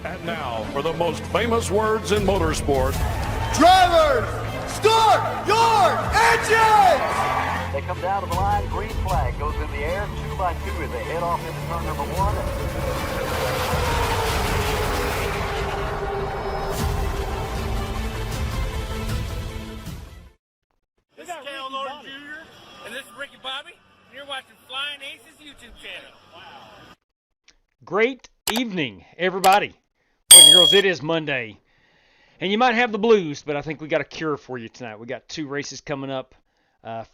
And now, for the most famous words in motorsport. Drivers, start your engines! They come down to the line, green flag goes in the air, 2 by 2 as they head off into turn number 1. This is Cal Norton Jr. and this is Ricky Bobby, and you're watching Flying Aces YouTube channel. Wow. Great evening, everybody. Boys and girls, it is Monday. And you might have the blues, but I think we got a cure for you tonight. We got 2 races coming up.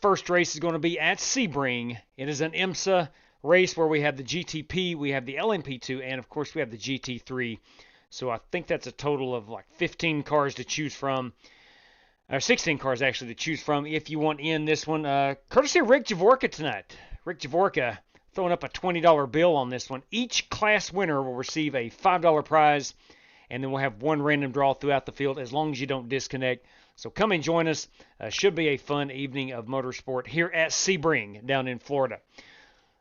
First race is going to be at Sebring. It is an IMSA race where we have the GTP, we have the LMP2, and of course we have the GT3. So I think that's a total of like 15 cars to choose from. Or 16 cars actually to choose from if you want in this one. Courtesy of Rick Javorka tonight. Rick Javorka throwing up a $20 bill on this one. Each class winner will receive a $5 prize, and then we'll have one random draw throughout the field as long as you don't disconnect. So come and join us. Should be a fun evening of motorsport here at Sebring down in Florida.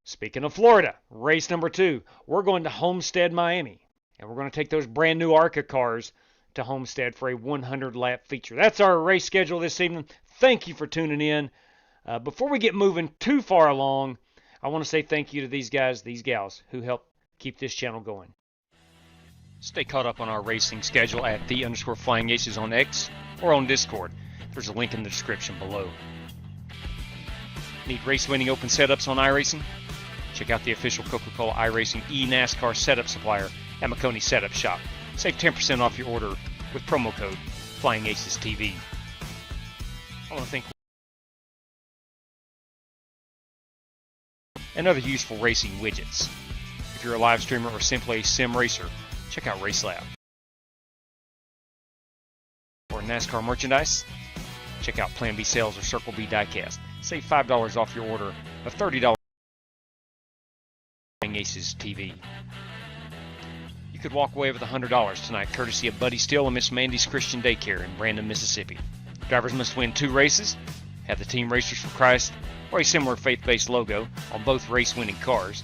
Speaking of Florida, race number 2, we're going to Homestead-Miami, and we're going to take those brand new ARCA cars to Homestead for a 100-lap feature. That's our race schedule this evening. Thank you for tuning in. Before we get moving too far along, I want to say thank you to these guys, these gals, who help keep this channel going. Stay caught up on our racing schedule at _FlyingAces on X or on Discord. There's a link in the description below. Need race-winning open setups on iRacing? Check out the official Coca-Cola iRacing NASCAR setup supplier at McConey Setup Shop. Save 10% off your order with promo code FlyingAcesTV. I want to thank and other useful racing widgets. If you're a live streamer or simply a sim racer, check out RaceLab. For NASCAR merchandise, check out Plan B Sales or Circle B Diecast. Save $5 off your order of $30 FlyingAcesTV. You could walk away with $100 tonight, courtesy of Buddy Steele and Miss Mandy's Christian Daycare in Brandon, Mississippi. Drivers must win 2 races, have the Team Racers for Christ or a similar faith-based logo on both race-winning cars,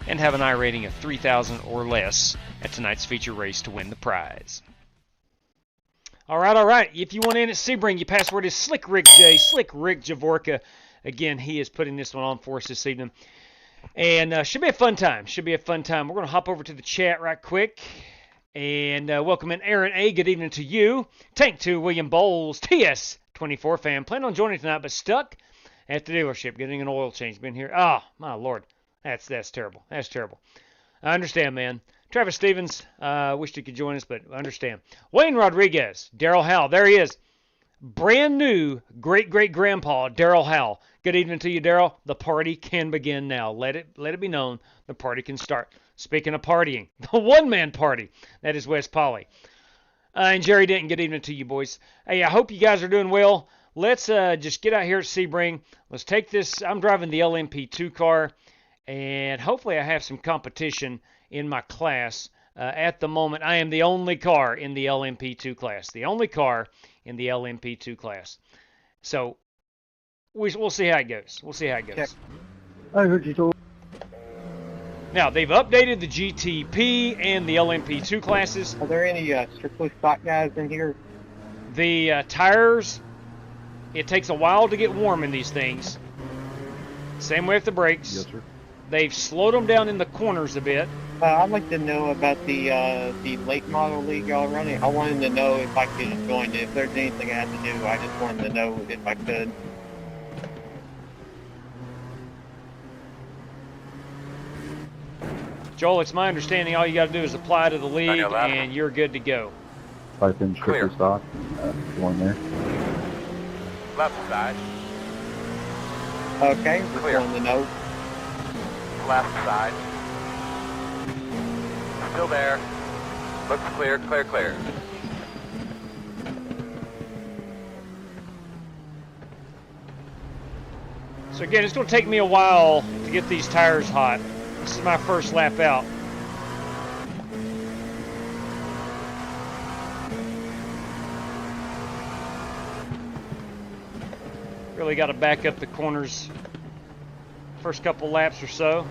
and have an I rating of 3,000 or less at tonight's feature race to win the prize. All right. If you want in at Sebring, your password is Slick Rick J, Slick Rick Javorka. Again, he is putting this one on for us this evening. And should be a fun time. We're going to hop over to the chat right quick and welcome in Aaron A. Good evening to you. Tank 2, William Bowles, TS24 fan. Plan on joining tonight, but stuck at the dealership getting an oil change. Been here. Oh, my Lord. That's terrible. That's terrible. I understand, man. Travis Stevens, wished he could join us, but I understand. Wayne Rodriguez, Daryl Howell. There he is. Brand new great-great-grandpa, Daryl Howell. Good evening to you, Daryl. The party can begin now. Let it be known the party can start. Speaking of partying, the one-man party. That is Wes Polly. And Jerry Denton, good evening to you, boys. Hey, I hope you guys are doing well. Let's just get out here at Sebring. Let's take this. I'm driving the LMP2 car, and hopefully I have some competition in my class. At the moment, I am the only car in the LMP2 class. The only car in the LMP2 class. So we'll see how it goes. Check. I heard you told. Now, they've updated the GTP and the LMP2 classes. Are there any strictly stock guys in here? The tires, it takes a while to get warm in these things. Same way with the brakes. Yes, sir. They've slowed them down in the corners a bit. I'd like to know about the late model league y'all running. I wanted to know if I could join it. If there's anything I have to do, I just wanted to know if I could. Joel, it's my understanding all you got to do is apply to the league and you're good to go. Type in strictly stock. One there. Left side. Okay, just wanted to know. Left side. Still there. Looks clear. So again, it's going to take me a while to get these tires hot. This is my first lap out. Really got to back up the corners first couple laps or so.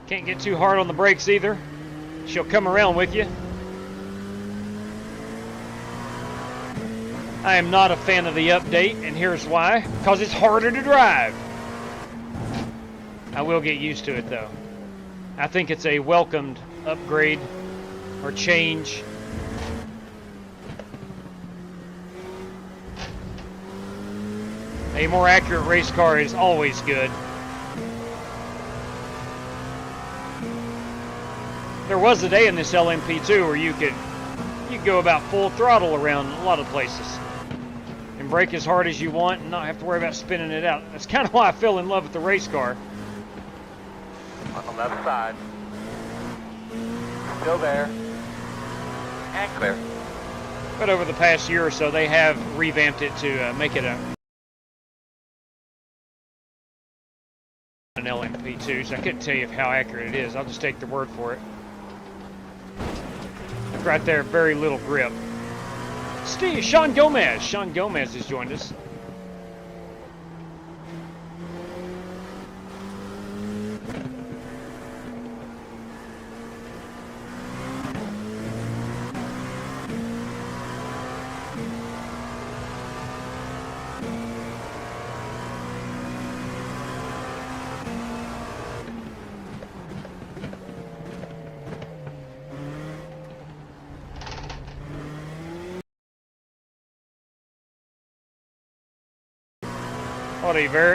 Can't get too hard on the brakes either. She'll come around with you. I am not a fan of the update, and here's why. Because it's harder to drive. I will get used to it though. I think it's a welcomed upgrade or change. A more accurate race car is always good. There was a day in this LMP2 where you could go about full throttle around a lot of places and brake as hard as you want and not have to worry about spinning it out. That's kind of why I fell in love with the race car. On the left side. Still there. And clear. But over the past year or so, they have revamped it to make it an LMP2, so I couldn't tell you how accurate it is. I'll just take the word for it. Right there, very little grip. Sean Gomez. Sean Gomez has joined us.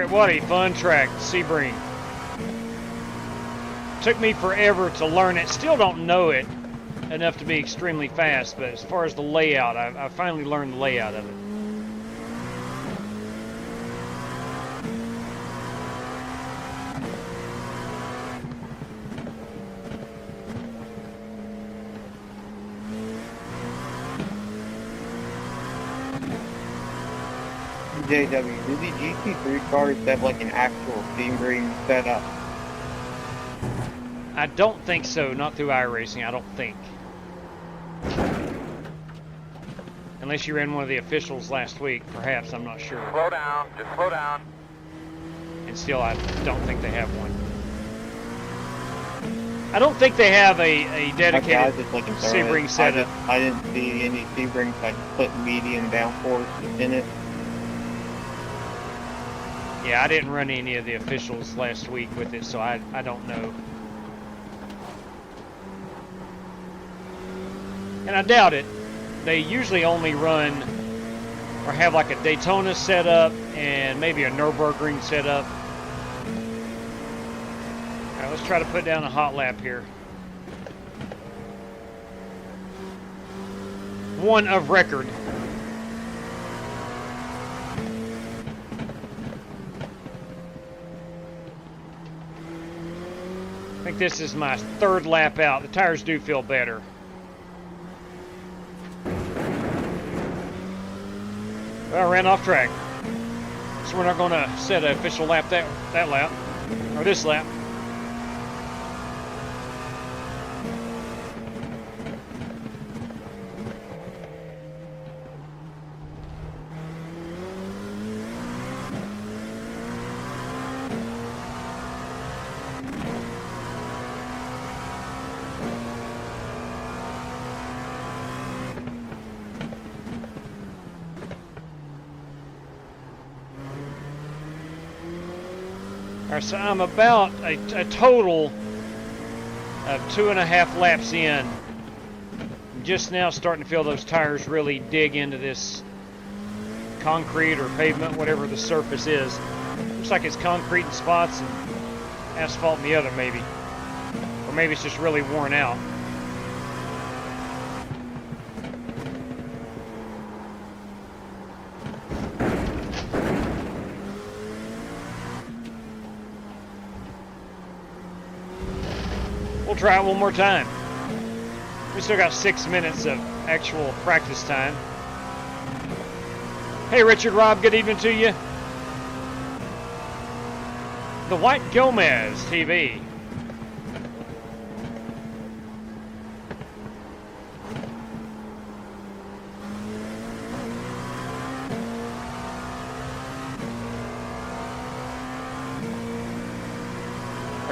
What a fun track, Sebring. Took me forever to learn it. Still don't know it enough to be extremely fast, but as far as the layout, I finally learned the layout of it. JW, do the GT3 cars have like an actual Sebring setup? I don't think so, not through iRacing, I don't think. Unless you ran one of the officials last week, perhaps, I'm not sure. Slow down, just slow down. And still, I don't think they have one. I don't think they have a dedicated Sebring setup. I didn't see any Sebring, so I just put medium downforce in it. Yeah, I didn't run any of the officials last week with it, so I don't know. And I doubt it. They usually only run or have like a Daytona setup and maybe a Nürburgring setup. All right, let's try to put down a hot lap here. One of record. I think this is my third lap out. The tires do feel better. Well, I ran off track. So we're not going to set an official lap that lap, or this lap. Alright, so I'm about a total of 2.5 laps in. I'm just now starting to feel those tires really dig into this concrete or pavement, whatever the surface is. Looks like it's concrete in spots and asphalt in the other, maybe. Or maybe it's just really worn out. We'll try it one more time. We still got 6 minutes of actual practice time. Hey Richard, Rob, good evening to you. The White Gomez TV.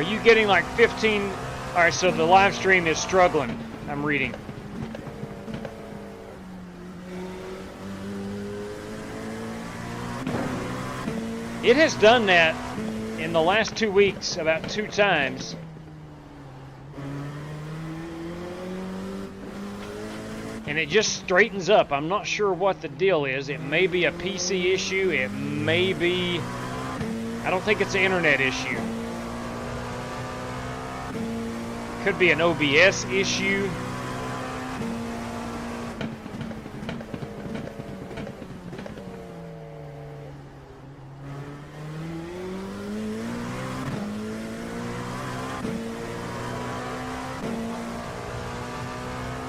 Are you getting like 15? All right, so the live stream is struggling. I'm reading. It has done that in the last 2 weeks about 2 times. And it just straightens up. I'm not sure what the deal is. It may be a PC issue. It may be... I don't think it's an internet issue. Could be an OBS issue.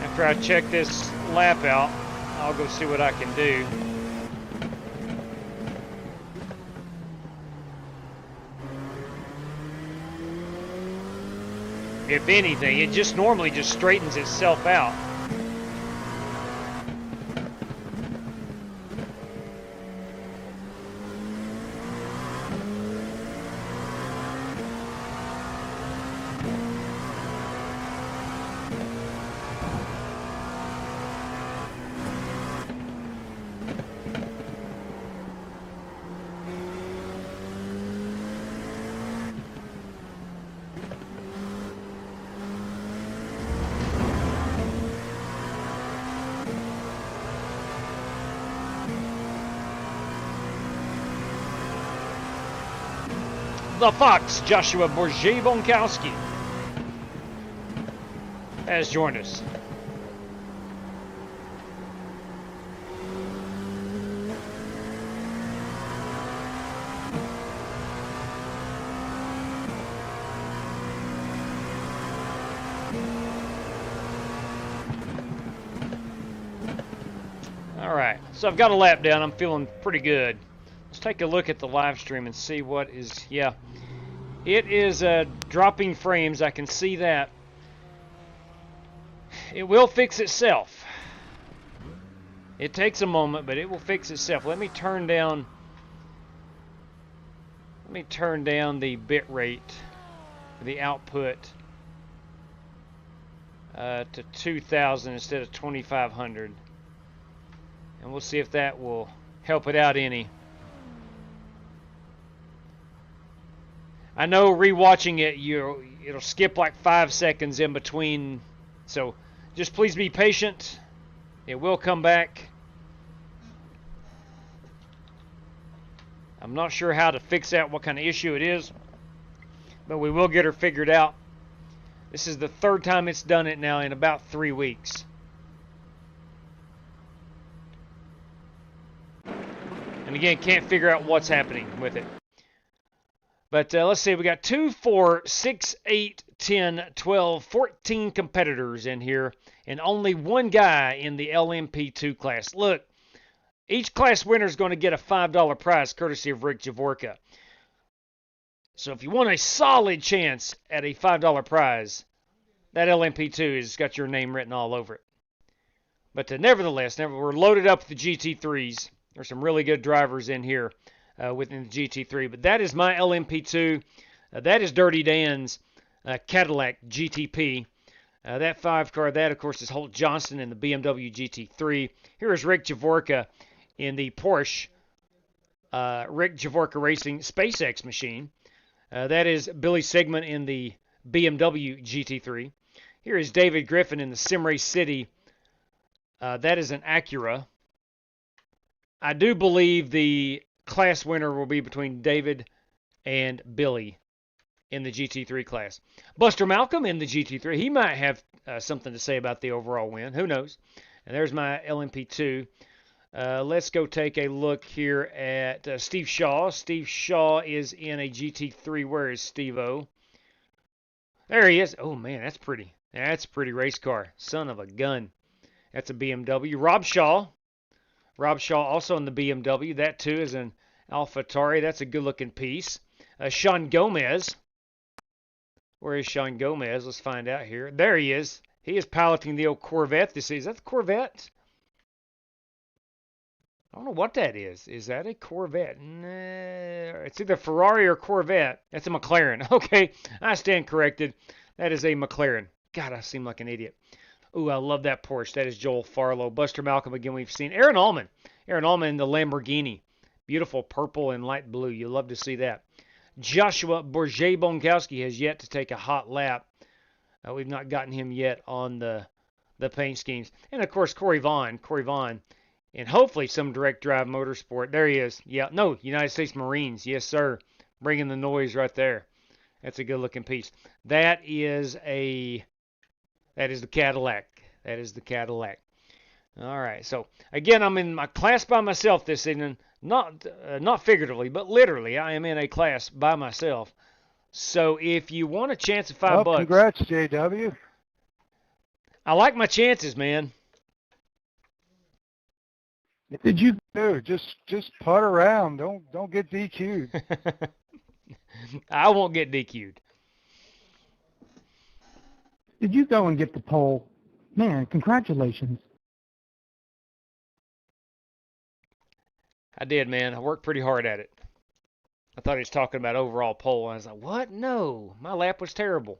After I check this lap out, I'll go see what I can do. If anything, it just normally just straightens itself out. The Fox, Joshua Bourget-Bonkowski, has joined us. All right, so I've got a lap down. I'm feeling pretty good. Let's take a look at the live stream and see what is, yeah. It is dropping frames, I can see that. It will fix itself. It takes a moment, but it will fix itself. Let me turn down the bit rate, the output, to 2,000 instead of 2,500. And we'll see if that will help it out any. I know rewatching it, it'll skip like 5 seconds in between, so just please be patient. It will come back. I'm not sure how to fix out what kind of issue it is, but we will get her figured out. This is the 3rd time it's done it now in about 3 weeks. And again, can't figure out what's happening with it. But let's see, we got 2, 4, 6, 8, 10, 12, 14 competitors in here, and only one guy in the LMP2 class. Look, each class winner is going to get a $5 prize courtesy of Rick Javorka. So if you want a solid chance at a $5 prize, that LMP2 has got your name written all over it. But nevertheless, we're loaded up with the GT3s. There's some really good drivers in here. Within the GT3, but that is my LMP2. That is Dirty Dan's Cadillac GTP. That 5 car, that of course is Holt Johnson in the BMW GT3. Here is Rick Javorka in the Porsche Rick Javorka Racing SpaceX machine. That is Billy Sigmund in the BMW GT3. Here is David Griffin in the Simrace City. That is an Acura. I do believe the class winner will be between David and Billy in the GT3 class. Buster Malcolm in the GT3. He might have something to say about the overall win. Who knows? And there's my LMP2. Let's go take a look here at Steve Shaw. Steve Shaw is in a GT3. Where is Steve-O? There he is. Oh, man, that's pretty. That's a pretty race car. Son of a gun. That's a BMW. Rob Shaw. Rob Shaw also in the BMW. That, too, is an AlphaTauri. That's a good-looking piece. Sean Gomez. Where is Sean Gomez? Let's find out here. There he is. He is piloting the old Corvette. Is that the Corvette? I don't know what that is. Is that a Corvette? Nah, it's either Ferrari or Corvette. That's a McLaren. Okay, I stand corrected. That is a McLaren. God, I seem like an idiot. Ooh, I love that Porsche. That is Joel Farlow. Buster Malcolm, again, we've seen. Aaron Allman. Aaron Allman in the Lamborghini. Beautiful purple and light blue. You love to see that. Joshua Bourget-Bonkowski has yet to take a hot lap. We've not gotten him yet on the paint schemes. And, of course, Corey Vaughn. And hopefully some direct drive motorsport. There he is. Yeah, no, United States Marines. Yes, sir. Bringing the noise right there. That's a good looking piece. That is the Cadillac. That is the Cadillac. All right. So again, I'm in my class by myself this evening. Not figuratively, but literally. I am in a class by myself. So if you want a chance at $5, congrats, JW. I like my chances, man. Did you do? Just putt around. Don't get DQ'd. I won't get DQ'd. Did you go and get the pole? Man, congratulations. I did, man. I worked pretty hard at it. I thought he was talking about overall pole. I was like, what? No, my lap was terrible.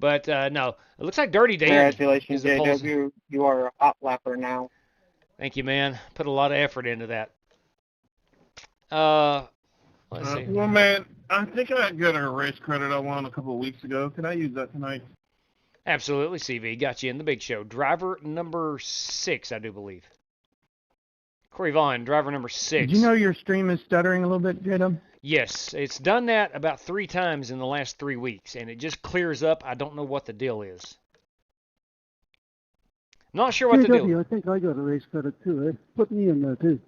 But no, it looks like Dirty Dan. Congratulations, JW. You are a hot lapper now. Thank you, man. Put a lot of effort into that. Let's see. Well, man, I think I got a race credit I won a couple of weeks ago. Can I use that tonight? Absolutely, CV. Got you in the big show. Driver number 6, I do believe. Corey Vaughn, driver number 6. Did you know your stream is stuttering a little bit, JW? Yes, it's done that about 3 times in the last 3 weeks, and it just clears up. I don't know what the deal is. Not sure what the deal is. I think I got a race credit too, eh? Put me in there too.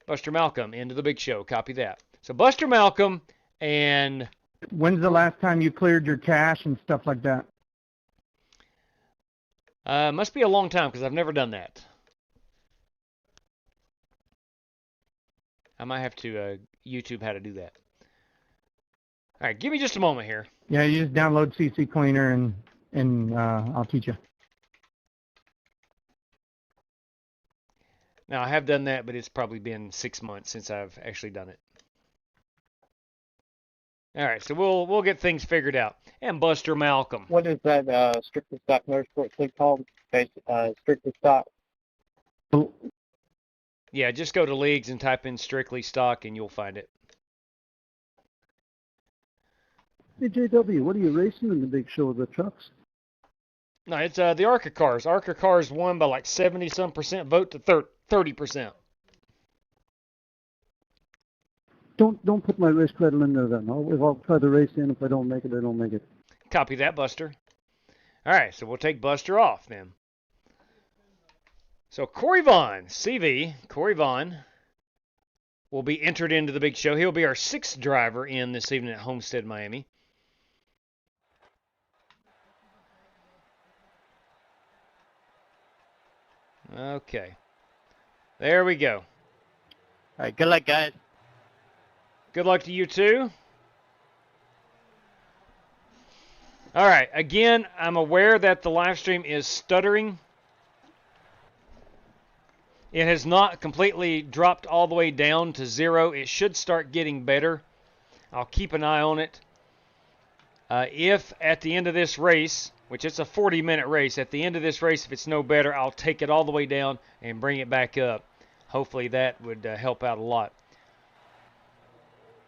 Buster Malcolm, into the big show. Copy that. So Buster Malcolm and... When's the last time you cleared your cache and stuff like that? Must be a long time because I've never done that. I might have to YouTube how to do that. All right, give me just a moment here. Yeah, you just download CC Cleaner and I'll teach you. Now, I have done that, but it's probably been 6 months since I've actually done it. All right, so we'll get things figured out. And Buster Malcolm. What is that Strictly Stock Motorsports League called? Strictly Stock. Yeah, just go to leagues and type in Strictly Stock, and you'll find it. Hey, JW, what are you racing in the big show of the trucks? No, it's the ARCA cars. ARCA cars won by like 70-some% vote to 30%. Don't put my race credit in there then. I'll try to race in. If I don't make it, I don't make it. Copy that, Buster. All right, so we'll take Buster off then. So Corey Vaughn, CV, Corey Vaughn, will be entered into the big show. He'll be our 6th driver in this evening at Homestead-Miami. Okay. There we go. All right, good luck, guys. Good luck to you, too. All right. Again, I'm aware that the live stream is stuttering. It has not completely dropped all the way down to 0. It should start getting better. I'll keep an eye on it. If at the end of this race, which it's a 40-minute race, at the end of this race, if it's no better, I'll take it all the way down and bring it back up. Hopefully that would help out a lot.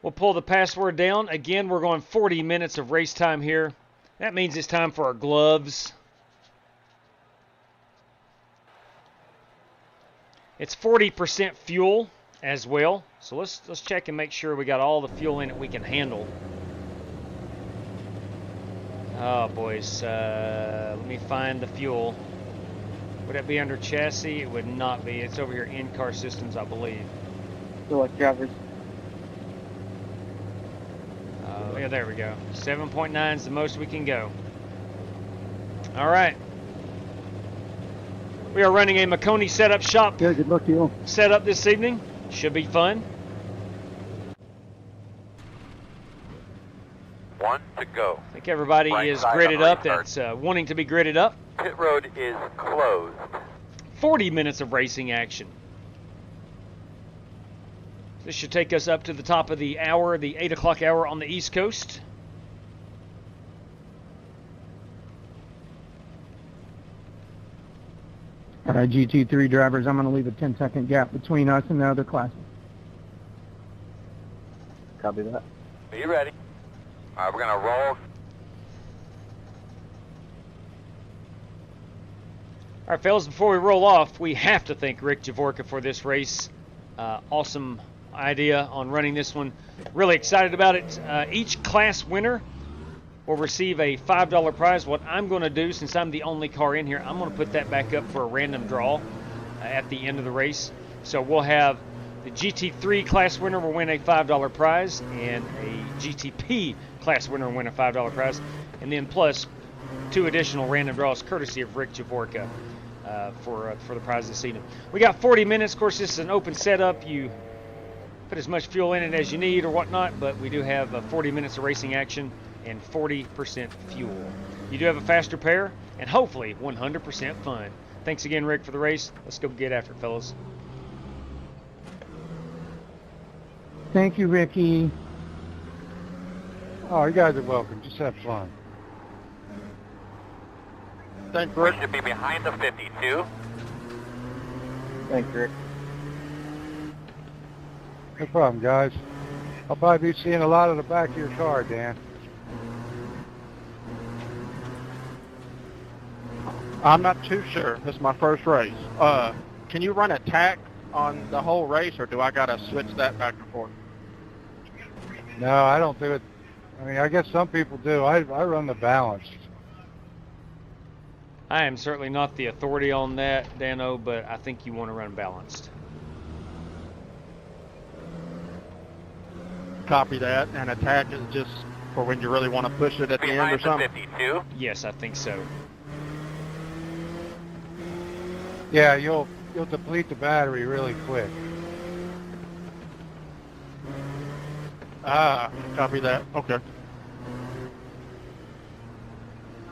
We'll pull the password down. Again, we're going 40 minutes of race time here. That means it's time for our gloves. It's 40% fuel as well. So let's check and make sure we got all the fuel in it we can handle. Oh, boys. Let me find the fuel. Would that be under chassis? It would not be. It's over here in-car systems, I believe. Select drivers. Yeah, there we go. 7.9 is the most we can go. All right. We are running a Maconi setup shop. Yeah, good luck to you. Setup this evening. Should be fun. 1 to go. I think everybody is gridded up that's wanting to be gridded up. Pit road is closed. 40 minutes of racing action. This should take us up to the top of the hour, the 8 o'clock hour on the East Coast. All right, GT3 drivers, I'm going to leave a 10-second gap between us and the other classes. Copy that. Are you ready? All right, we're going to roll. All right, fellas, before we roll off, we have to thank Rick Javorka for this race. Awesome idea on running this one. Really excited about it. Each class winner will receive a $5 prize. What I'm going to do, since I'm the only car in here, I'm going to put that back up for a random draw at the end of the race. So we'll have the GT3 class winner will win a $5 prize, and a GTP class winner will win a $5 prize, and then plus 2 additional random draws courtesy of Rick Javorka for the prize this evening. We got 40 minutes. Of course, this is an open setup. You put as much fuel in it as you need or whatnot, but we do have 40 minutes of racing action and 40% fuel. You do have a faster pair and hopefully 100% fun. Thanks again, Rick, for the race. Let's go get after it, fellas. Thank you, Ricky. Oh, you guys are welcome. Just have fun. Thanks, Rick. We should be behind the 52. Thanks, Rick. No problem, guys. I'll probably be seeing a lot of the back of your car, Dan. I'm not too sure. This is my first race. Can you run attack on the whole race, or do I got to switch that back and forth? No, I don't do it. I mean, I guess some people do. I run the balanced. I am certainly not the authority on that, Dano, but I think you want to run balanced. Copy that. And attack is just for when you really want to push it at the end or something? Behind the 52. Yes, I think so. Yeah, you'll deplete the battery really quick. Copy that. Okay.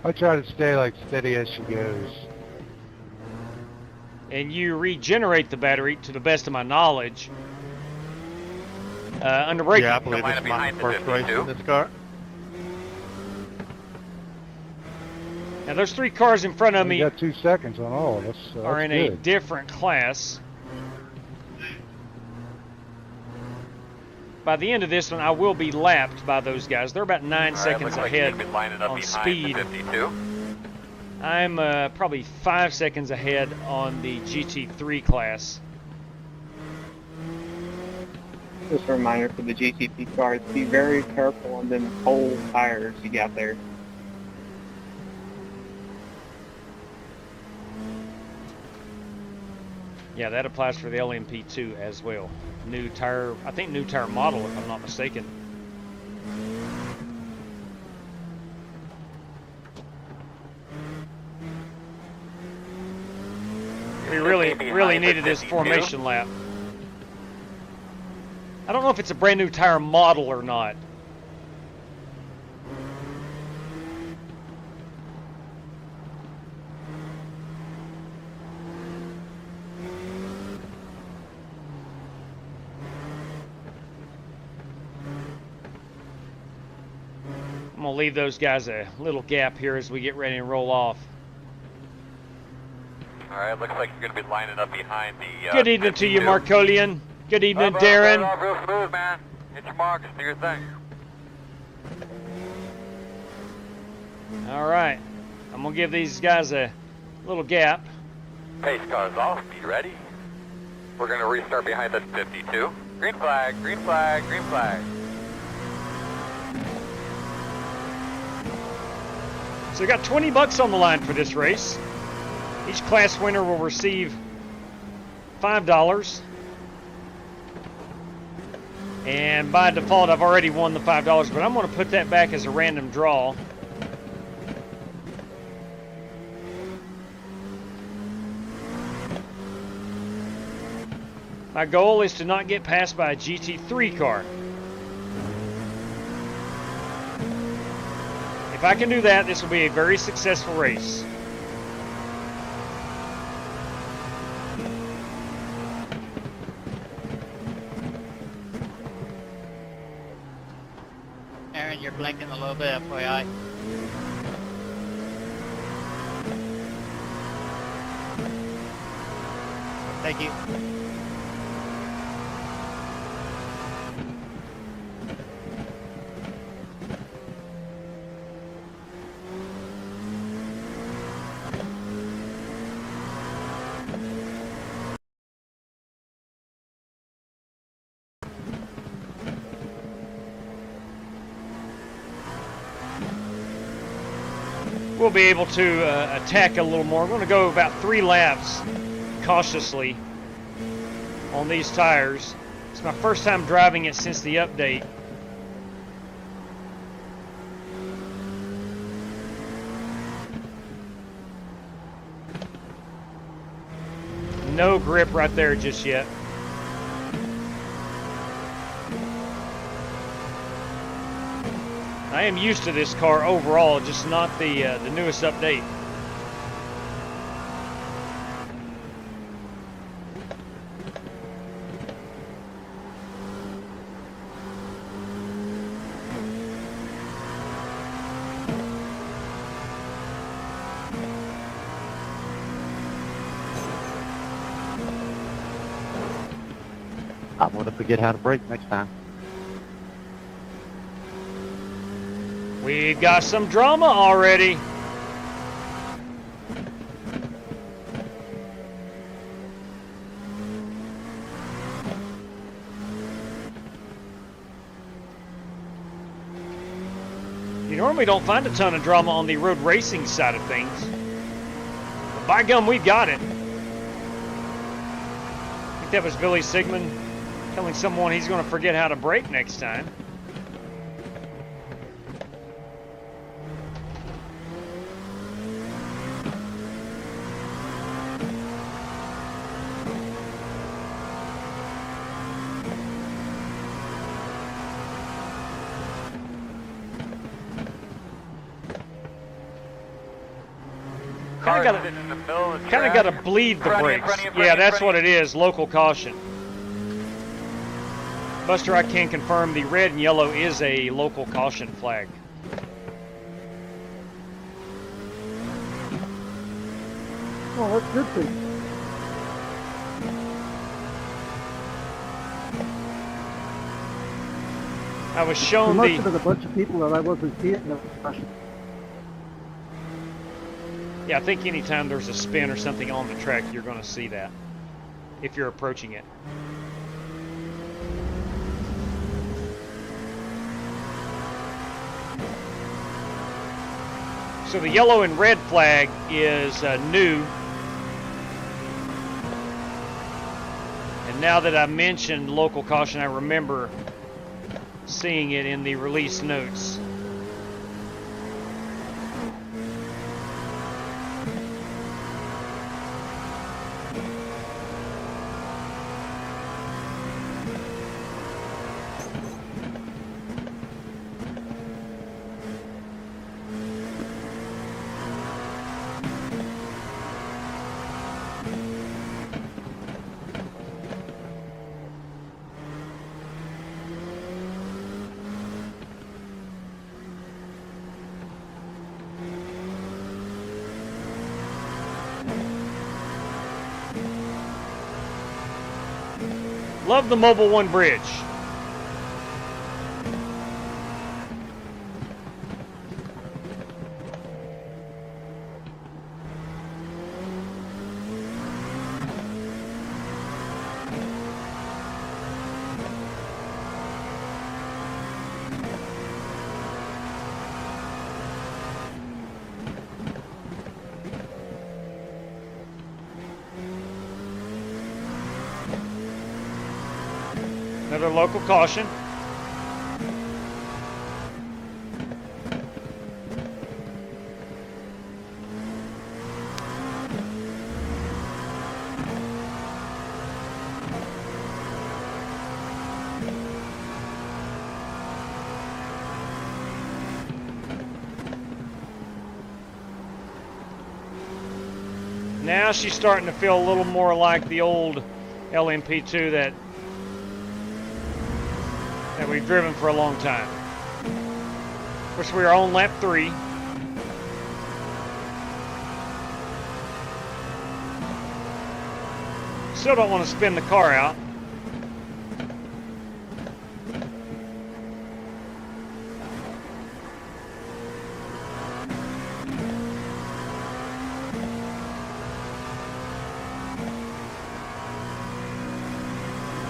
I try to stay like steady as she goes. And you regenerate the battery, to the best of my knowledge, under braking. Yeah, I believe this is my first race in this car. Now, those 3 cars in front of me You got 2 seconds on all of us. So are that's in a good. different class. By the end of this one, I will be lapped by those guys. They're about 9 seconds ahead on speed. I'm probably 5 seconds ahead on the GT3 class. Just a reminder for the GTP cars, be very careful on them cold tires you got there. Yeah, that applies for the LMP2 as well. New tire, I think new tire model, if I'm not mistaken. We really needed this formation lap. I don't know if it's a brand new tire model or not. I'm going to leave those guys a little gap here as we get ready to roll off. All right, looks like you're going to be lining up behind the... Good evening to you, Marcolian. Good evening, Darren. Real smooth, man. Hit your marks, do your thing. All right. I'm going to give these guys a little gap. Pace car's off. Be ready. We're going to restart behind the 52. Green flag, green flag, green flag. So we got $20 on the line for this race. Each class winner will receive $5. And by default, I've already won the $5, but I'm going to put that back as a random draw. My goal is to not get passed by a GT3 car. If I can do that, this will be a very successful race. you're blinking a little bit, FYI. Thank you. We'll be able to attack a little more. We're going to go about 3 laps cautiously on these tires. It's my first time driving it since the update. No grip right there just yet. I am used to this car overall, just not the newest update. I'm gonna forget how to brake next time. We've got some drama already. You normally don't find a ton of drama on the road racing side of things. But by gum, we've got it. I think that was Billy Sigmund telling someone he's going to forget how to brake next time. Kind of got to bleed the brakes. Yeah, that's what it is. Local caution. Buster, I can confirm the red and yellow is a local caution flag. Oh, that's a good thing. I was shown there must have been a bunch of people that I wasn't seeing. Yeah, I think anytime there's a spin or something on the track, you're going to see that if you're approaching it. So the yellow and red flag is new. And now that I mentioned local caution, I remember seeing it in the release notes. Love the Mobile One bridge. Another local caution. Now she's starting to feel a little more like the old LMP2 that we've driven for a long time. course, we are on lap 3. Still don't want to spin the car out.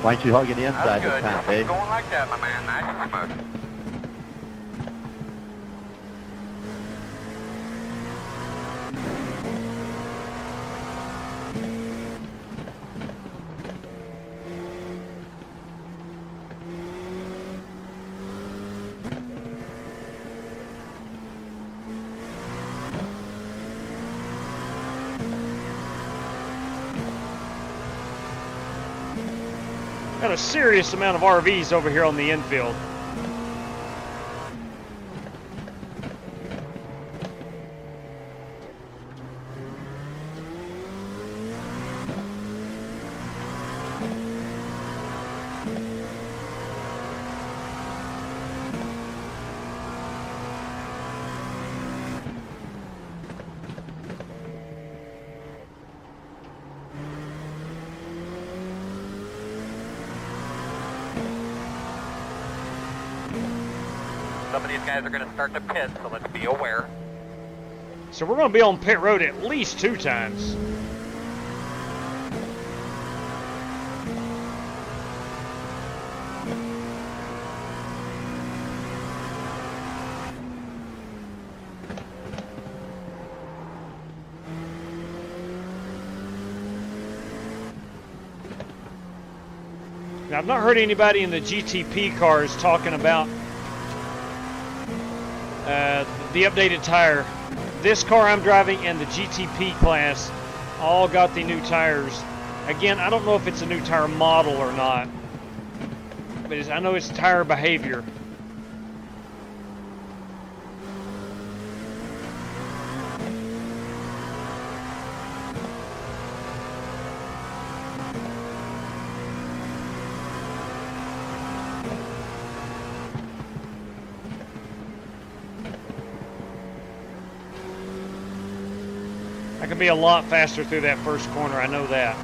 Why don't you hug the inside That's this good. time, Keep Dave? going like that, my man. Nice and smooth. Got a serious amount of RVs over here on the infield. Some of these guys are going to start to pit, so let's be aware. So we're going to be on pit road at least 2 times. Now, I've not heard anybody in the GTP cars talking about the updated tire. This car I'm driving and the GTP class all got the new tires. Again, I don't know if it's a new tire model or not, but I know it's tire behavior. I can be a lot faster through that first corner, I know that.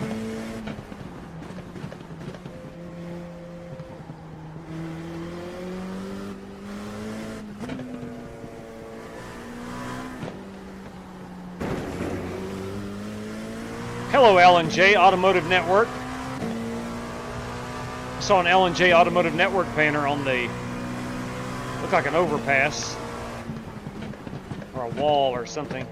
Hello, L&J Automotive Network. I saw an L&J Automotive Network banner on the, looked like an overpass or a wall or something.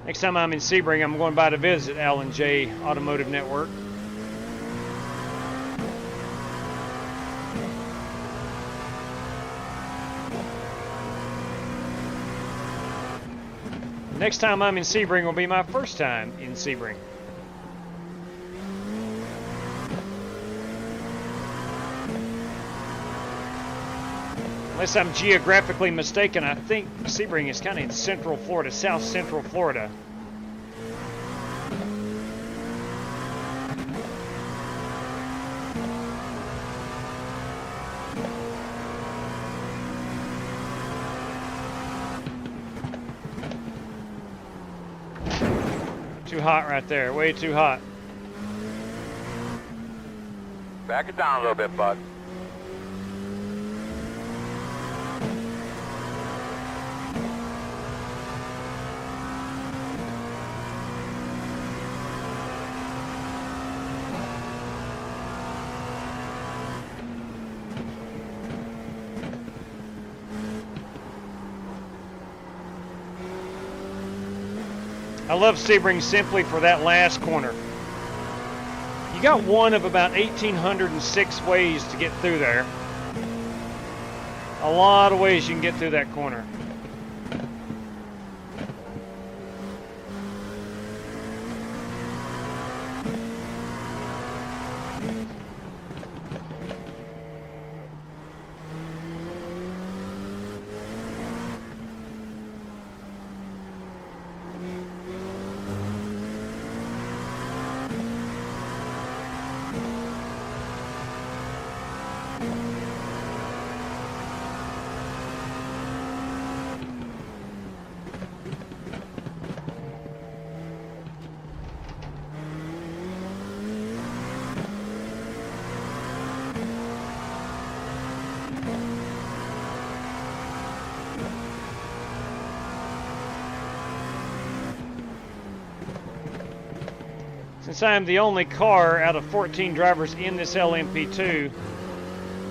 Next time I'm in Sebring, I'm going by to visit L&J Automotive Network. Next time I'm in Sebring will be my first time in Sebring. Unless I'm geographically mistaken, I think Sebring is kind of in central Florida, south central Florida. Too hot right there, way too hot. Back it down a little bit, bud. I love Sebring simply for that last corner. You got one of about 1,806 ways to get through there. A lot of ways you can get through that corner. Since I am the only car out of 14 drivers in this LMP2,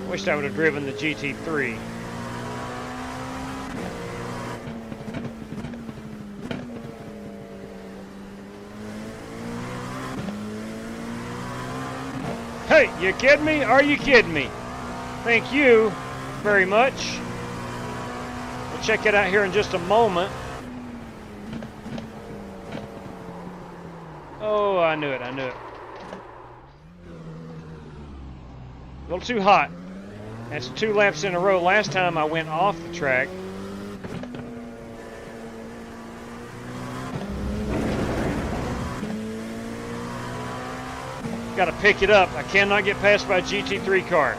wished I would have driven the GT3. Hey, you kidding me? Are you kidding me? Thank you very much. We'll check it out here in just a moment. Oh, I knew it, I knew it. A little too hot. That's 2 laps in a row. Last time I went off the track. Got to pick it up. I cannot get past by a GT3 car.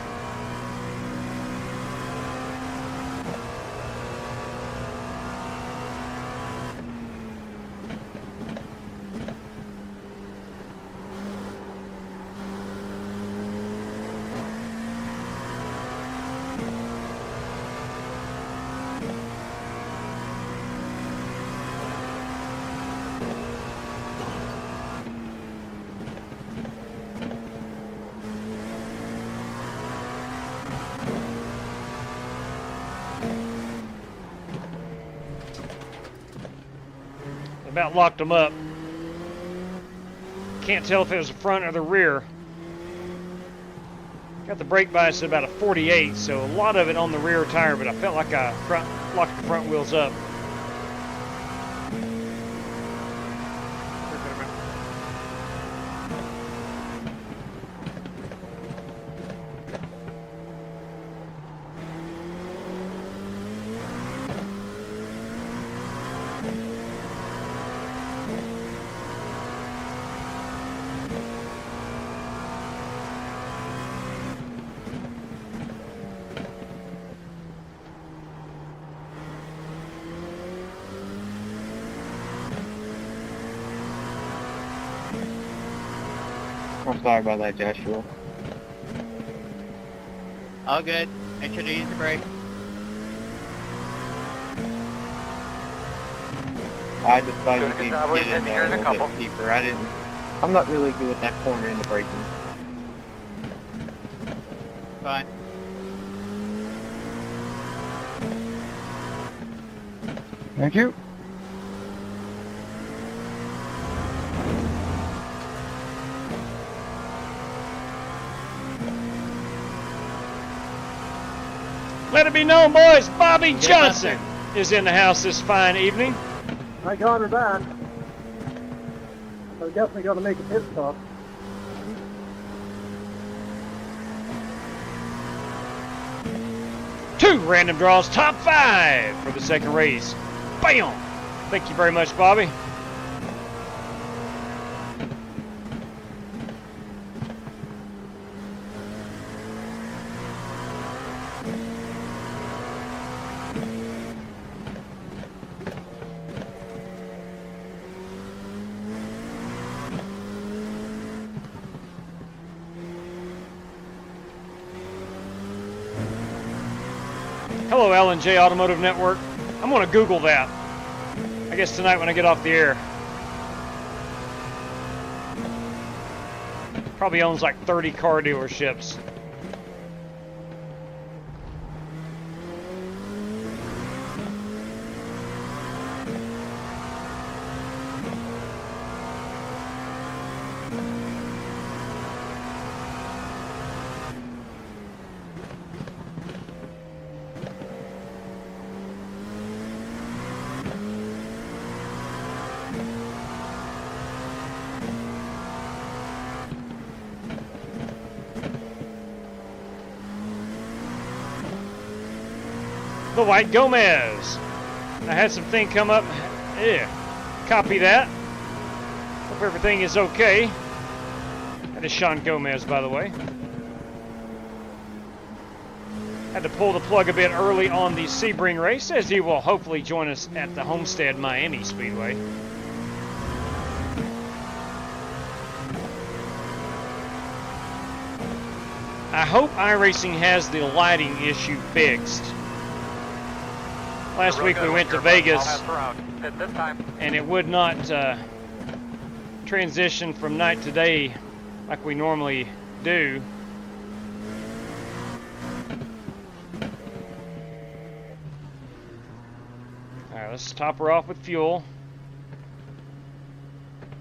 About locked them up. Can't tell if it was the front or the rear. Got the brake bias at about a 48, so a lot of it on the rear tire, but I felt like I locked the front wheels up. I'm sorry about that, Joshua. All good. Make sure to use the brake. I just thought you could get in there a little bit deeper. I'm not really good with that corner in the braking. Fine. Thank you. Let it be known, boys, Bobby Johnson is in the house this fine evening. I got her back. I definitely got to make a pit stop. Two random draws, top 5 for the second race. Bam! Thank you very much, Bobby. Hello, L&J Automotive Network. I'm going to Google that. I guess tonight when I get off the air. Probably owns like 30 car dealerships. The White Gomez. I had some thing come up. Yeah, copy that. Hope everything is okay. That is Sean Gomez, by the way. Had to pull the plug a bit early on the Sebring race, as he will hopefully join us at the Homestead-Miami Speedway. I hope iRacing has the lighting issue fixed. Last week we went to Vegas, and it would not transition from night to day like we normally do. Alright, let's top her off with fuel.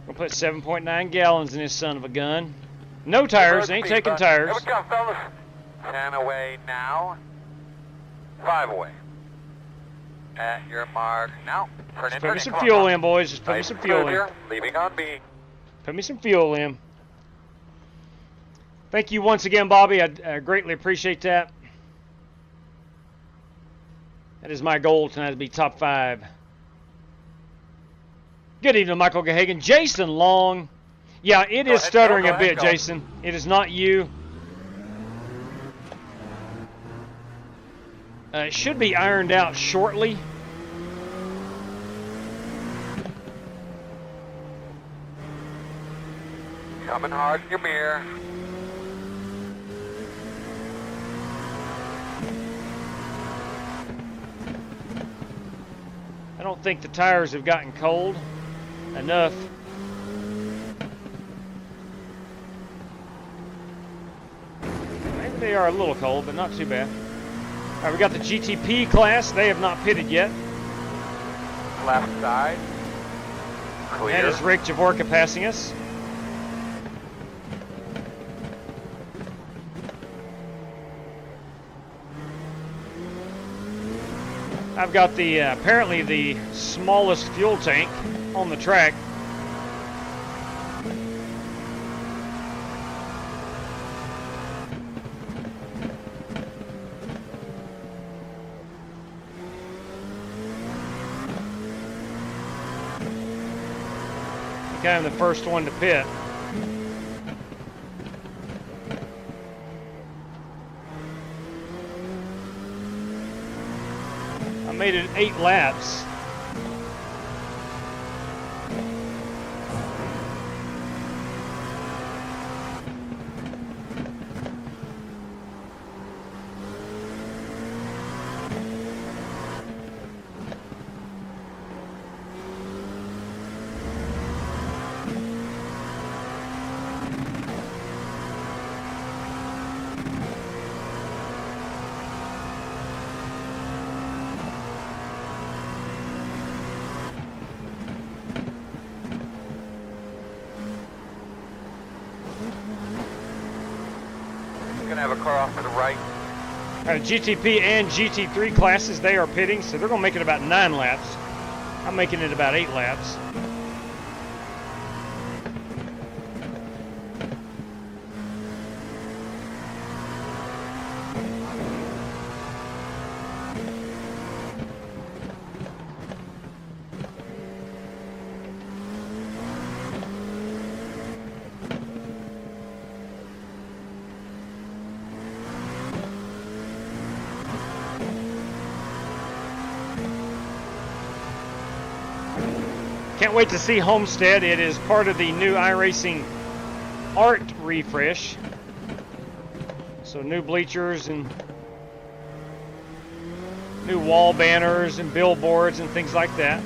We'll put 7.9 gallons in this son of a gun. No tires, ain't taking tires. Here we come, fellas. 10 away now. 5 away. At your mark now. Just put me some fuel in, boys. Just put me some fuel in. Leaving on B. Put me some fuel in. Thank you once again, Bobby. I greatly appreciate that. That is my goal tonight, to be top 5. Good evening, Michael Gahagan. Jason Long. Yeah, it is stuttering a bit, Jason. It is not you. It should be ironed out shortly. Coming hard in your mirror. I don't think the tires have gotten cold enough. Maybe they are a little cold, but not too bad. All right, we got the GTP class. They have not pitted yet. Left side. Clear. That is Rick Javorka passing us. I've got the apparently the smallest fuel tank on the track. I'm the first one to pit. I made it 8 laps. Have a car off to the right. GTP and GT3 classes, they are pitting, so they're going to make it about 9 laps. I'm making it about 8 laps. Can't wait to see Homestead. It is part of the new iRacing art refresh. So new bleachers and new wall banners and billboards and things like that.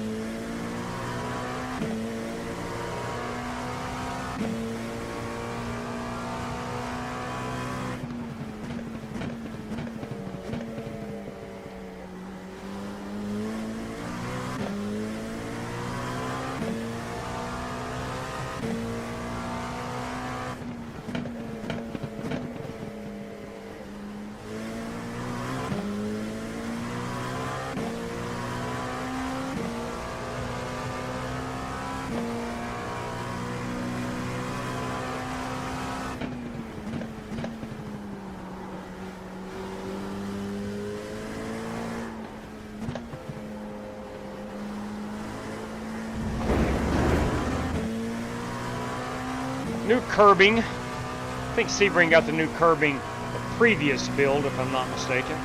New curbing. I think Sebring got the new curbing the previous build, if I'm not mistaken.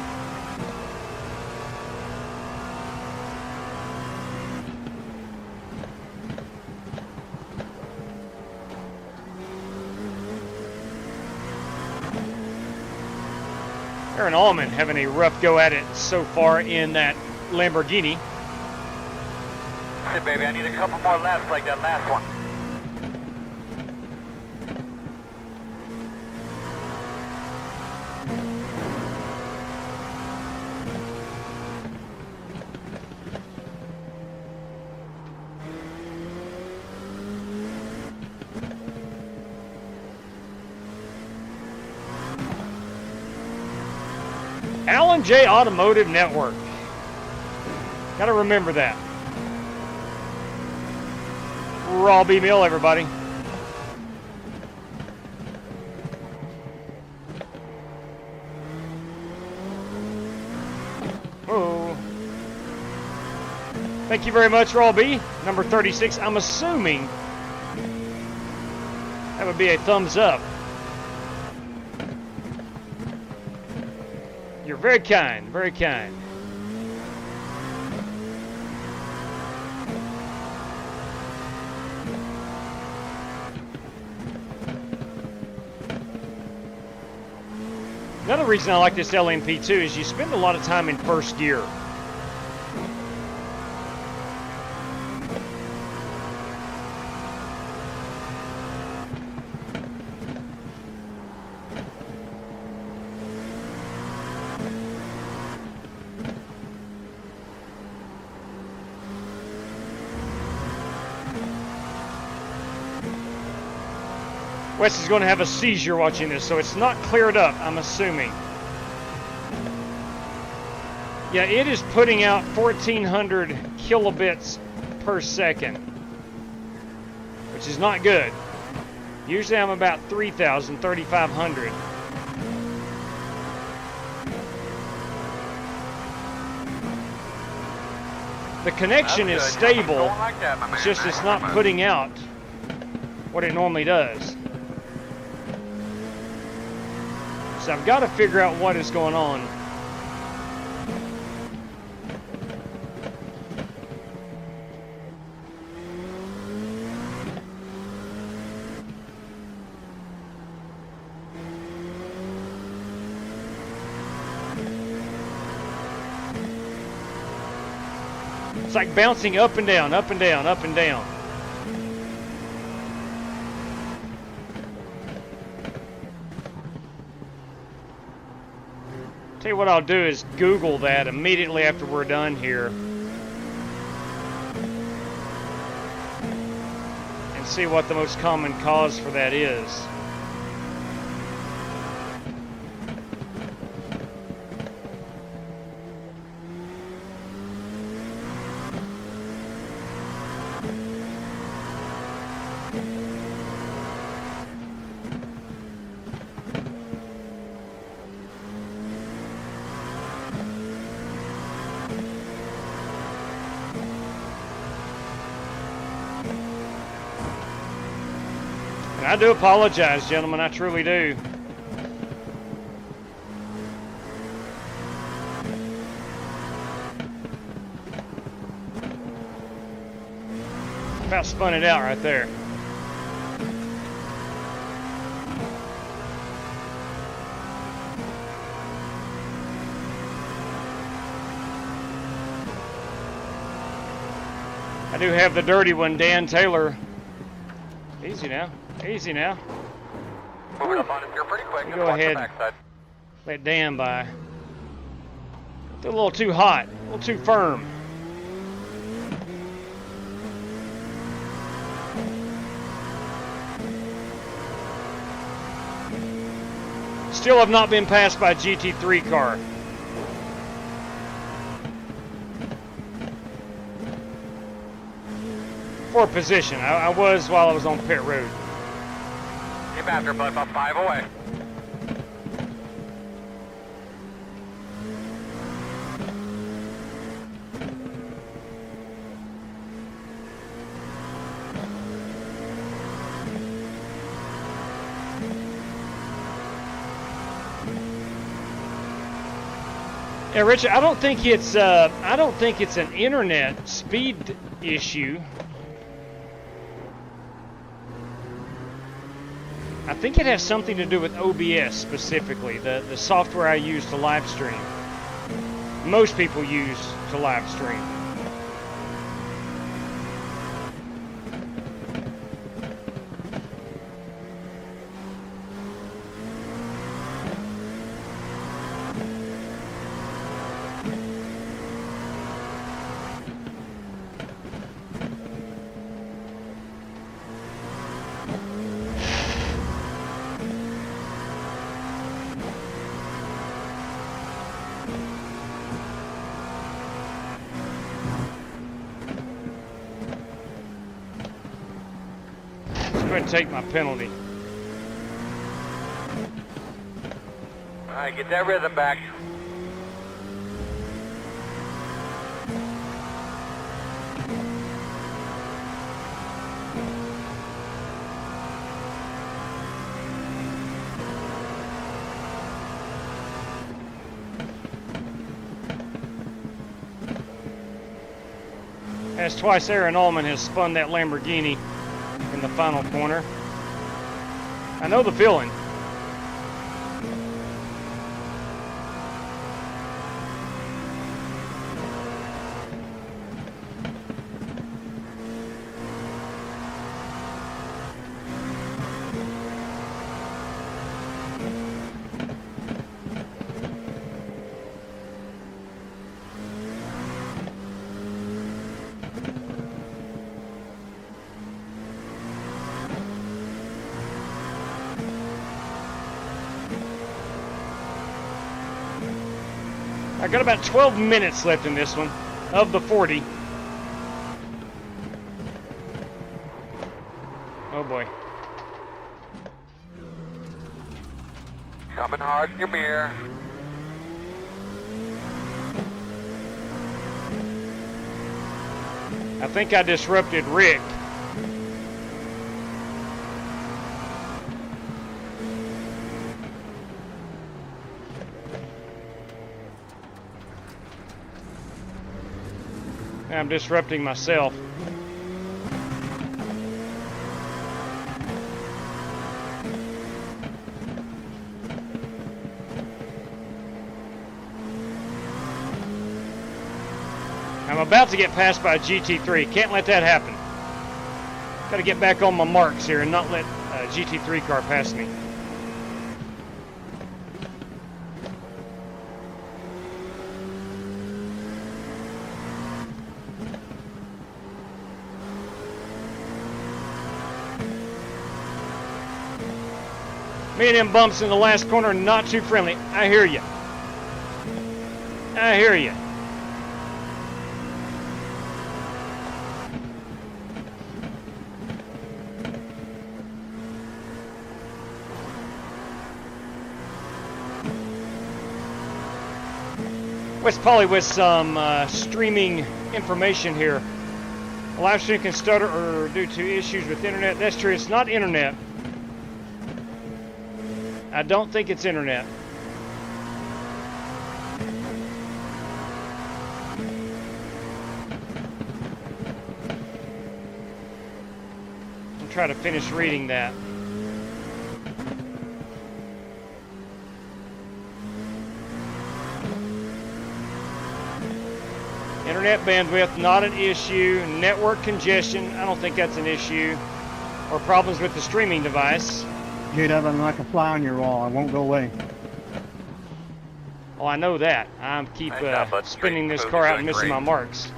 Aaron Allman having a rough go at it so far in that Lamborghini. Hey, baby, I need a couple more laps like that last one. Alan J. Automotive Network. Gotta remember that. Raw B Mill, everybody. Oh. Thank you very much, Raw B. Number 36. I'm assuming that would be a thumbs up. You're very kind, very kind. Another reason I like this LMP2 is you spend a lot of time in first gear. Wes is going to have a seizure watching this, so it's not cleared up, I'm assuming. Yeah, it is putting out 1,400 kilobits per second, which is not good. Usually I'm about 3,000, 3,500. The connection is stable, it's just it's not putting out what it normally does. So I've got to figure out what is going on. It's like bouncing up and down, up and down, up and down. Tell you what I'll do is Google that immediately after we're done here and see what the most common cause for that is. I do apologize, gentlemen, I truly do. About spun it out right there. I do have the dirty one, Dan Taylor. Easy now. Easy now. Moving up on it here pretty quick. Go ahead. Let Dan by. It's a little too hot, a little too firm. Still have not been passed by a GT3 car. For position, I was while I was on pit road. Keep after, bud. About 5 away. Yeah, Richard, I don't think it's an internet speed issue. I think it has something to do with OBS specifically, the software I use to live stream. Most people use to live stream. ahead and take my penalty. All right, get that rhythm back. As twice Aaron Allman has spun that Lamborghini in the final corner. I know the feeling. I got about 12 minutes left in this one, of the 40. Oh boy. Coming hard in your mirror. I think I disrupted Rick. I'm disrupting myself. I'm about to get passed by a GT3. Can't let that happen. Got to get back on my marks here and not let a GT3 car pass me. Me and them bumps in the last corner, not too friendly. I hear you. I hear you. West Polly with some streaming information here. A live stream can stutter or due to issues with internet. That's true. It's not internet. I don't think it's internet. I'll try to finish reading that. Internet bandwidth, not an issue. Network congestion, I don't think that's an issue. Or problems with the streaming device. J-Dub, I'm like a fly on your wall. I won't go away. Oh, I know that. I keep spinning this car out and missing my marks.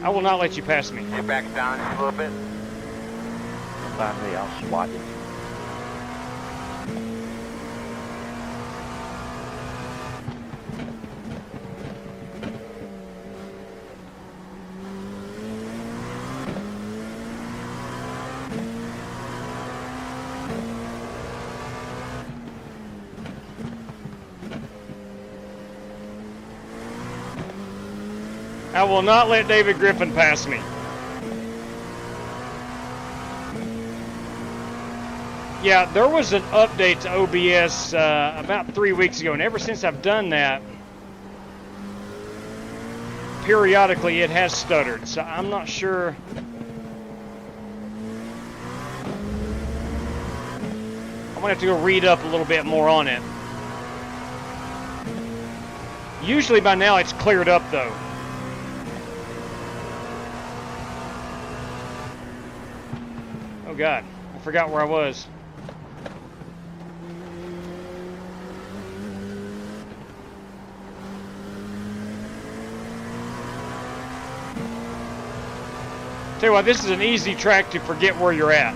I will not let you pass me. Get back down just a little bit. Find me, I'll swat you. I will not let David Griffin pass me. Yeah, there was an update to OBS about 3 weeks ago, and ever since I've done that, periodically it has stuttered, so I'm not sure. I'm gonna have to go read up a little bit more on it. Usually by now it's cleared up though. Oh God, I forgot where I was. Tell you what, this is an easy track to forget where you're at.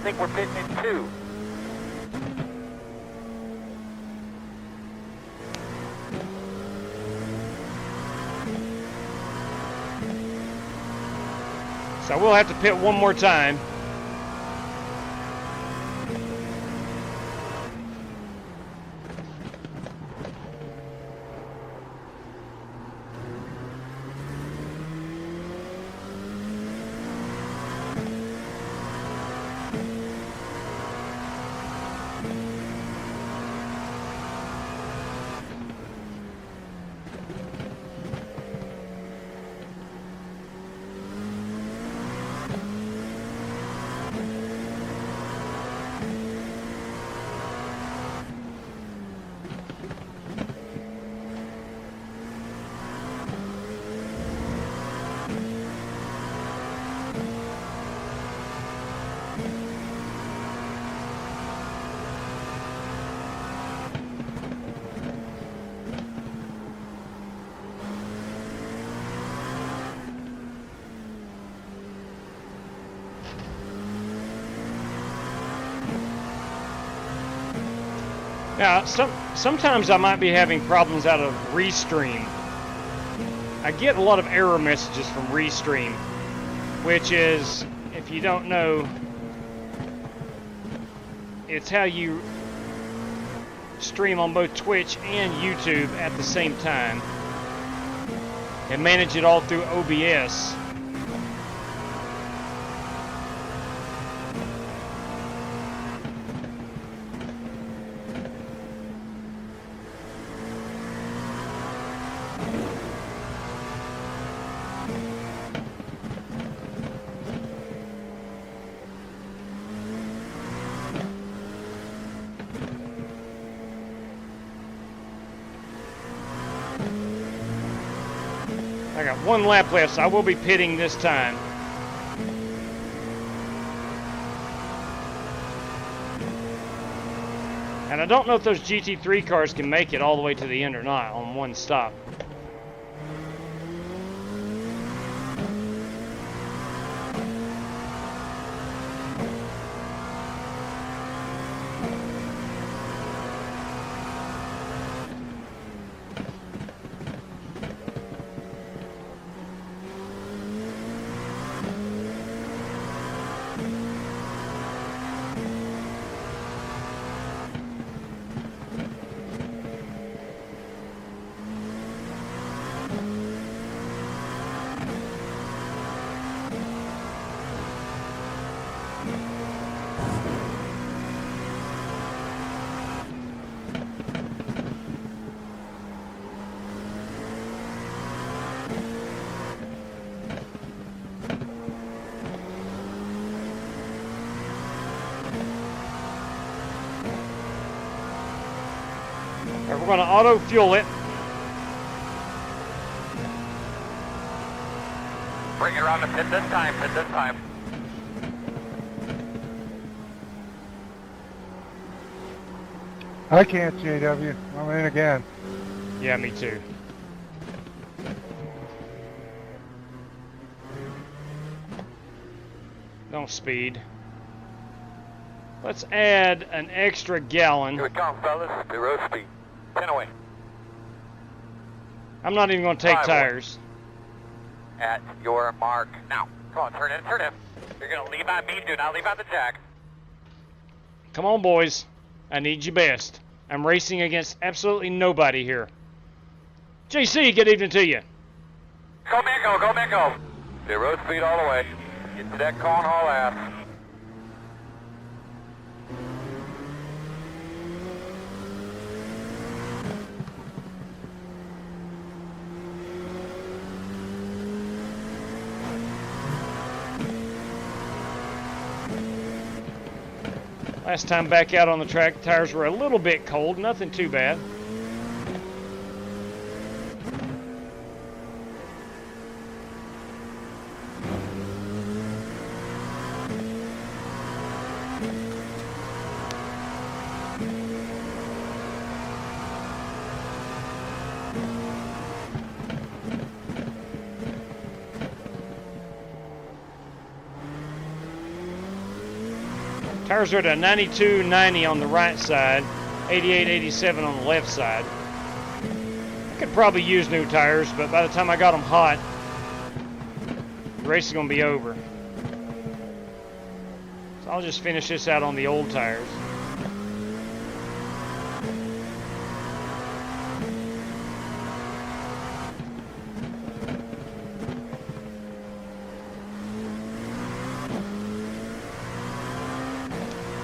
think we're pitting in 2. So we'll have to pit one more time. Now, sometimes I might be having problems out of Restream. I get a lot of error messages from Restream, which is, if you don't know, it's how you stream on both Twitch and YouTube at the same time and manage it all through OBS. I got one lap left, so I will be pitting this time. And I don't know if those GT3 cars can make it all the way to the end or not on one stop. We're going to auto fuel it. Bring it around the pit this time, I can't, JW. I'm in again. Yeah, me too. Don't speed. Let's add an extra gallon. Here we come, fellas. The road speed. 10 away. I'm not even going to take tires. At your mark. Now, come on, turn in, turn in. You're going to leave on me, do not leave on the jack. Come on, boys. I need you best. I'm racing against absolutely nobody here. JC, good evening to you. Go, man, go, go, man, go. The road speed all the way. Get to that cone haul ass. Last time back out on the track, tires were a little bit cold, nothing too bad. Tires are at a 92.90 on the right side, 88.87 on the left side. I could probably use new tires, but by the time I got them hot, the race is going to be over. So I'll just finish this out on the old tires.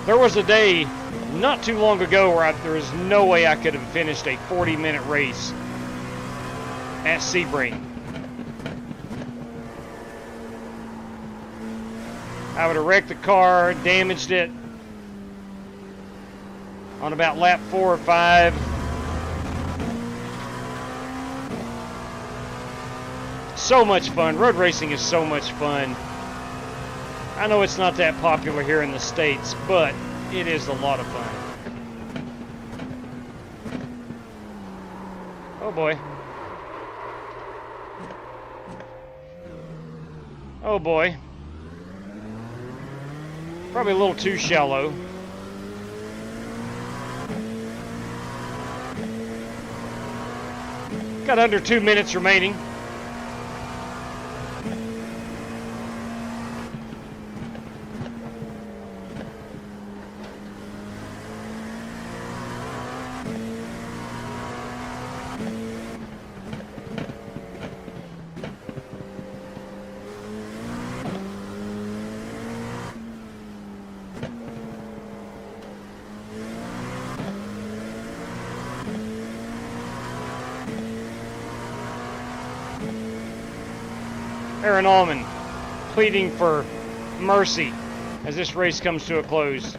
There was a day not too long ago where there was no way I could have finished a 40-minute race at Sebring. I would have wrecked the car, damaged it on about lap 4 or 5. So much fun. Road racing is so much fun. I know it's not that popular here in the States, but it is a lot of fun. Oh boy. Oh boy. Probably a little too shallow. Got under 2 minutes remaining. Aaron Allman pleading for mercy as this race comes to a close.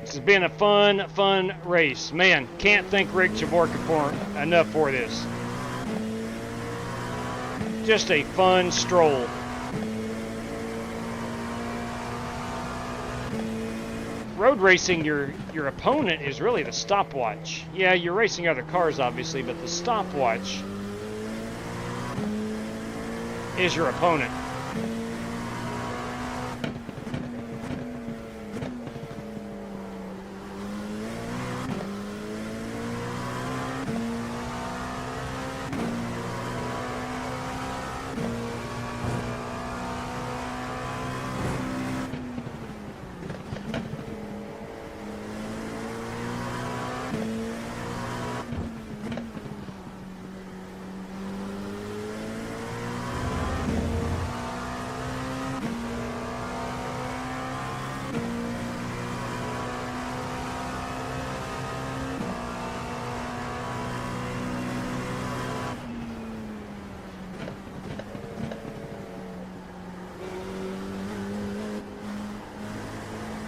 This has been a fun race. Man, can't thank Rick Javorka enough for this. Just a fun stroll. Road racing, your opponent is really the stopwatch. Yeah, you're racing other cars obviously, but the stopwatch is your opponent.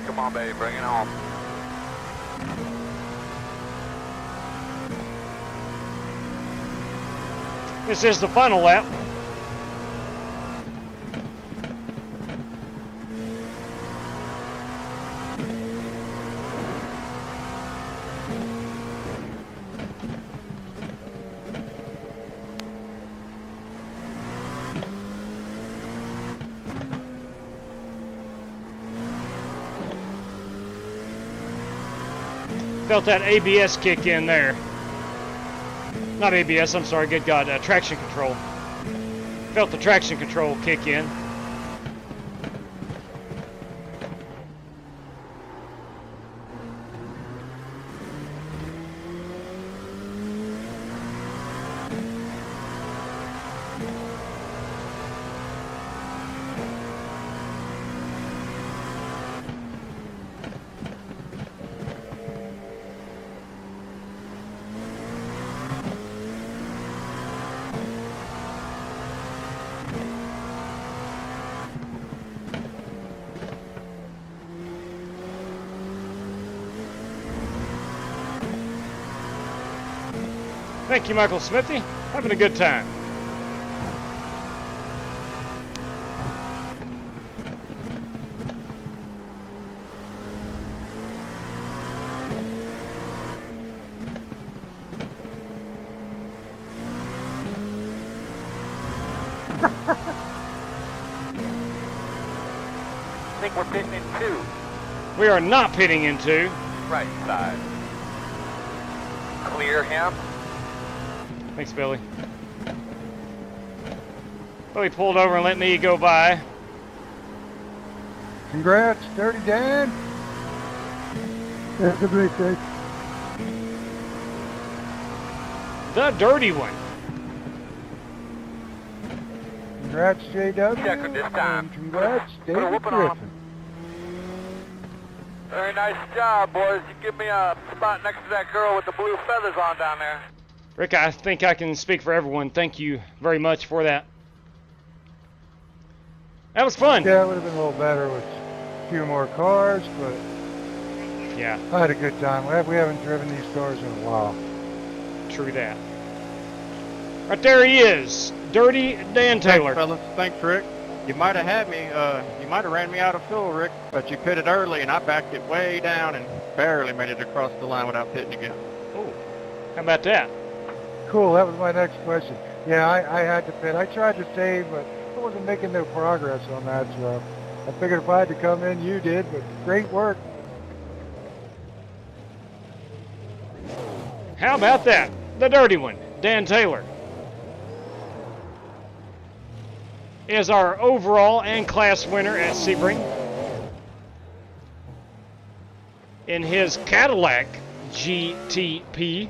Come on, baby, bring it on. This is the final lap. Felt that ABS kick in there. Not ABS, I'm sorry, good God, traction control. Felt the traction control kick in. Thank you, Michael Smithy. Having a good time. I think we're pitting in 2. We are not pitting into. Right side. Clear him. Thanks, Billy. Billy pulled over and let me go by. Congrats, Dirty Dan. Yeah, good race, guys. The dirty one. Congrats, JW. Check with this time. And congrats, Put a David whooping on 'em. Griffin. Very nice job, boys. You give me a spot next to that girl with the blue feathers on down there. Rick, I think I can speak for everyone. Thank you very much for that. That was fun. Yeah, it would have been a little better with a few more cars, but yeah, I had a good time. We haven't driven these cars in a while. True that. Right there he is, Dirty Dan Taylor. Thanks, fellas. Thanks, Rick. You might have had me, you might have ran me out of fuel, Rick, but you pitted early and I backed it way down and barely made it across the line without pitting again. Oh, how about that? Cool, that was my next question. Yeah, I had to pit. I tried to save, but I wasn't making no progress on that, so I figured if I had to come in, you did, but great work. How about that? The dirty one, Dan Taylor, is our overall and class winner at Sebring in his Cadillac GTP.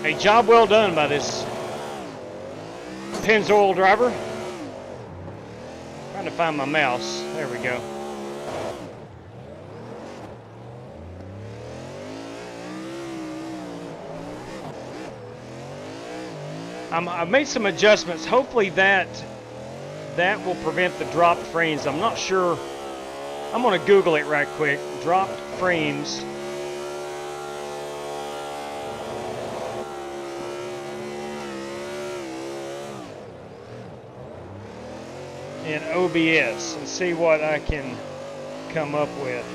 A job well done by this Pennzoil driver. Trying to find my mouse. There we go. I've made some adjustments. Hopefully that will prevent the dropped frames. I'm not sure. I'm going to Google it right quick. Dropped frames. In OBS and see what I can come up with.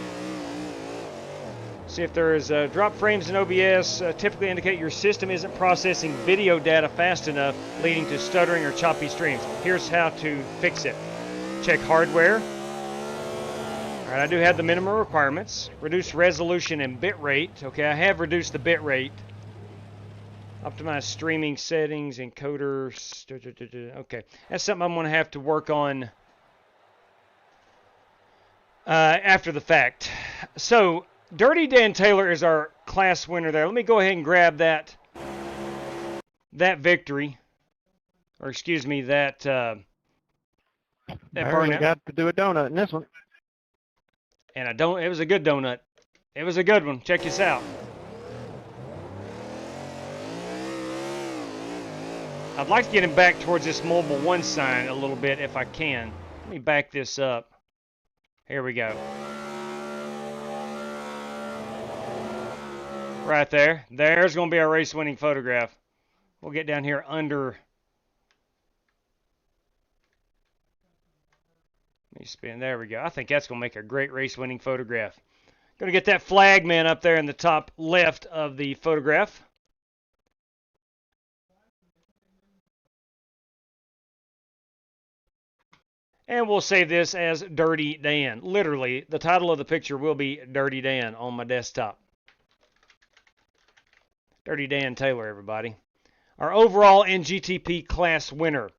See if there is drop frames in OBS typically indicate your system isn't processing video data fast enough, leading to stuttering or choppy streams. Here's how to fix it. Check hardware. All right, I do have the minimum requirements. Reduce resolution and bit rate. Okay, I have reduced the bit rate. Optimize streaming settings, encoders. Okay, that's something I'm going to have to work on after the fact. So, Dirty Dan Taylor is our class winner there. Let me go ahead and grab that victory, or excuse me, that burnout. Got to do a donut in this one. And it was a good donut. It was a good one. Check this out. I'd like to get him back towards this Mobile 1 sign a little bit if I can. Let me back this up. Here we go. Right there. There's going to be our race-winning photograph. We'll get down here under. Let me spin. There we go. I think that's going to make a great race-winning photograph. Going to get that flag man up there in the top left of the photograph. And we'll save this as Dirty Dan. Literally, the title of the picture will be Dirty Dan on my desktop. Dirty Dan Taylor, everybody. Our overall NGTP class winner.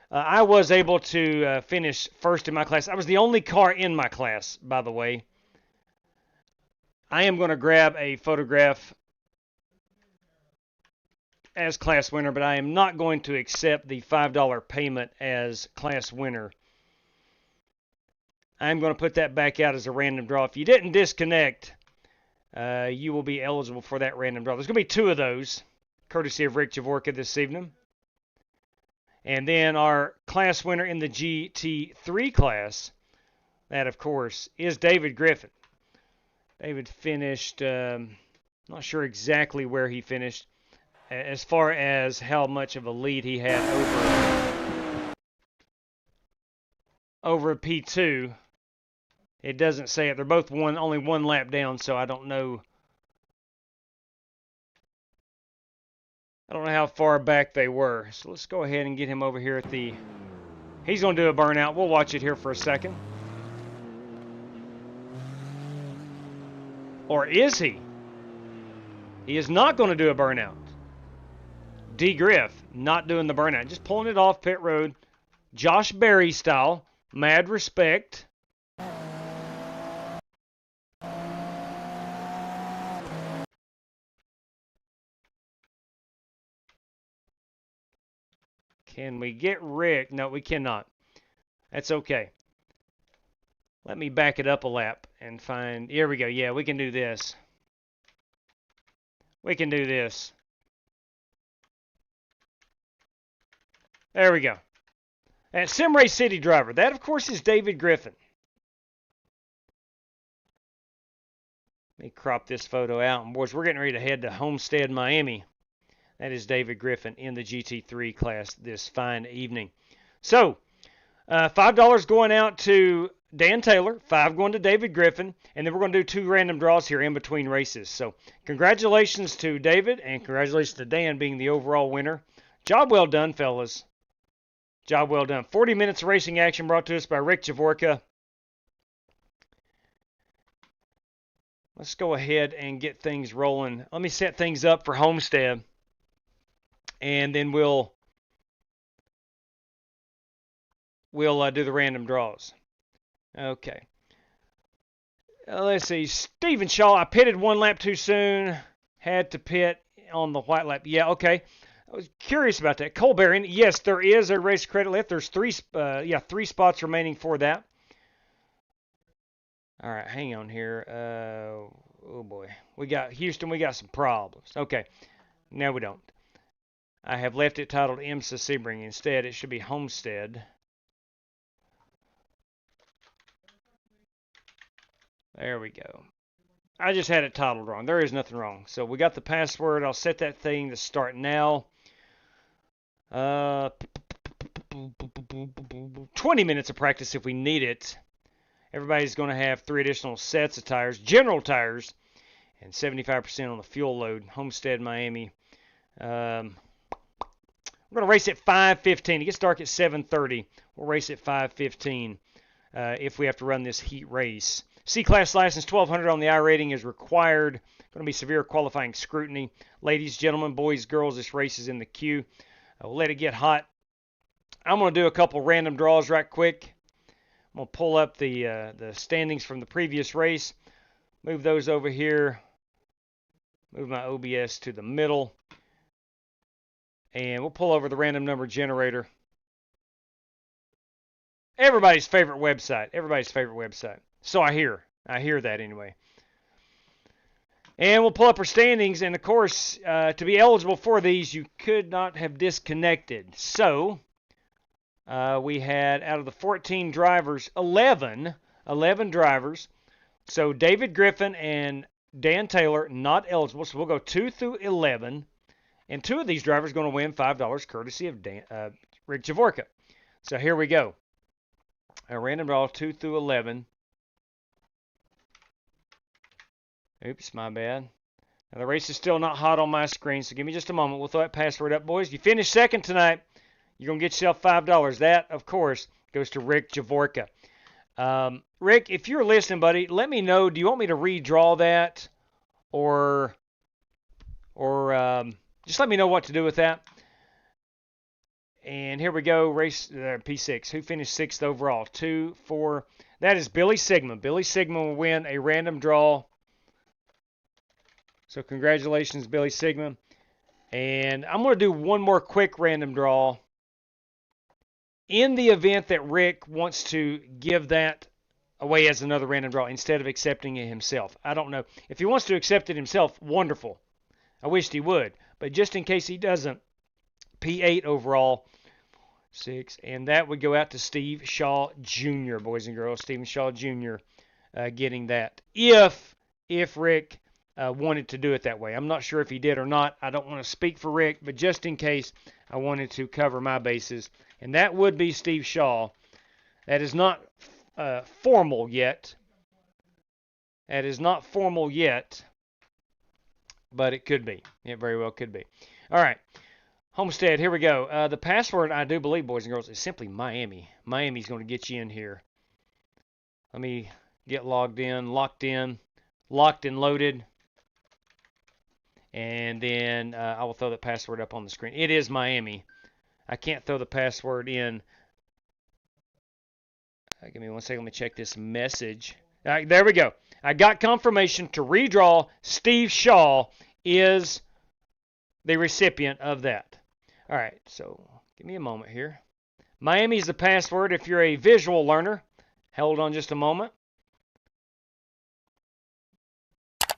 I was able to finish first in my class. I was the only car in my class, by the way. I am going to grab a photograph as class winner, but I am not going to accept the $5 payment as class winner. I'm going to put that back out as a random draw. If you didn't disconnect, you will be eligible for that random draw. There's going to be 2 of those, courtesy of Rick Javorka this evening. And then our class winner in the GT3 class, that, of course, is David Griffin. David finished, not sure exactly where he finished, as far as how much of a lead he had over P2. It doesn't say it. They're both only one lap down, so I don't know. I don't know how far back they were. So let's go ahead and get him over here at the... He's going to do a burnout. We'll watch it here for a second. Or is he? He is not going to do a burnout. D. Griff, not doing the burnout. Just pulling it off pit road. Josh Berry style. Mad respect. Can we get Rick? No, we cannot. That's okay. Let me back it up a lap and find... Here we go. Yeah, we can do this. We can do this. There we go. And Simray City driver. That, of course, is David Griffin. Let me crop this photo out. And boys, we're getting ready to head to Homestead-Miami. That is David Griffin in the GT3 class this fine evening. So, $5 going out to Dan Taylor, $5 going to David Griffin, and then we're going to do 2 random draws here in between races. So, congratulations to David, and congratulations to Dan being the overall winner. Job well done, fellas. Job well done. 40 minutes of racing action brought to us by Rick Javorka. Let's go ahead and get things rolling. Let me set things up for Homestead. And then we'll do the random draws. Okay. Let's see. Stephen Shaw, I pitted 1 lap too soon. Had to pit on the white lap. Yeah, okay. I was curious about that. Cole Barron, yes, there is a race credit left. There's 3 spots remaining for that. All right, hang on here. Oh boy. We got Houston, we got some problems. Okay. No, we don't. I have left it titled IMSA Sebring. Instead, it should be Homestead. There we go. I just had it titled wrong. There is nothing wrong. So we got the password. I'll set that thing to start now. 20 minutes of practice if we need it. Everybody's going to have 3 additional sets of tires, general tires, and 75% on the fuel load. Homestead-Miami. We're going to race at 5:15. It gets dark at 7:30. We'll race at 5:15 if we have to run this heat race. C-Class license, 1200 on the iRating is required. Going to be severe qualifying scrutiny. Ladies, gentlemen, boys, girls, this race is in the queue. We'll let it get hot. I'm going to do a couple random draws right quick. I'm going to pull up the standings from the previous race. Move those over here. Move my OBS to the middle. And we'll pull over the random number generator. Everybody's favorite website. Everybody's favorite website. So I hear that anyway. And we'll pull up our standings. And of course, to be eligible for these, you could not have disconnected. So we had, out of the 14 drivers, 11 drivers. So David Griffin and Dan Taylor not eligible. So we'll go 2 through 11. And 2 of these drivers are going to win $5 courtesy of Rick Javorka. So here we go. A random draw 2 through 11. Oops, my bad. Now the race is still not hot on my screen, so give me just a moment. We'll throw that password up, boys. If you finish second tonight, you're going to get yourself $5. That, of course, goes to Rick Javorka. Rick, if you're listening, buddy, let me know. Do you want me to redraw that? Or just let me know what to do with that. And here we go, race P6. Who finished 6th overall? 2, 4. That is Billy Sigma. Billy Sigma will win a random draw. So congratulations, Billy Sigma. And I'm going to do one more quick random draw. In the event that Rick wants to give that away as another random draw instead of accepting it himself. I don't know. If he wants to accept it himself, wonderful. I wished he would. But just in case he doesn't, P8 overall, 6. And that would go out to Steve Shaw Jr., boys and girls. Stephen Shaw Jr. Getting that. If Rick wanted to do it that way. I'm not sure if he did or not. I don't want to speak for Rick, but just in case, I wanted to cover my bases. And that would be Steve Shaw. That is not formal yet. That is not formal yet. But it could be. It very well could be. All right. Homestead, here we go. The password, I do believe, boys and girls, is simply Miami. Miami's going to get you in here. Let me get locked in, locked and loaded. And then I will throw the password up on the screen. It is Miami. I can't throw the password in. Give me 1 second. Let me check this message. All right, there we go. I got confirmation to redraw. Steve Shaw is the recipient of that. All right, so give me a moment here. Miami is the password. If you're a visual learner, hold on just a moment.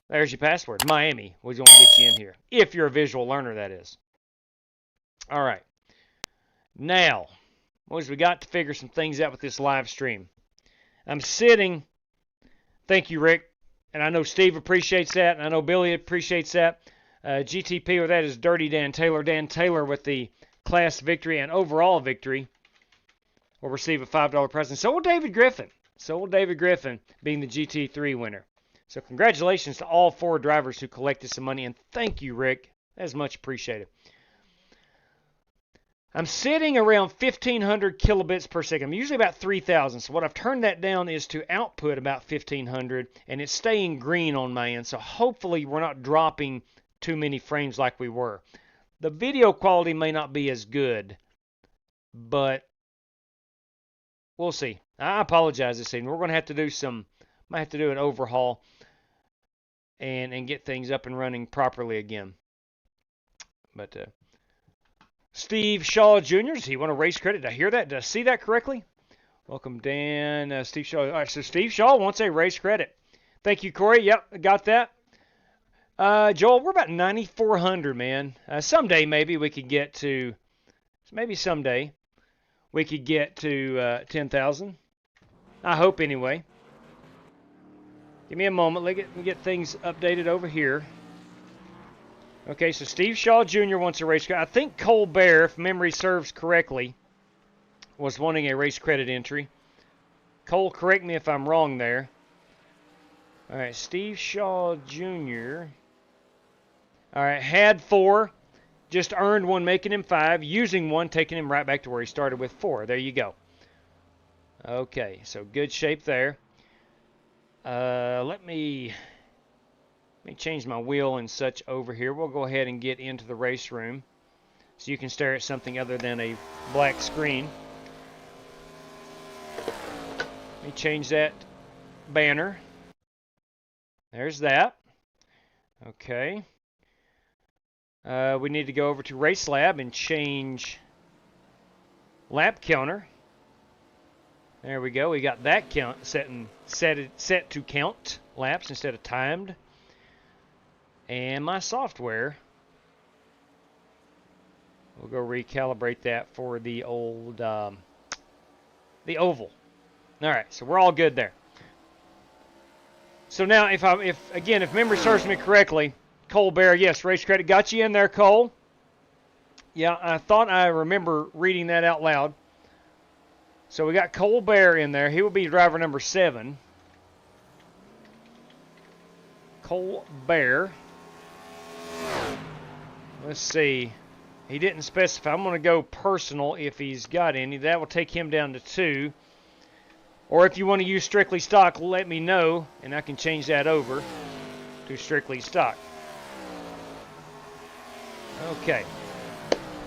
There's your password. Miami. We're going to get you in here. If you're a visual learner, that is. All right. Now, boys, we got to figure some things out with this live stream. I'm sitting. Thank you, Rick. And I know Steve appreciates that. And I know Billy appreciates that. GTP with that is Dirty Dan Taylor. Dan Taylor with the class victory and overall victory will receive a $5 present. So will David Griffin. So will David Griffin being the GT3 winner. So congratulations to all 4 drivers who collected some money. And thank you, Rick. That is much appreciated. I'm sitting around 1,500 kilobits per second. I'm usually about 3,000. So what I've turned that down is to output about 1,500. And it's staying green on my end. So hopefully we're not dropping too many frames like we were. The video quality may not be as good, but we'll see. I apologize this evening. We're going to have to do might have to do an overhaul and get things up and running properly again. But Steve Shaw Jr., does he want a race credit? Did I hear that? Did I see that correctly? Welcome, Dan. Steve Shaw. All right, so Steve Shaw wants a race credit. Thank you, Corey. Yep, got that. Joel, we're about 9,400, man. Someday maybe we could get to, someday we could get to 10,000. I hope anyway. Give me a moment. Let me get things updated over here. Okay, so Steve Shaw Jr. wants a race credit. I think Colbert, if memory serves correctly, was wanting a race credit entry. Cole, correct me if I'm wrong there. All right, Steve Shaw Jr. All right, had 4, just earned 1, making him 5, using 1, taking him right back to where he started with 4. There you go. Okay, so good shape there. Let me change my wheel and such over here. We'll go ahead and get into the race room so you can stare at something other than a black screen. Let me change that banner. There's that. Okay. We need to go over to RaceLab and change lap counter. There we go. We got that count set to count laps instead of timed. And my software, we'll go recalibrate that for the old the oval. All right, so we're all good there. So now, if memory serves me correctly, Colbert, yes, race credit got you in there, Cole. Yeah, I thought I remember reading that out loud. So we got Colbert in there. He will be driver number 7. Colbert. Let's see. He didn't specify. I'm going to go personal if he's got any. That will take him down to 2. Or if you want to use strictly stock, let me know, and I can change that over to strictly stock. Okay.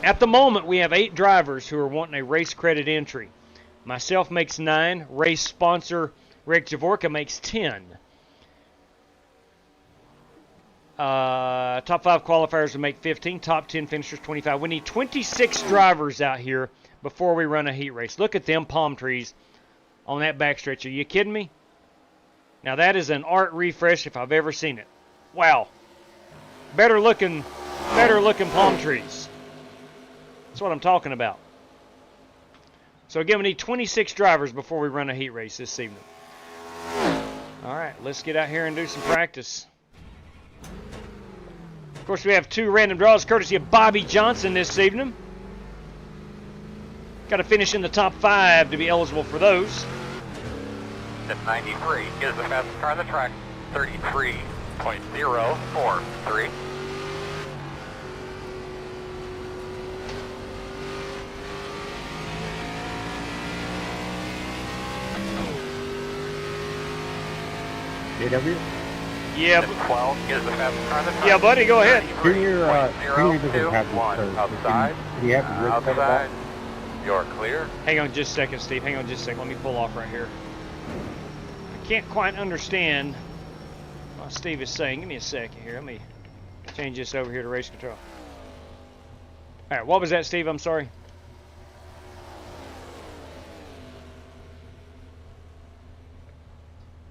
At the moment, we have 8 drivers who are wanting a race credit entry. Myself makes 9. Race sponsor Rick Javorka makes 10. Top 5 qualifiers will make 15. Top 10 finishers 25. We need 26 drivers out here before we run a heat race. Look at them palm trees on that backstretch. Are you kidding me? Now that is an art refresh if I've ever seen it. Wow. Better looking palm trees. That's what I'm talking about. So again, we need 26 drivers before we run a heat race this evening. All right, let's get out here and do some practice. Of course, we have 2 random draws courtesy of Bobby Johnson this evening. Got to finish in the top 5 to be eligible for those. At 93 is the fastest car on the track, 33.043. AW? Yeah. 12 is the fastest car in the front. Yeah, buddy, go ahead. Junior doesn't have his outside. Did he have his race cut Outside. You're clear. Hang on just a second, Steve. Hang on just a second. Let me pull off right here. I can't quite understand what Steve is saying. Give me a second here. Let me change this over here to race control. All right, what was that, Steve? I'm sorry.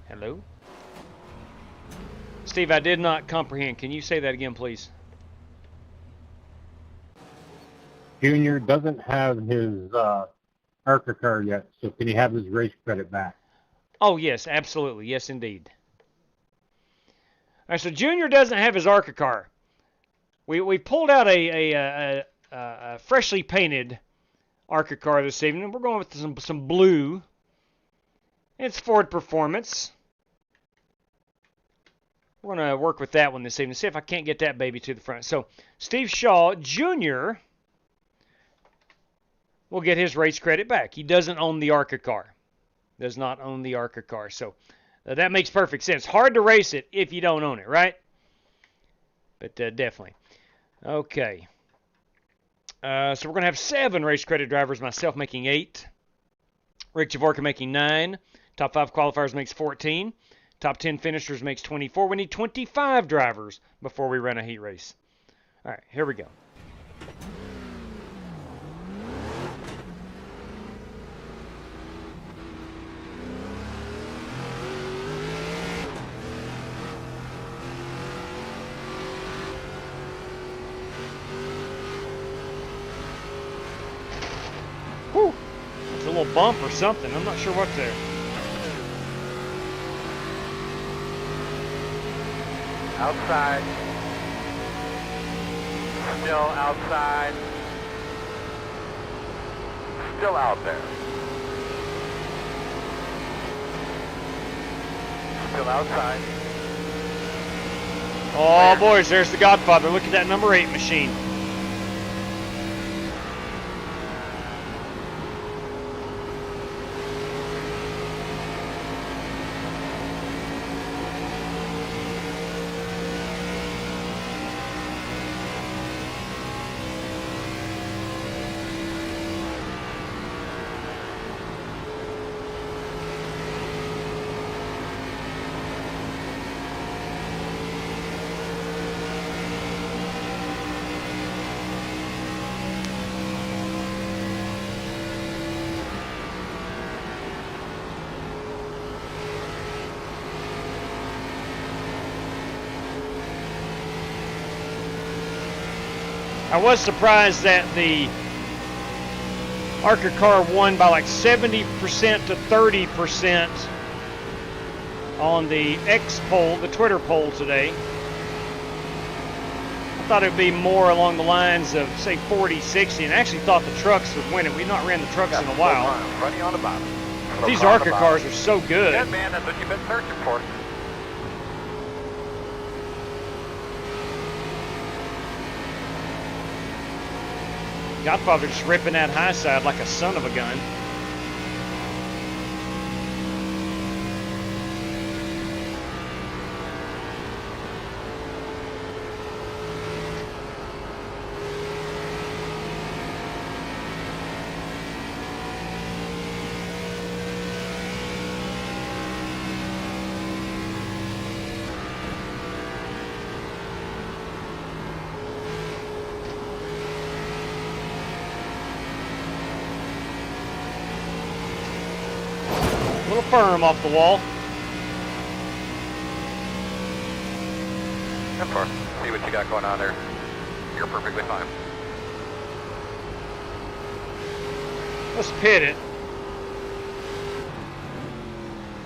Hello? Steve, I did not comprehend. Can you say that again, please? Junior doesn't have his ARCA car yet, so can he have his race credit back? Oh, yes, absolutely. Yes, indeed. All right, so Junior doesn't have his ARCA car. We pulled out a freshly painted ARCA car this evening. We're going with some blue. It's Ford Performance. We're going to work with that one this evening. See if I can't get that baby to the front. So Steve Shaw Jr. will get his race credit back. He doesn't own the ARCA car. Does not own the ARCA car. So that makes perfect sense. Hard to race it if you don't own it, right? But definitely. Okay. So we're going to have 7 race credit drivers, myself making 8. Rick Javorka making 9. Top 5 qualifiers makes 14. Top 10 finishers makes 24. We need 25 drivers before we run a heat race. All right, here we go. Whew. It's a little bump or something. I'm not sure what's there. Outside. Still outside. Still out there. Still outside. Oh, boys, there's the Godfather. Look at that number 8 machine. I was surprised that the ARCA car won by like 70% to 30% on the X poll, the Twitter poll today. I thought it would be more along the lines of, say, 40, 60, and I actually thought the trucks would win it. We've not ran the trucks in a while. Running on the bottom. These ARCA cars are so good. Good, man. That's what you've been searching for. Godfather just ripping that high side like a son of a gun. A little firm off the wall. Come for. See what you got going on there. You're perfectly fine. Let's pit it.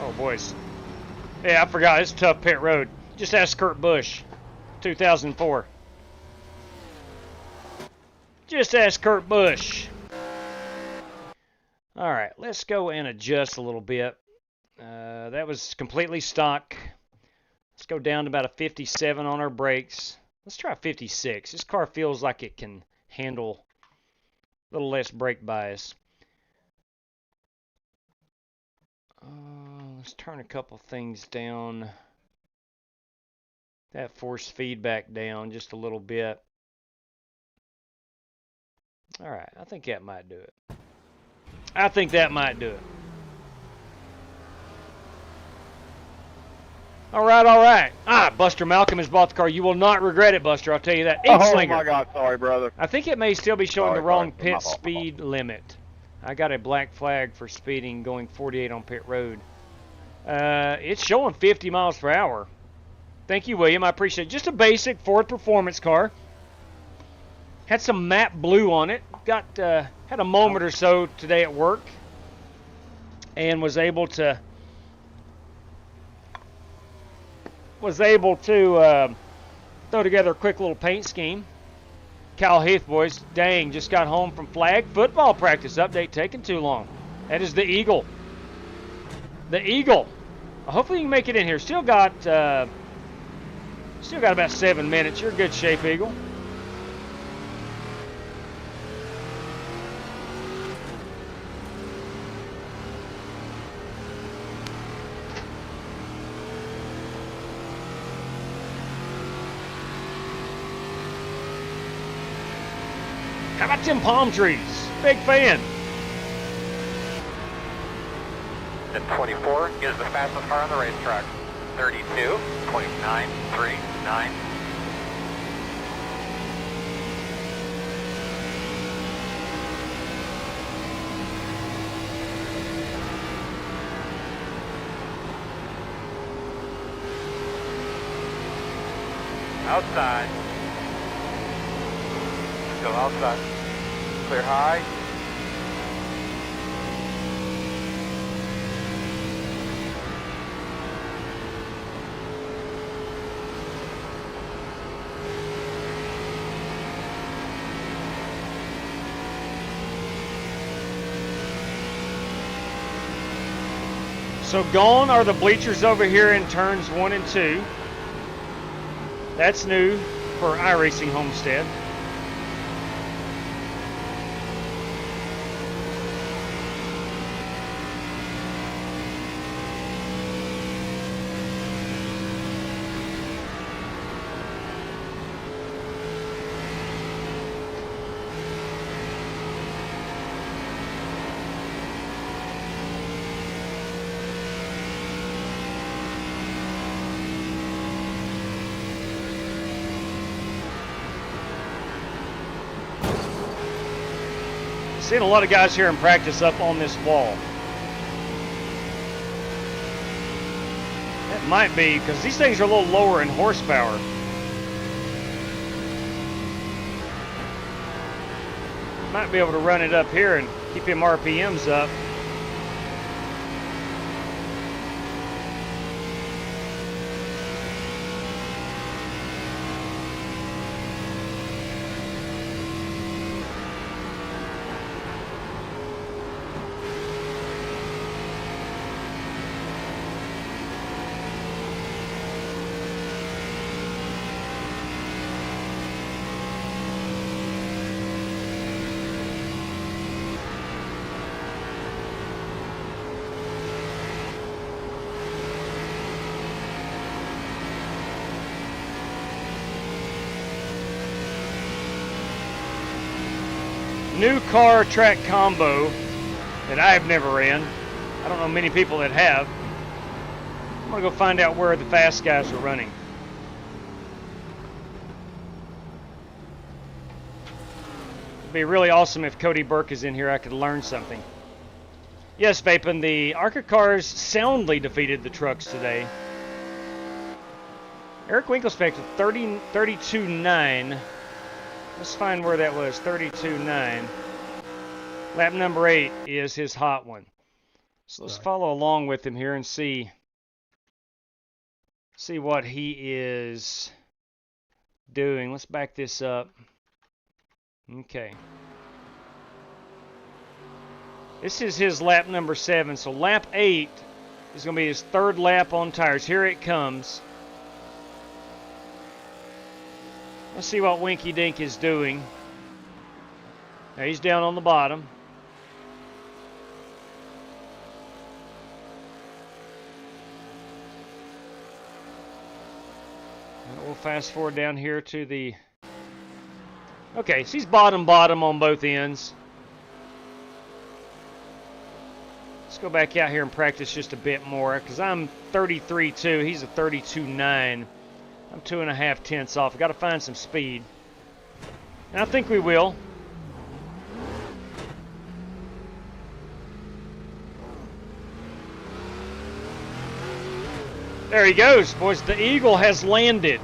Oh, boys. Yeah, I forgot. It's a tough pit road. Just ask Kurt Busch, 2004. Just ask Kurt Busch. All right, let's go and adjust a little bit. That was completely stock. Let's go down to about a 57 on our brakes. Let's try 56. This car feels like it can handle a little less brake bias. Let's turn a couple things down. that force feedback down just a little bit. All right, I think that might do it. I think that might do it. All right, all right. Buster Malcolm has bought the car. You will not regret it, Buster. I'll tell you that. Oh Inkslinger. my God, sorry, brother. I think it may still be showing Sorry, the wrong sorry. My pit fault. speed limit. I got a black flag for speeding going 48 on pit road. It's showing 50 miles per hour. Thank you, William. I appreciate it. Just a basic Ford performance car. Had some matte blue on it. Had a moment or so today at work, and was able to throw together a quick little paint scheme. Cal Heath, boys, dang, just got home from flag football practice. Update taking too long. That is the Eagle. The Eagle. Hopefully you can make it in here. Still got about 7 minutes. You're in good shape, Eagle. How about them palm trees? Big fan. And 24 is the fastest car on the racetrack. 32.939. Outside. Still outside. Clear high. So gone are the bleachers over here in turns 1 and 2. That's new for iRacing Homestead. Seeing a lot of guys here in practice up on this wall. That might be because these things are a little lower in horsepower. Might be able to run it up here and keep them RPMs up. New car track combo that I've never ran. I don't know many people that have. I'm gonna go find out where the fast guys are running. It'd be really awesome if Cody Burke is in here. I could learn something. Yes, Vapin, the ARCA cars soundly defeated the trucks today. Eric Winkelspect with 32.9. Let's find where that was, 32.9. Lap number 8 is his hot one. So let's follow along with him here and see what he is doing. Let's back this up. Okay. This is his lap number 7. So lap 8 is going to be his 3rd lap on tires. Here it comes. Let's see what Winky Dink is doing. Now he's down on the bottom. we'll fast forward down here to the... Okay, so he's bottom on both ends. Let's go back out here and practice just a bit more, because I'm 33.2. He's a 32.9. I'm 2.5 tenths off. I've got to find some speed. And I think we will. There he goes, boys. The Eagle has landed.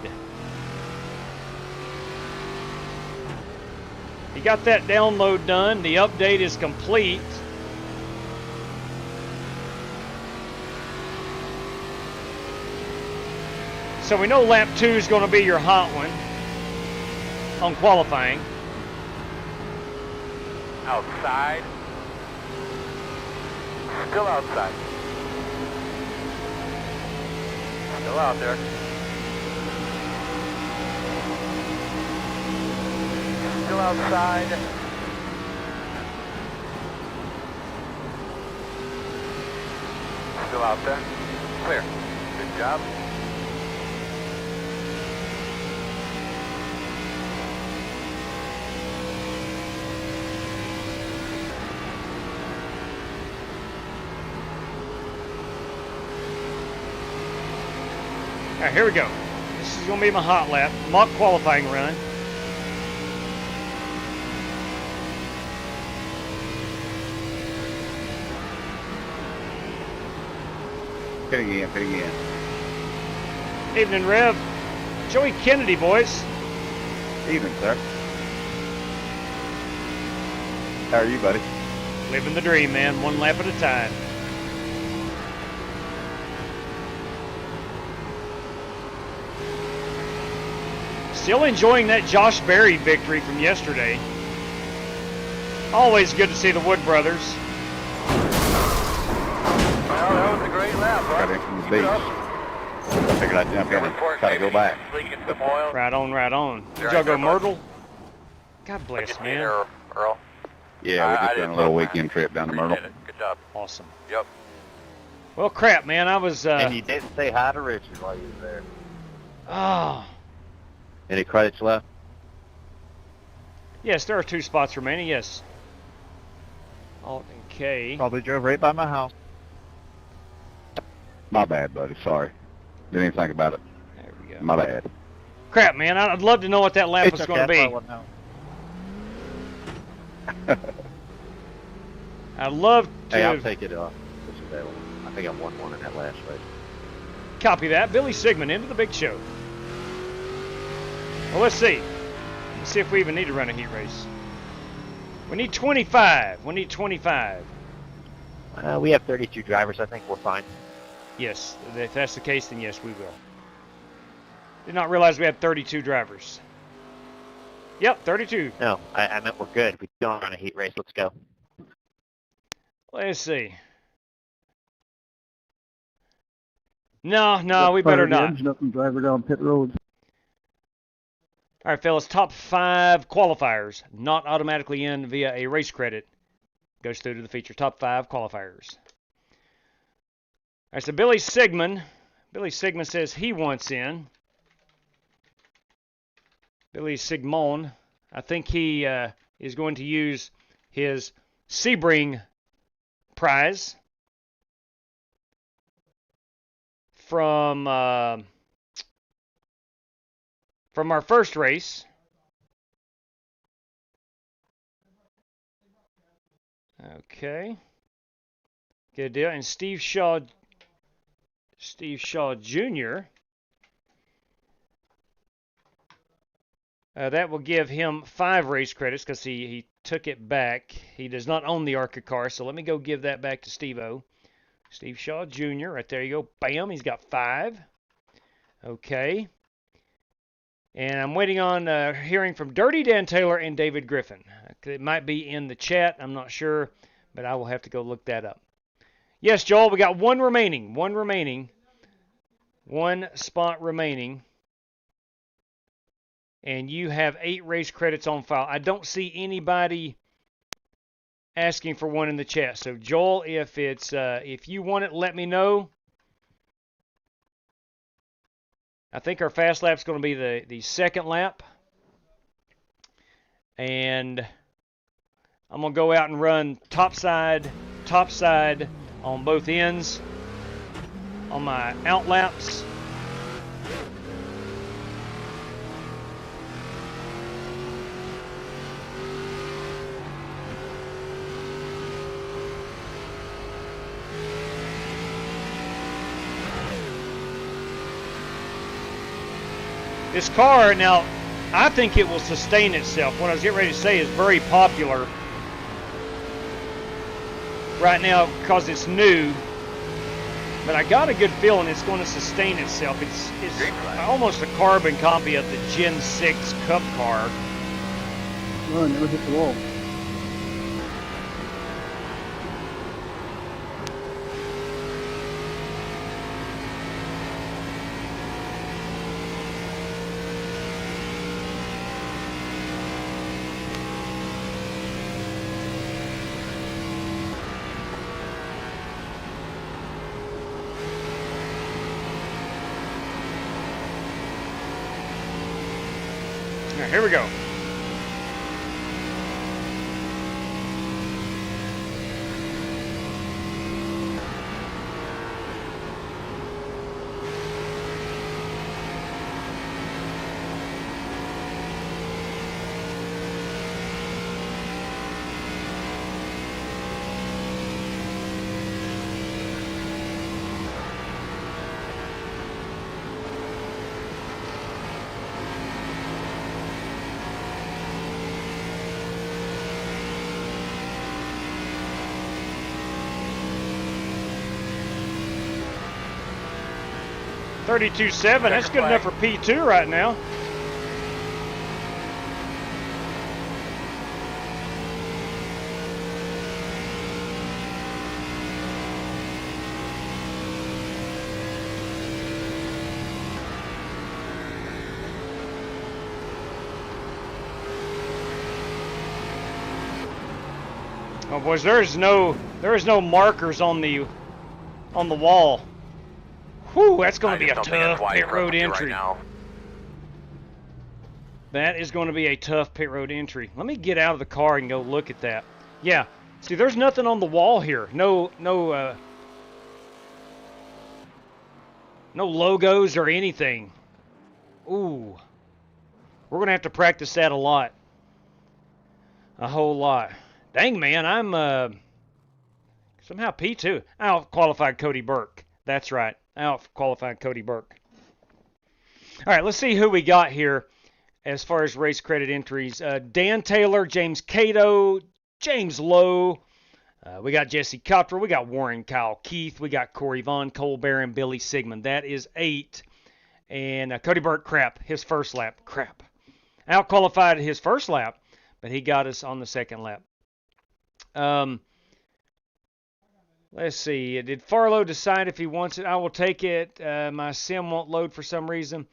He got that download done. The update is complete. So we know lap 2 is going to be your hot one on qualifying. Outside. Still outside. Still out there. Still outside. Still out there. Clear. Good job. All right, here we go. This is going to be my hot lap, mock qualifying run. Pit again. Evening, Rev. Joey Kennedy, boys. Evening, sir. How are you, buddy? Living the dream, man. One lap at a time. Still enjoying that Josh Berry victory from yesterday. Always good to see the Wood brothers. Well, that was a great lap, Got in from the beach. I figured I'd jump in and try to go back. Right on. Did y'all go Myrtle? God bless, man. Earl. Yeah, we just done a little weekend trip down to Myrtle. Good job. Awesome. Yep. Well, crap, man. I was... And you didn't say hi to Richard while you were there. Oh... Any credits left? Yes, there are 2 spots remaining, yes. Alt and K. Probably drove right by my house. My bad, buddy. Sorry. Didn't even think about it. There we go. My bad. Crap, man. I'd love to know what that lap was going to be. I'd love to... Hey, I'll take it off. I think I won one in that last race. Copy that. Billy Sigmund into the big show. Well, let's see. Let's see if we even need to run a heat race. We need 25. We need 25. We have 32 drivers. I think we're fine. Yes. If that's the case, then yes, we will. Did not realize we had 32 drivers. Yep, 32. No, I meant we're good. We don't run a heat race. Let's go. Let's see. No, we better not. Nothing driver down pit road. All right, fellas, top 5 qualifiers not automatically in via a race credit goes through to the feature. Top 5 qualifiers. All right, so Billy Sigmund says he wants in. Billy Sigmund, I think he is going to use his Sebring prize from our first race. Okay. Good deal. And Steve Shaw Jr. That will give him 5 race credits because he took it back. He does not own the ARCA car, so let me go give that back to Steve-O. Steve Shaw Jr. Right there you go. Bam, he's got 5. Okay. And I'm waiting on hearing from Dirty Dan Taylor and David Griffin. It might be in the chat. I'm not sure, but I will have to go look that up. Yes, Joel, we got 1 remaining. 1 remaining. 1 spot remaining. And you have 8 race credits on file. I don't see anybody asking for 1 in the chat. So, Joel, if you want it, let me know. I think our fast lap's going to be the second lap. And I'm going to go out and run topside on both ends on my out laps. This car, now, I think it will sustain itself. What I was getting ready to say is very popular right now because it's new. But I got a good feeling it's going to sustain itself. It's almost a carbon copy of the Gen 6 Cup car. Oh, it never hit the wall. Here we go. .32.7, that's good enough for P2 right now. Oh boys, there is no markers on the wall. Whew, that's going to be a tough pit road entry. That is going to be a tough pit road entry. Let me get out of the car and go look at that. Yeah, see, there's nothing on the wall here. No logos or anything. Ooh, we're going to have to practice that a lot. A whole lot. Dang, man, I'm somehow P2. Out-qualified Cody Burke. That's right. Out-qualified Cody Burke. All right, let's see who we got here as far as race credit entries. Dan Taylor, James Cato, James Lowe. We got Jesse Cottrell. We got Warren Kyle Keith. We got Corey Vaughn, Colbert, and Billy Sigmund. That is 8. And Cody Burke, crap. His first lap, crap. Out-qualified his first lap, but he got us on the second lap. Let's see. Did Farlow decide if he wants it? I will take it. My sim won't load for some reason.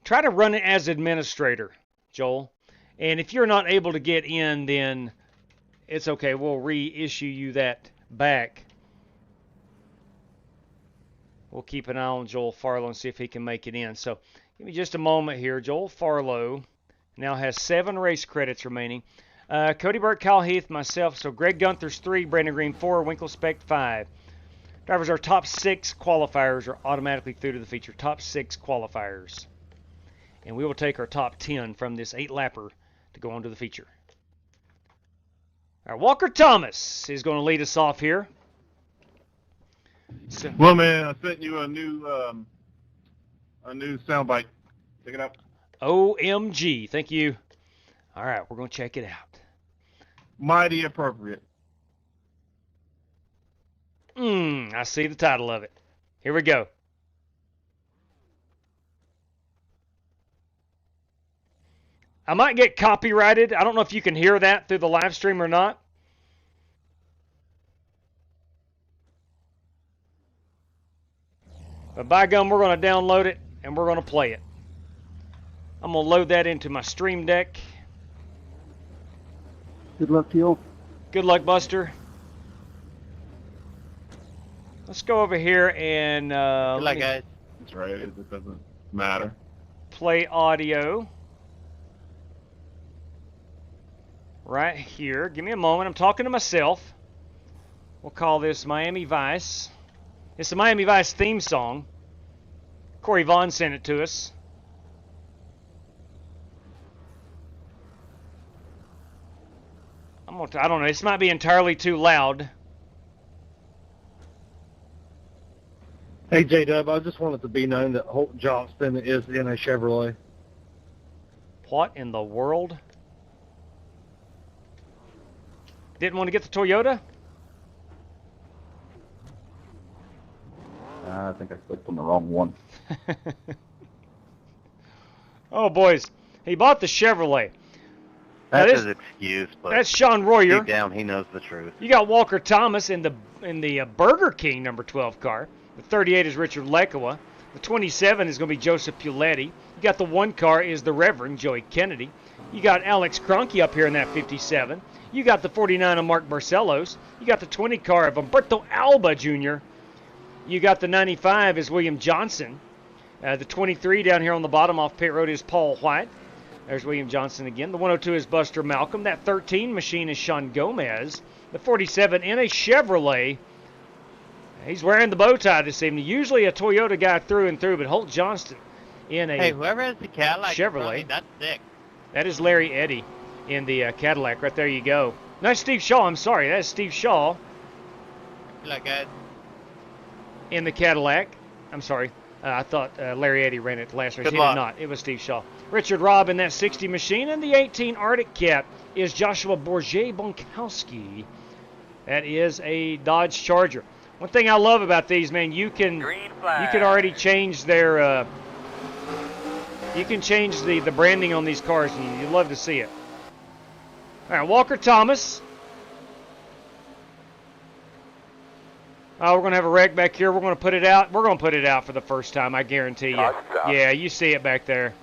Try to run it as administrator, Joel. And if you're not able to get in, then it's okay. We'll reissue you that back. We'll keep an eye on Joel Farlow and see if he can make it in. So give me just a moment here. Joel Farlow now has 7 race credits remaining. Cody Burke, Kyle Heath, myself. So Greg Gunther's 3, Brandon Green 4, Winkle Speck 5. Drivers, our top 6 qualifiers are automatically through to the feature. Top 6 qualifiers. And we will take our top 10 from this 8-lapper to go on to the feature. All right, Walker Thomas is going to lead us off here. So, well, man, I sent you a new soundbite. Check it out. OMG. Thank you. All right, we're going to check it out. Mighty appropriate. I see the title of it. Here we go. I might get copyrighted. I don't know if you can hear that through the live stream or not. But by gum, we're going to download it and we're going to play it. I'm going to load that into my stream deck. Good luck to you all. Good luck, Buster. Let's go over here and... Good luck, guys. That's right. It doesn't matter. play audio right here. Give me a moment. I'm talking to myself. We'll call this Miami Vice. It's the Miami Vice theme song. Corey Vaughn sent it to us. I don't know. This might be entirely too loud. Hey, J-Dub, I just wanted to be known that Holt Johnston is in a Chevrolet. What in the world? Didn't want to get the Toyota? I think I clicked on the wrong one. Oh, boys. He bought the Chevrolet. That's his excuse, but that's Sean Royer. Deep down, he knows the truth. You got Walker Thomas in the Burger King number 12 car. The 38 is Richard Lekowa. The 27 is going to be Joseph Puletti. You got the 1 car is the Reverend Joey Kennedy. You got Alex Cronky up here in that 57. You got the 49 of Mark Barcelos. You got the 20 car of Humberto Alba Jr. You got the 95 is William Johnson. The 23 down here on the bottom off pit road is Paul White. There's William Johnson again. The 102 is Buster Malcolm. That 13 machine is Sean Gomez. The 47 in a Chevrolet. He's wearing the bow tie this evening. Usually a Toyota guy through and through, but Holt Johnston in a whoever has the Cadillac Chevrolet. That's sick. That is Larry Eddy in the Cadillac. Right there you go. No, Steve Shaw. I'm sorry. That's Steve Shaw. Like that. In the Cadillac. I'm sorry. I thought Larry Eddy ran it the last race. He did not. It was Steve Shaw. Richard Robb in that 60 machine. And the 18 Arctic Cat is Joshua Bourget-Bonkowski. That is a Dodge Charger. One thing I love about these, man, you can already change their you can change the branding on these cars, and you love to see it. All right, Walker Thomas. Oh, we're going to have a wreck back here. We're going to put it out. We're going to put it out for the first time, I guarantee you. Yeah, you see it back there.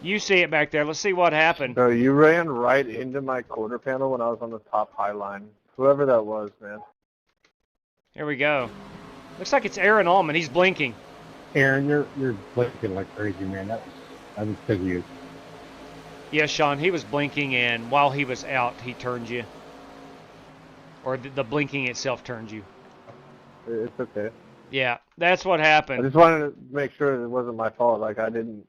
You see it back there. Let's see what happened. So you ran right into my quarter panel when I was on the top high line. Whoever that was, man. Here we go. Looks like it's Aaron Allman. He's blinking. Aaron, you're blinking like crazy, man. That was because of you. Yeah, Sean, he was blinking, and while he was out, he turned you. Or the blinking itself turned you. It's okay. Yeah, that's what happened. I just wanted to make sure it wasn't my fault. Like I didn't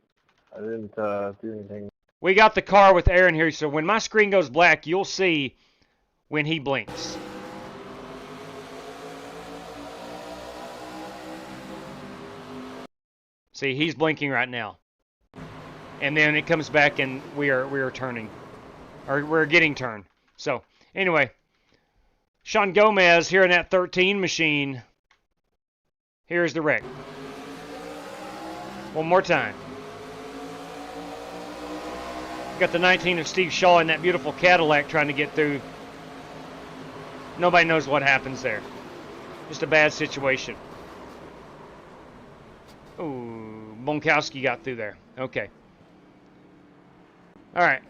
do anything. We got the car with Aaron here, so when my screen goes black, you'll see when he blinks. See, he's blinking right now. And then it comes back and we are turning. Or we're getting turned. So, anyway. Sean Gomez here in that 13 machine. Here's the wreck. One more time. Got the 19 of Steve Shaw in that beautiful Cadillac trying to get through. Nobody knows what happens there. Just a bad situation. Ooh, Bonkowski got through there. Okay. All right.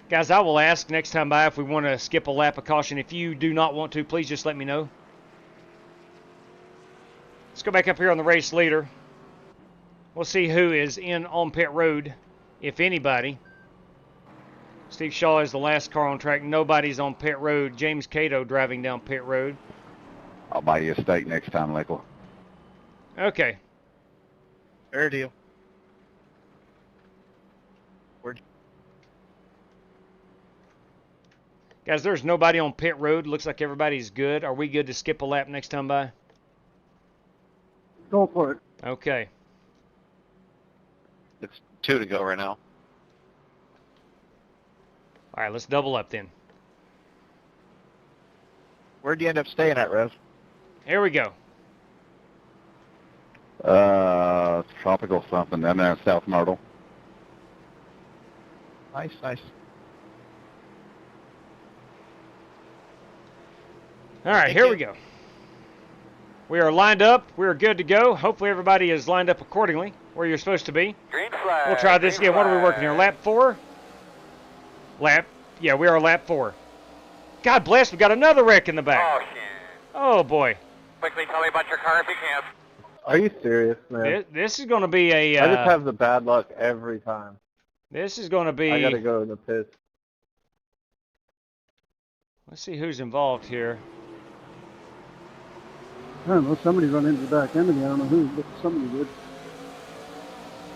Guys, I will ask next time by if we want to skip a lap of caution. If you do not want to, please just let me know. Let's go back up here on the race leader. We'll see who is in on pit road, if anybody. Steve Shaw is the last car on track. Nobody's on pit road. James Cato driving down pit road. I'll buy you a steak next time, Lakeland. Okay. Fair deal. Guys, there's nobody on pit road. Looks like everybody's good. Are we good to skip a lap next time by? Go for it. Okay. It's 2 to go right now. All right, let's double up then. Where'd you end up staying at, Rev? Here we go. Tropical something down there in South Myrtle. Nice, nice. All right, here we go. We are lined up. We are good to go. Hopefully everybody is lined up accordingly where you're supposed to be. Green flag. We'll try this again. What are we working here? Lap 4? Yeah, we are lap 4. God bless, we got another wreck in the back. Oh, shit. Oh, boy. Quickly tell me about your car if you can. Are you serious, man? This is going to be a... I just have the bad luck every time. This is going to be... I gotta go in the pits. Let's see who's involved here. I don't know, somebody run into the back end of me. I don't know who, but somebody did.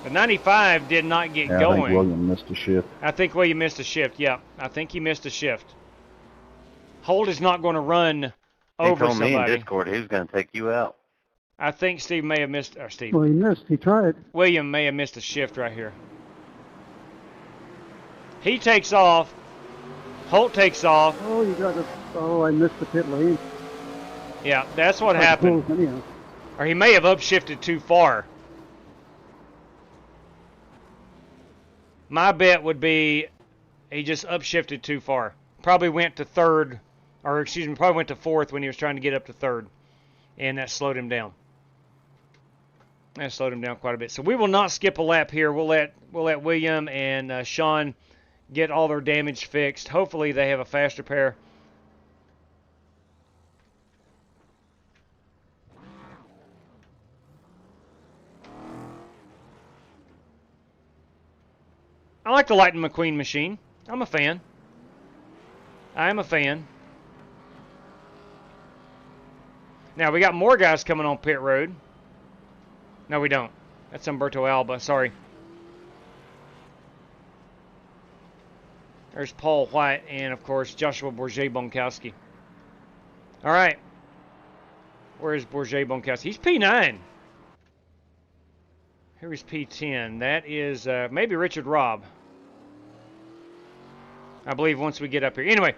The 95 did not get Yeah, going. I think William missed a shift. I think William missed a shift, yeah. I think he missed a shift. Holt is not going to run over He told me in somebody. Discord he was going to take you out. I think Steve may have missed, or Steve. Well, he missed. He tried. William may have missed a shift right here. He takes off. Holt takes off. Oh, you got to. Oh, I missed the pit lane. Yeah, that's what I happened. suppose, anyhow. Or he may have upshifted too far. My bet would be he just upshifted too far. Probably went to third, or excuse me, probably went to fourth when he was trying to get up to third. And that slowed him down. That slowed him down quite a bit. So we will not skip a lap here. We'll let William and Sean get all their damage fixed. Hopefully they have a fast repair. I like the Lightning McQueen machine. I'm a fan. I am a fan. Now, we got more guys coming on pit road. No, we don't. That's Umberto Alba. Sorry. There's Paul White and, of course, Joshua Bourget-Bonkowski. All right. Where is Bourget-Bonkowski? He's P9. Here is P10. That is maybe Richard Robb. I believe once we get up here. Anyway,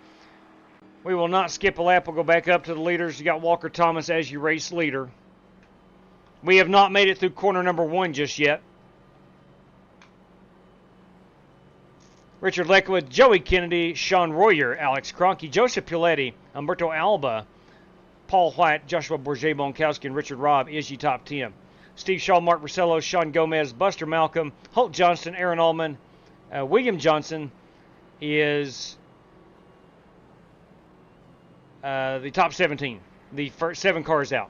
we will not skip a lap. We'll go back up to the leaders. You got Walker Thomas as your race leader. We have not made it through corner number 1 just yet. Richard Leckwood, Joey Kennedy, Sean Royer, Alex Cronky, Joseph Piletti, Umberto Alba, Paul White, Joshua Bourget-Bonkowski, and Richard Robb is your top 10. Steve Shaw, Mark Marcello, Sean Gomez, Buster Malcolm, Holt Johnston, Aaron Allman, William Johnson is the top 17. The first 7 cars out.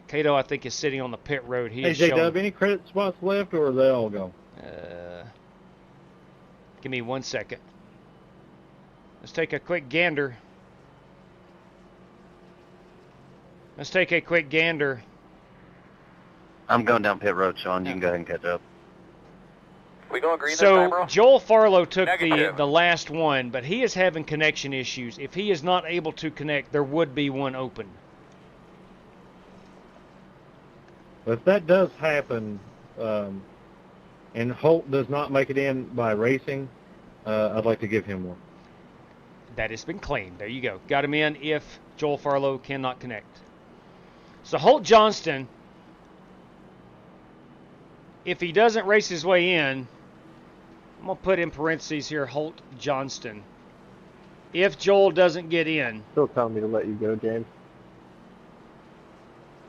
Cato, I think, is sitting on the pit road. He Hey, is showing... J-Dub, any credit spots left, or are they all gone? Give me 1 second. Let's take a quick gander. Let's take a quick gander. I'm going down pit road, Sean. You can go ahead and catch up. We going green this time, So bro? Joel Farlow took Negative. the last one, but he is having connection issues. If he is not able to connect, there would be one open. If that does happen, and Holt does not make it in by racing, I'd like to give him one. That has been claimed. There you go. Got him in if Joel Farlow cannot connect. So Holt Johnston, if he doesn't race his way in, I'm going to put in parentheses here, Holt Johnston. If Joel doesn't get in. Still telling me to let you go, James.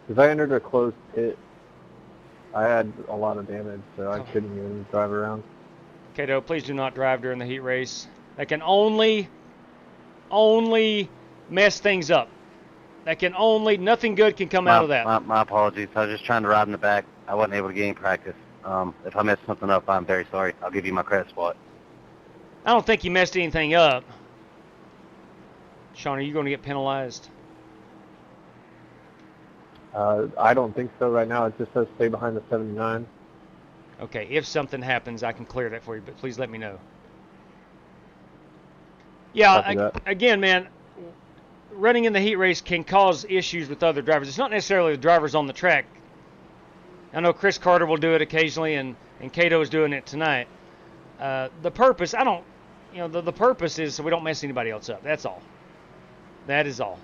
Because I entered a closed pit. I had a lot of damage, so I couldn't even drive around. Cato, please do not drive during the heat race. That can only mess things up. That can only, nothing good can come out of that. My apologies. I was just trying to ride in the back. I wasn't able to get any practice. If I messed something up, I'm very sorry. I'll give you my credit spot. I don't think you messed anything up. Sean, are you going to get penalized? I don't think so right now. It just says stay behind the 79. Okay, if something happens, I can clear that for you, but please let me know. Yeah, again, man, running in the heat race can cause issues with other drivers. It's not necessarily the drivers on the track. I know Chris Carter will do it occasionally, and Cato is doing it tonight. The purpose, the purpose is so we don't mess anybody else up. That's all. That is all.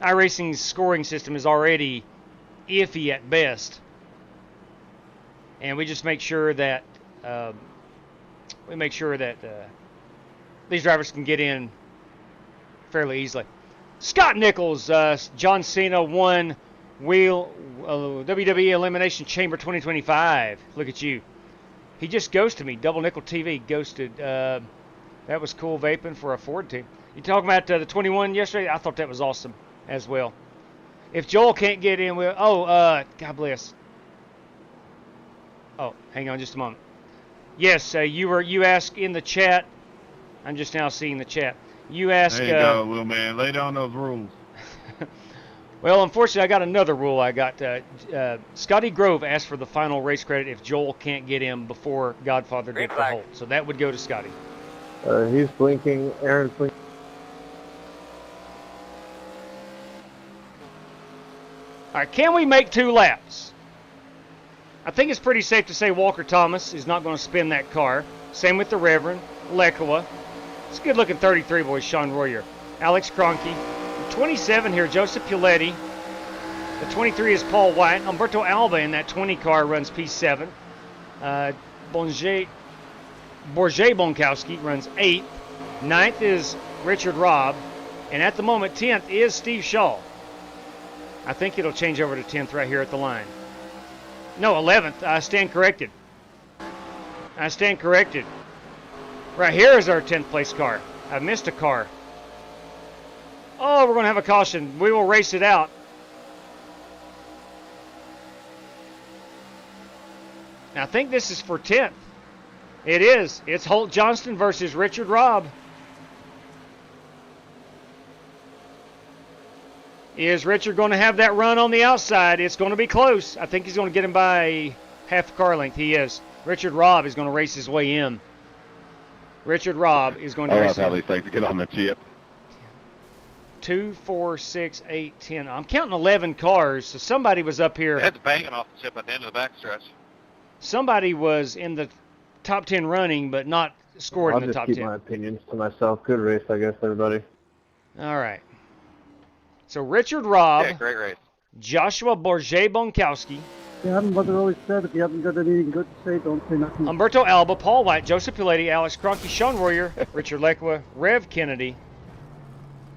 iRacing's scoring system is already iffy at best, and we just make sure that these drivers can get in fairly easily. Scott Nichols, John Cena won WWE Elimination Chamber 2025. Look at you. He just ghosted me. Double Nickel TV ghosted. That was cool vaping for a Ford team. You talking about the 21 yesterday? I thought that was awesome as well. If Joel can't get in, we'll... Oh, God bless. Oh, hang on just a moment. Yes, you asked in the chat. I'm just now seeing the chat. You asked... There you go, little man. Lay down those rules. Well, unfortunately, I got another rule. I got Scotty Grove asked for the final race credit if Joel can't get in before Godfather did for Holt. So that would go to Scotty. He's blinking. Aaron's blinking. All right, can we make 2 laps? I think it's pretty safe to say Walker Thomas is not going to spin that car. Same with the Reverend, Lekua. It's a good-looking 33, boys, Sean Royer. Alex Cronky. 27 here, Joseph Puletti. The 23 is Paul White. Umberto Alba in that 20 car runs P7. Borje Bonkowski runs 8th. 9th is Richard Robb. And at the moment, 10th is Steve Shaw. I think it'll change over to 10th right here at the line. No, 11th. I stand corrected. I stand corrected. Right here is our 10th place car. I missed a car. Oh, we're going to have a caution. We will race it out. I think this is for 10th. It is. It's Holt Johnston versus Richard Robb. Is Richard going to have that run on the outside? It's going to be close. I think he's going to get him by half a car length. He is. Richard Robb is going to race his way in. Richard Robb is going to race how these things get on the chip. 2, 4, 6, 8, 10. I'm counting 11 cars. So somebody was up here. They had the banging off the chip at the end of the backstretch. Somebody was in the top 10 running, but not scored in the top 10. I'll just keep my opinions to myself. Good race, I guess, everybody. All right. So Richard Robb. Yeah, great race. Joshua Borje Bonkowski. Yeah, Mother always said if you haven't got anything good to say, don't say nothing. Umberto Alba, Paul White, Joseph Piletti, Alex Cronky, Sean Royer, Richard Lekua, Rev Kennedy.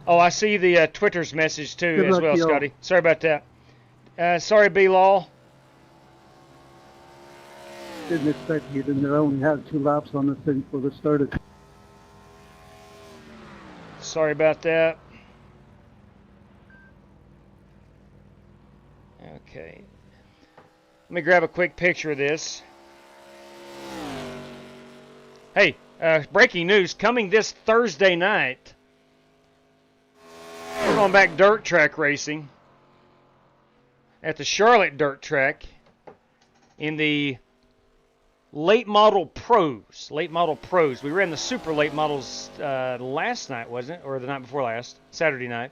Oh, I see the Twitter's message too Good as luck, well, y'all. Scotty. Sorry about that. Sorry, B-Law. Didn't expect you to only have 2 laps on this thing before it started. Sorry about that. Okay. Let me grab a quick picture of this. Hey, breaking news. Coming this Thursday night, we're going back dirt track racing at the Charlotte Dirt Track in the late model pros. Late model pros. We ran the super late models last night, wasn't it? Or the night before last. Saturday night.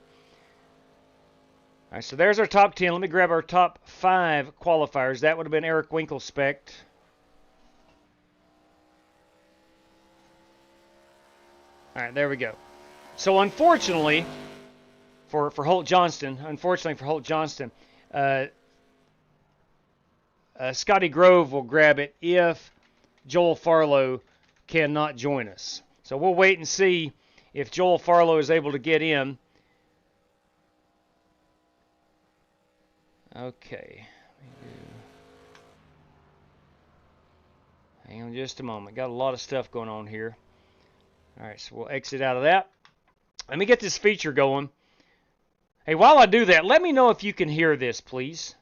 All right, so there's our top 10. Let me grab our top 5 qualifiers. That would have been Eric Winkelspect. All right, there we go. So unfortunately for Holt Johnston, Scotty Grove will grab it if Joel Farlow cannot join us. So we'll wait and see if Joel Farlow is able to get in. Okay. Hang on just a moment. Got a lot of stuff going on here. All right, so we'll exit out of that. Let me get this feature going. Hey, while I do that, let me know if you can hear this, please.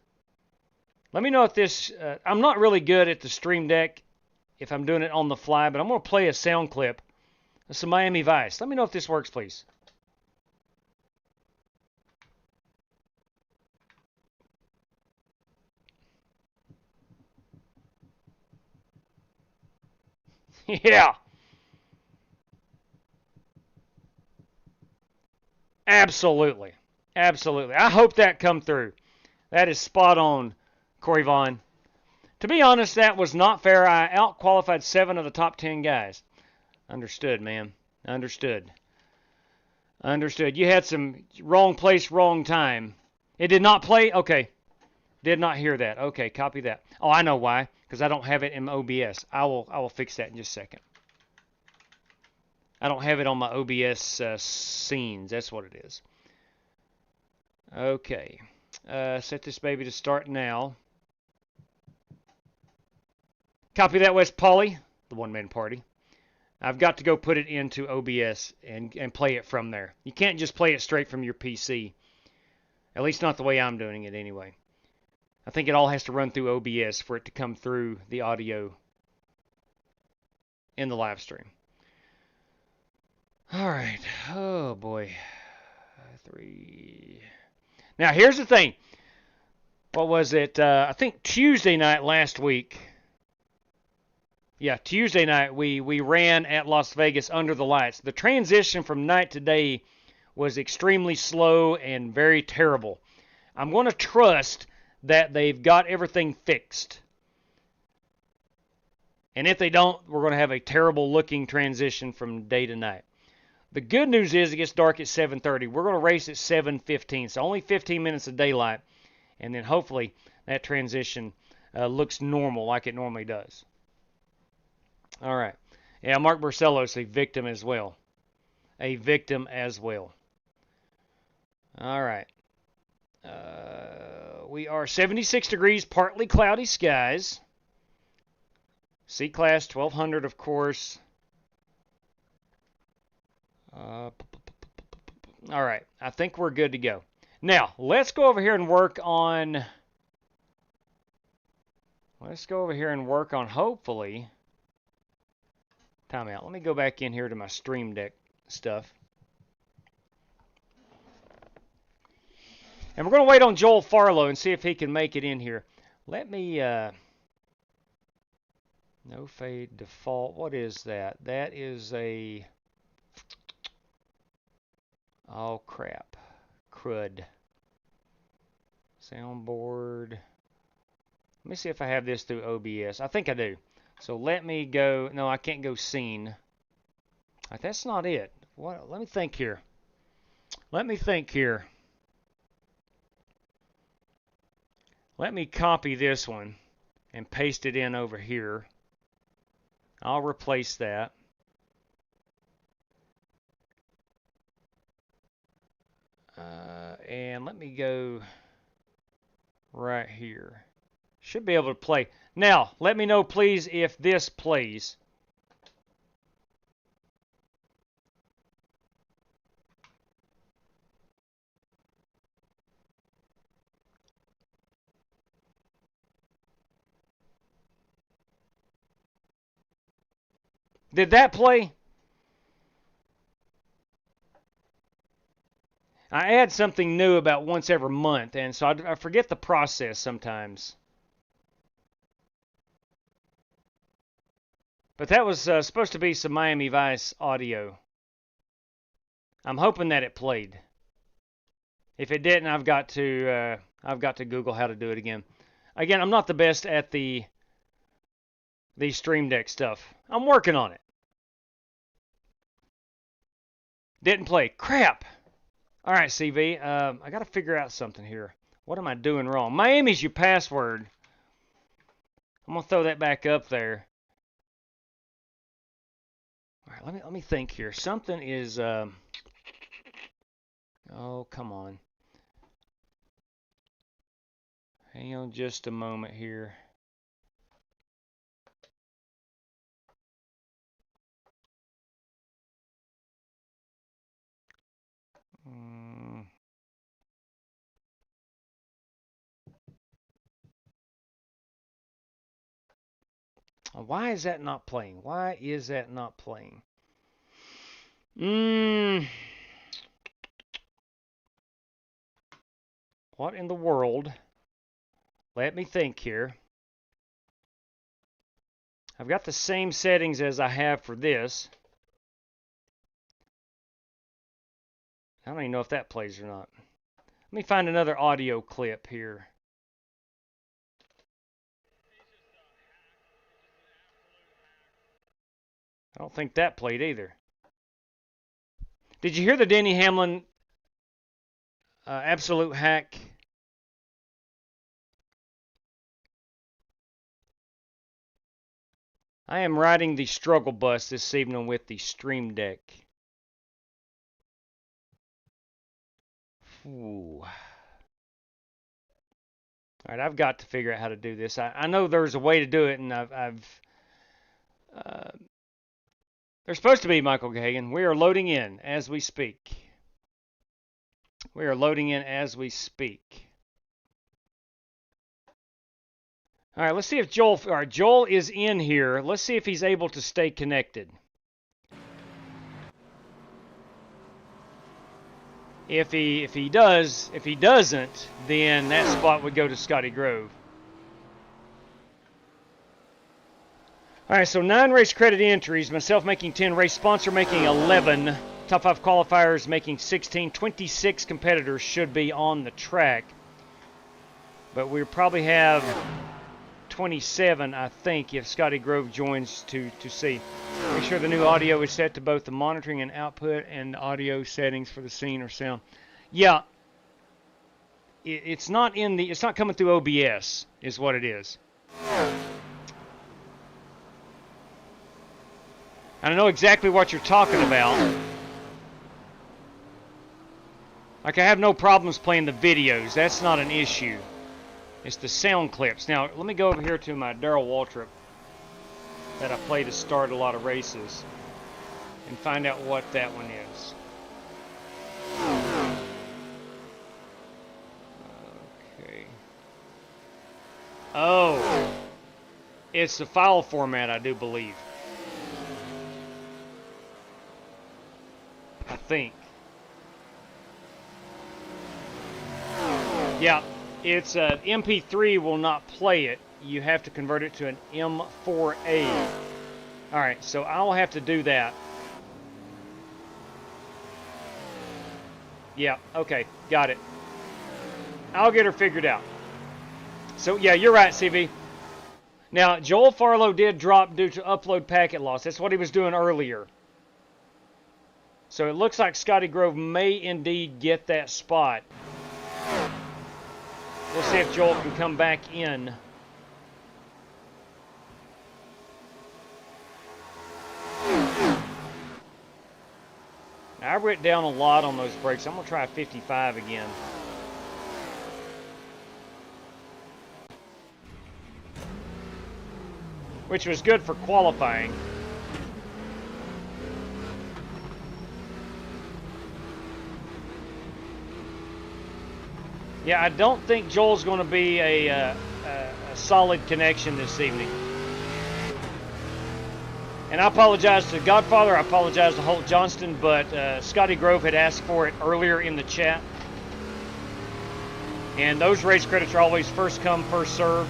Let me know if this... I'm not really good at the Stream Deck if I'm doing it on the fly, but I'm going to play a sound clip of some Miami Vice. Let me know if this works, please. Yeah. Absolutely. Absolutely. I hope that come through. That is spot on, Corey Vaughn. To be honest, that was not fair. I out-qualified 7 of the top 10 guys. Understood, man. Understood. Understood. You had some wrong place, wrong time. It did not play? Okay. Did not hear that. Okay, copy that. Oh, I know why. Because I don't have it in OBS. I will fix that in just a second. I don't have it on my OBS scenes. That's what it is. Okay. Set this baby to start now. Copy that, West Polly, the one-man party. I've got to go put it into OBS and play it from there. You can't just play it straight from your PC. At least not the way I'm doing it anyway. I think it all has to run through OBS for it to come through the audio in the live stream. All right. Oh, boy. 3. Now, here's the thing. What was it? I think Tuesday night last week. Yeah, Tuesday night we ran at Las Vegas under the lights. The transition from night to day was extremely slow and very terrible. I'm going to trust that they've got everything fixed. And if they don't, we're going to have a terrible looking transition from day to night. The good news is it gets dark at 7:30. We're going to race at 7:15, so only 15 minutes of daylight. And then hopefully that transition looks normal like it normally does. All right. Yeah, Mark Barcelos, a victim as well. A victim as well. All right. We are 76 degrees, partly cloudy skies. C-Class 1200, of course. All right. I think we're good to go. Now, let's go over here and work on... hopefully... Time out. Let me go back in here to my Stream Deck stuff. And we're going to wait on Joel Farlow and see if he can make it in here. Let me... no fade default. What is that? That is a... Oh, crap. Crud. Soundboard. Let me see if I have this through OBS. I think I do. So let me go. No, I can't go scene. That's not it. What? Let me think here. Let me copy this one and paste it in over here. I'll replace that. And let me go right here. Should be able to play. Now, let me know, please, if this plays. Did that play? I add something new about once every month, and so I forget the process sometimes. But that was supposed to be some Miami Vice audio. I'm hoping that it played. If it didn't, I've got to Google how to do it again. Again, I'm not the best at the Stream Deck stuff. I'm working on it. Didn't play. Crap. All right, CV. I got to figure out something here. What am I doing wrong? Miami's your password. I'm gonna throw that back up there. All right, let me think here. Something is. Oh, come on. Hang on just a moment here. Why is that not playing? Why is that not playing? What in the world? Let me think here. I've got the same settings as I have for this. I don't even know if that plays or not. Let me find another audio clip here. I don't think that played either. Did you hear the Denny Hamlin absolute hack? I am riding the struggle bus this evening with the Stream Deck. Ooh. All right, I've got to figure out how to do this. I know there's a way to do it, and there's supposed to be, Michael Gagan. We are loading in as we speak. We are loading in as we speak. All right, let's see if Joel... All right, Joel is in here. Let's see if he's able to stay connected. If he doesn't, then that spot would go to Scotty Grove. All right, so 9 race credit entries, myself making 10, race sponsor making 11, top 5 qualifiers making 16, 26 competitors should be on the track. But we probably have 27, I think, if Scotty Grove joins to see. Make sure the new audio is set to both the monitoring and output and audio settings for the scene or sound. Yeah, it's not coming through OBS, is what it is. I know exactly what you're talking about. Like, I have no problems playing the videos. That's not an issue. It's the sound clips. Now, let me go over here to my Darrell Waltrip that I play to start a lot of races and find out what that one is. Okay. Oh. It's the file format, I do believe. I think. Yeah, it's MP3 will not play it. You have to convert it to an M4A. Alright, so I'll have to do that. Yeah, okay, got it. I'll get her figured out. So, yeah, you're right, CV. Now, Joel Farlow did drop due to upload packet loss. That's what he was doing earlier. So it looks like Scotty Grove may indeed get that spot. We'll see if Joel can come back in. Now, I went down a lot on those brakes. I'm going to try 55 again. Which was good for qualifying. Yeah, I don't think Joel's going to be a solid connection this evening. And I apologize to Godfather, I apologize to Holt Johnston, but Scotty Grove had asked for it earlier in the chat. And those race credits are always first come, first serve.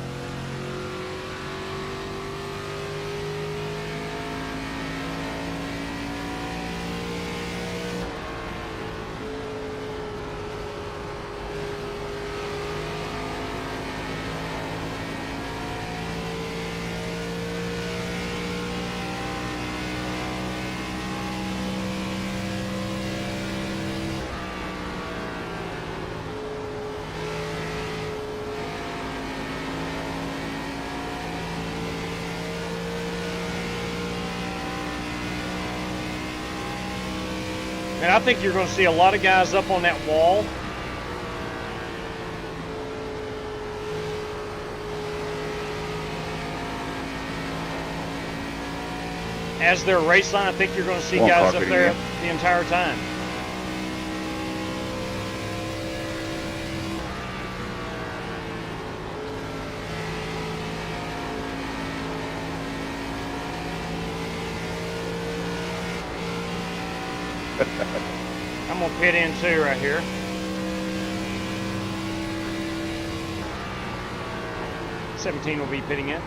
And I think you're going to see a lot of guys up on that wall. As their race line, I think you're going to see guys up there the entire time. I'm going to pit in too right here. '17 will be pitting in.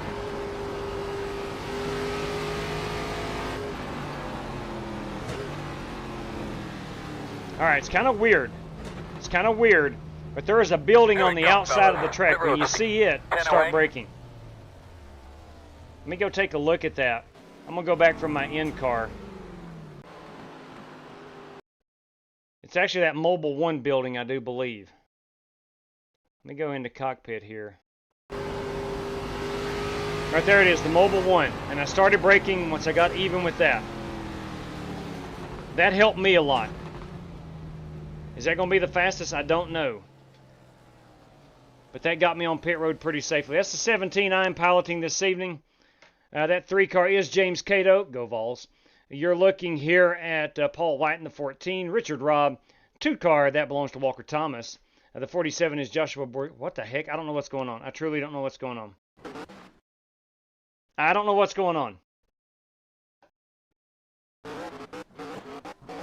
Alright, it's kind of weird. It's kind of weird, but there is a building on the outside of the track. When you see it, start braking. Let me go take a look at that. I'm going to go back from my in car. It's actually that Mobile 1 building, I do believe. Let me go into cockpit here. Right there it is, the Mobile 1. And I started braking once I got even with that. That helped me a lot. Is that going to be the fastest? I don't know. But that got me on pit road pretty safely. That's the 17 I'm piloting this evening. That 3 car is James Cato. Go Vols. You're looking here at Paul White in the 14, Richard Robb, 2 car, that belongs to Walker Thomas. The 47 is Joshua What the heck? I don't know what's going on. I truly don't know what's going on. I don't know what's going on.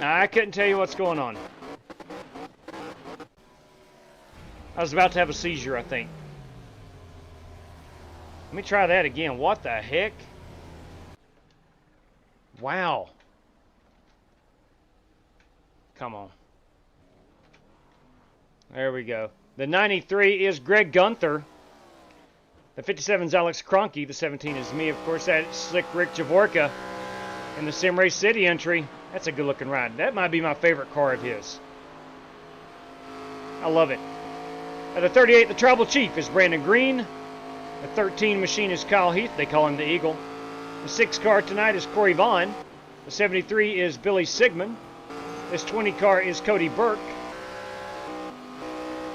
I couldn't tell you what's going on. I was about to have a seizure, I think. Let me try that again. What the heck? Wow. Come on. There we go. The 93 is Greg Gunther. The 57 is Alex Cronky. The 17 is me. Of course, that's Slick Rick Javorka. And the Sim Race City entry. That's a good-looking ride. That might be my favorite car of his. I love it. The 38, the Tribal Chief, is Brandon Green. The 13 machine is Kyle Heath. They call him the Eagle. The 6 car tonight is Corey Vaughn. The 73 is Billy Sigmund. This 20 car is Cody Burke.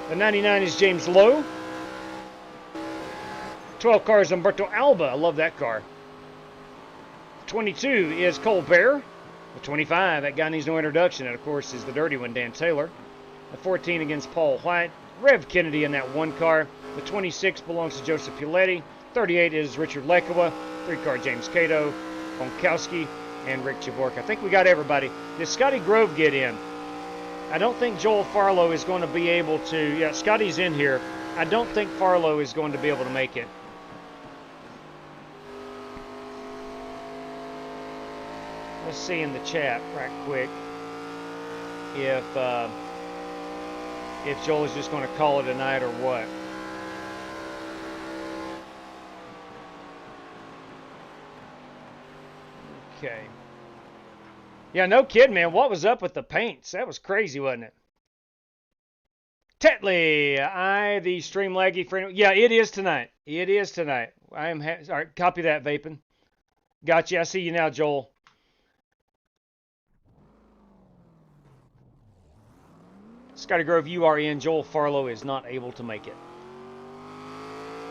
The 99 is James Lowe. 12 car is Umberto Alba. I love that car. 22 is Cole Bear. The 25, that guy needs no introduction. And of course is the dirty one, Dan Taylor. The 14 against Paul White. Rev Kennedy in that 1 car. The 26 belongs to Joseph Puletti. 38 is Richard Lekowa. 3 car James Cato, Bonkowski, and Rick Javorka. I think we got everybody. Did Scotty Grove get in? I don't think Joel Farlow is going to be able to. Yeah, Scotty's in here. I don't think Farlow is going to be able to make it. Let's see in the chat right quick if Joel is just going to call it a night or what. Okay. Yeah, no kidding, man. What was up with the paints? That was crazy, wasn't it? Tetley, the stream laggy friend. Yeah, it is tonight. It is tonight. I am. All right, copy that, Vaping. Gotcha. I see you now, Joel. Scotty Grove, you are in. Joel Farlow is not able to make it.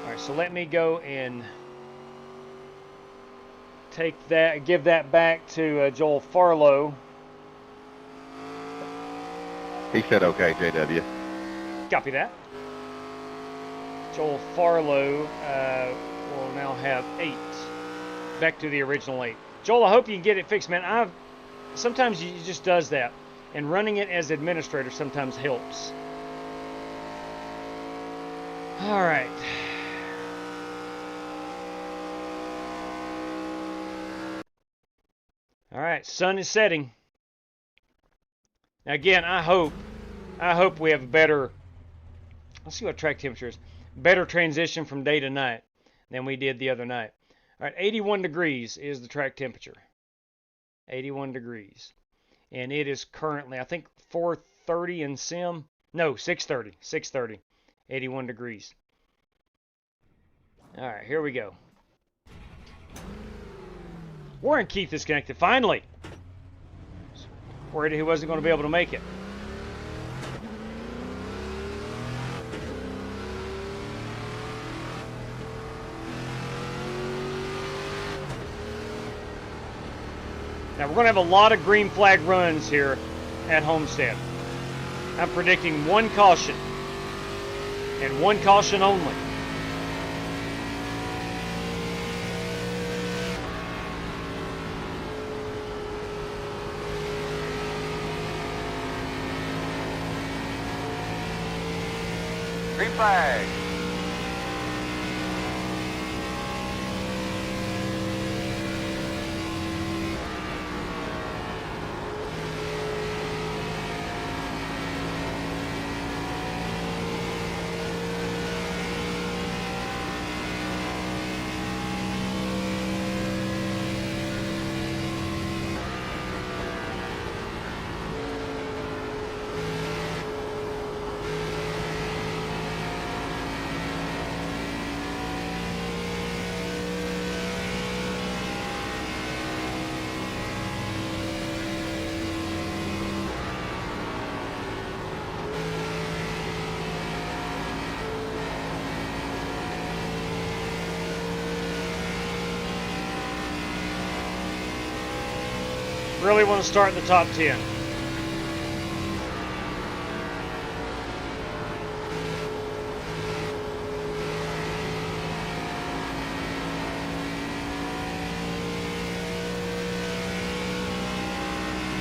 All right, so let me go and take that, give that back to Joel Farlow. He said okay, JW. Copy that. Joel Farlow will now have 8. Back to the original 8. Joel, I hope you can get it fixed, man. Sometimes it just does that. And running it as administrator sometimes helps. All right. All right, sun is setting. Now again, I hope we have a better, let's see what track temperature is, better transition from day to night than we did the other night. All right, 81 degrees is the track temperature. 81 degrees. And it is currently, I think, 4:30 in sim. No, 6:30. 6:30. 81 degrees. All right, here we go. Warren Keith is connected, finally. Worried he wasn't going to be able to make it. Now we're going to have a lot of green flag runs here at Homestead. I'm predicting 1 caution and 1 caution only. Green flag. Really want to start in the top 10.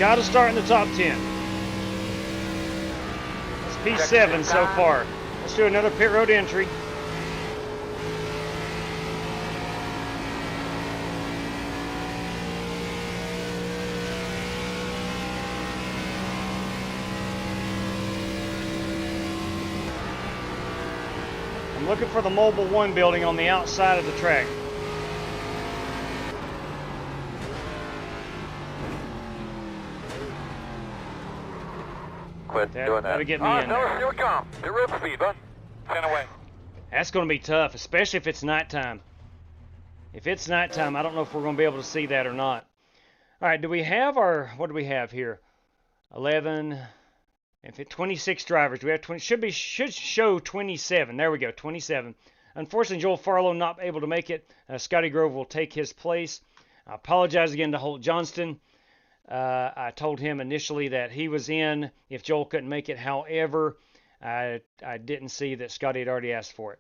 Got to start in the top 10. That's P7 so far. Let's do another pit road entry. I'm looking for the Mobile 1 building on the outside of the track. Quit doing that. That'll get me in there. Here we come. Hit road speed, bud. 10 away. That's going to be tough, especially if it's nighttime. If it's nighttime, I don't know if we're going to be able to see that or not. All right, do we have our, what do we have here? 11, if it 26 drivers. Do we have 20? Should show 27. There we go, 27. Unfortunately, Joel Farlow not able to make it. Scotty Grove will take his place. I apologize again to Holt Johnston. I told him initially that he was in if Joel couldn't make it. However, I didn't see that Scotty had already asked for it.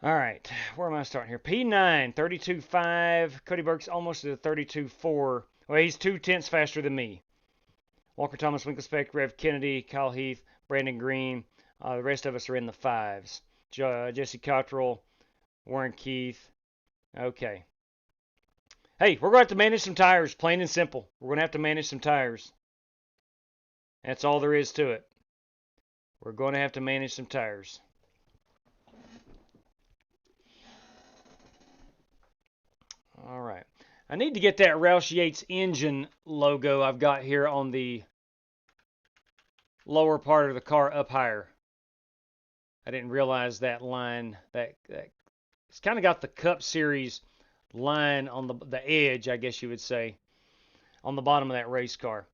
All right, where am I starting here? P9, 32.5. Cody Burke's almost at a 32.4. Well, he's 2/10 faster than me. Walker Thomas, Winkle Speck, Rev Kennedy, Kyle Heath, Brandon Green. The rest of us are in the 5s. Jesse Cottrell, Warren Keith. Okay. Hey, we're going to have to manage some tires, plain and simple. We're going to have to manage some tires. That's all there is to it. We're going to have to manage some tires. All right. I need to get that Roush Yates engine logo I've got here on the lower part of the car up higher. I didn't realize that line. That it's kind of got the Cup Series line on the edge, I guess you would say, on the bottom of that race car.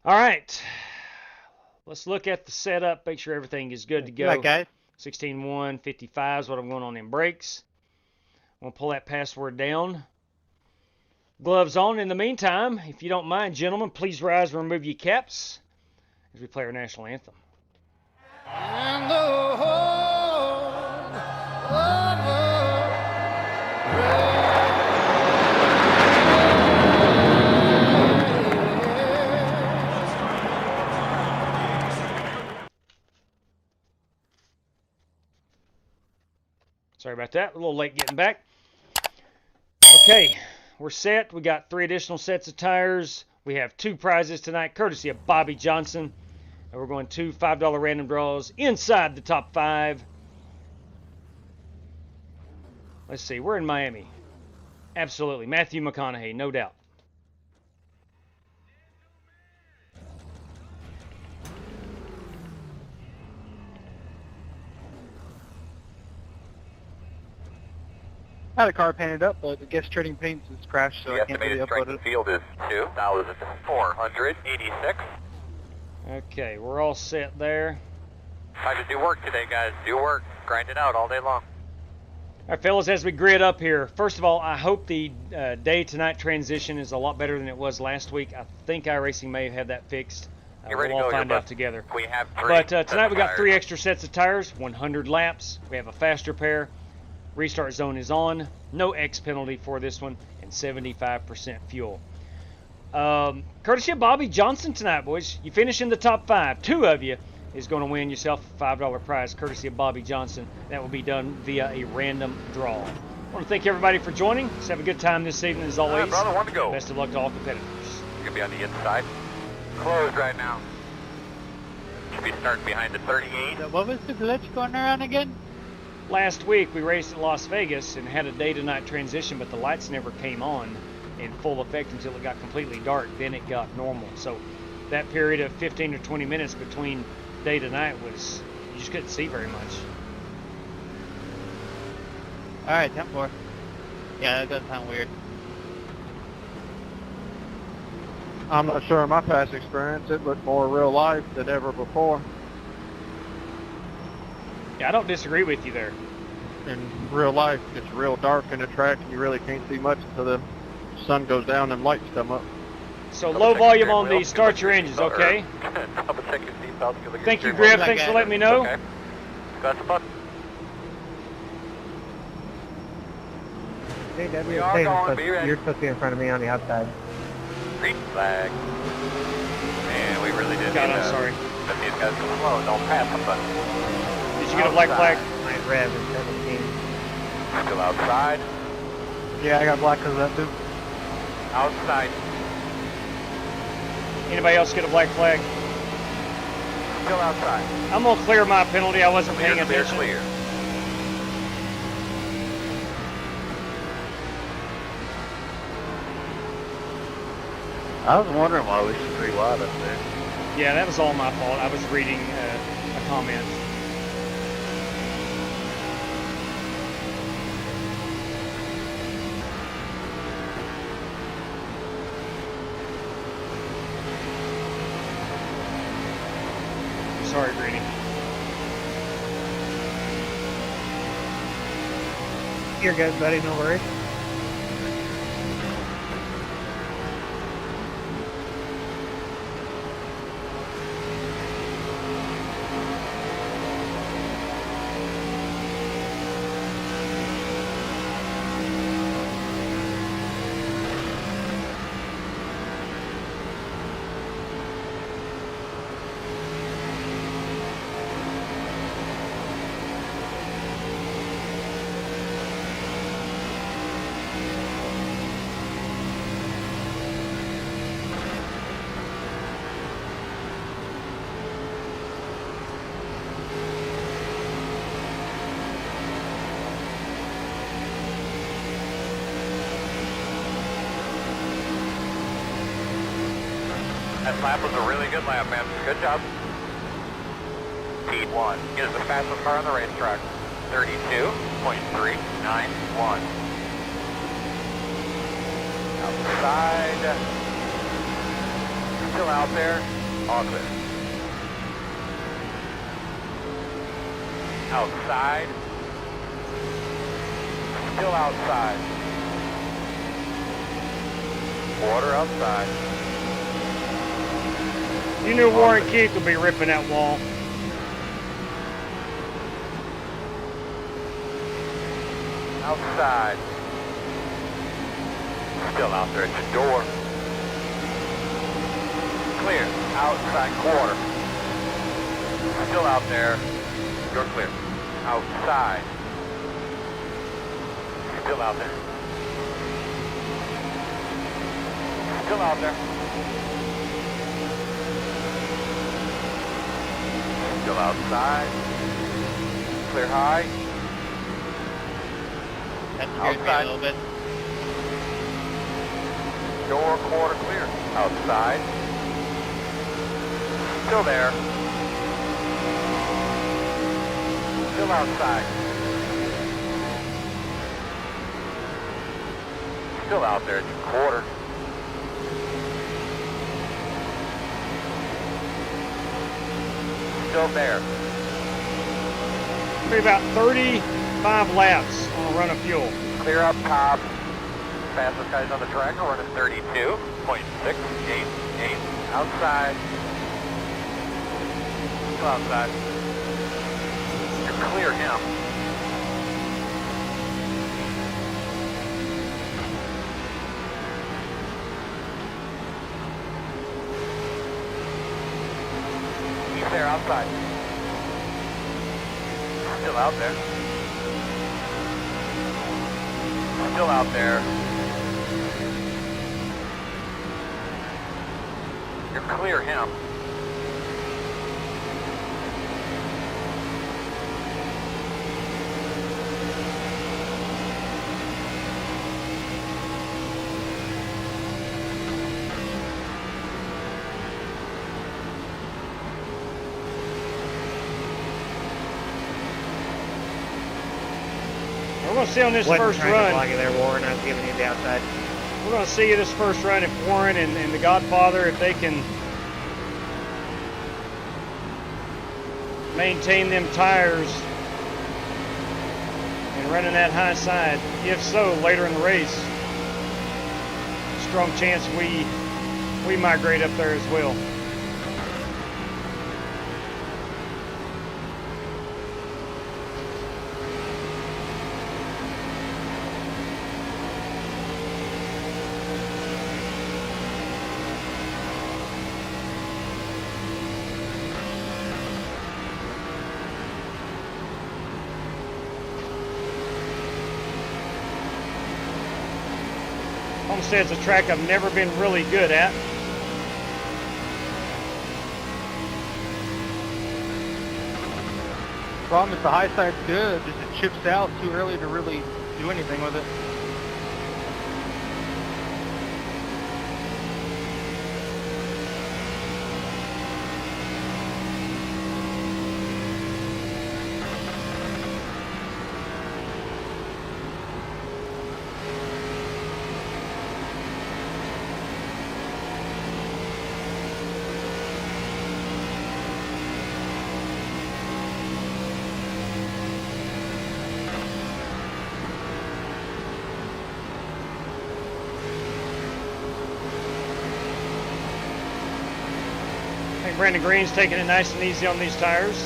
All right. Let's look at the setup, make sure everything is good to go. Right, guys. 16.1, 55 is what I'm going on in brakes. I'm going to pull that password down. Gloves on. In the meantime, if you don't mind, gentlemen, please rise and remove your caps as we play our national anthem. And the whole Sorry about that. A little late getting back. Okay, we're set. We got 3 additional sets of tires. We have 2 prizes tonight, courtesy of Bobby Johnson. And we're going 2 $5 random draws inside the top 5. Let's see. We're in Miami. Absolutely. Matthew McConaughey, no doubt. I had a car painted up, but I guess trading paints has crashed, so I can't really upload it. The field is 2,486. Okay, we're all set there. Time to do work today, guys. Do work. Grind it out all day long. All right, fellas, as we grid up here, first of all, I hope the day-to-night transition is a lot better than it was last week. I think iRacing may have had that fixed. We'll all find out together. We have 3 but tonight we got 3 extra sets of tires, 100 laps. We have a faster pair. Restart zone is on. No X penalty for this one, and 75% fuel. Courtesy of Bobby Johnson tonight, boys. You finish in the top 5. 2 of you is going to win yourself a $5 prize, courtesy of Bobby Johnson. That will be done via a random draw. I want to thank everybody for joining. Let's have a good time this evening, as always. Brother, want to go. Best of luck to all competitors. You're going to be on the inside. Closed right now. Should be starting behind the 38. So what was the glitch going around again? Last week we raced at Las Vegas and had a day-to-night transition, but the lights never came on in full effect until it got completely dark. Then it got normal. So that period of 15 to 20 minutes between day to night was, you just couldn't see very much. Alright, 10-4. Yeah, that does sound weird. I'm not sure in my past experience, it looked more real life than ever before. Yeah, I don't disagree with you there. In real life, it's real dark in the track, and you really can't see much until the sun goes down and lights come up. So low volume on the start your engines, okay? Thank you, Griff. Thanks for letting me know. Okay. Got the button. Hey, Deb, We are going, be ready. you're supposed to be in front of me on the outside. Green flag. Man, we really did God, need I'm to sorry. let these guys go slow. Don't pass them, but Did you get a black flag? My rev is 17. still outside. Yeah, I got black because of that too. Outside. Anybody else get a black flag? Still outside. I'm gonna clear my penalty. I wasn't Clear, paying clear, attention. clear. I was wondering why we should pretty wide up there. Yeah, that was all my fault. I was reading a comment. Sorry, Greeny. You're good, buddy. No worries. That lap was a really good lap, man. Good job. P1 is the fastest car on the racetrack. 32.391. Outside. Still out there. All clear. Outside. Still outside. Quarter outside. You knew Warren Keith would be ripping that wall. Outside. Still out there at the door. Clear. Outside quarter. Still out there. You're clear. Outside. Still out there. Still out there. Still outside. Clear high. That scared me a little bit. Door quarter clear. Outside. Still there. Still outside. Still out there at the quarter. Still there. Be about 35 laps on a run of fuel. Clear up top. Fastest guys on the track are running 32.688. Outside. Still outside. You're clear him. He's there outside. Still out there. Still out there. You're clear him. We're going to see on this Wasn't first trying run. to block you there, Warren. I was giving you the outside. We're going to see this first run if Warren and the Godfather, if they can maintain them tires and running that high side. If so, later in the race, strong chance we migrate up there as well. Homestead's a track I've never been really good at. Problem is the high side's good, just it chips out too early to really do anything with it. I think Brandon Green's taking it nice and easy on these tires.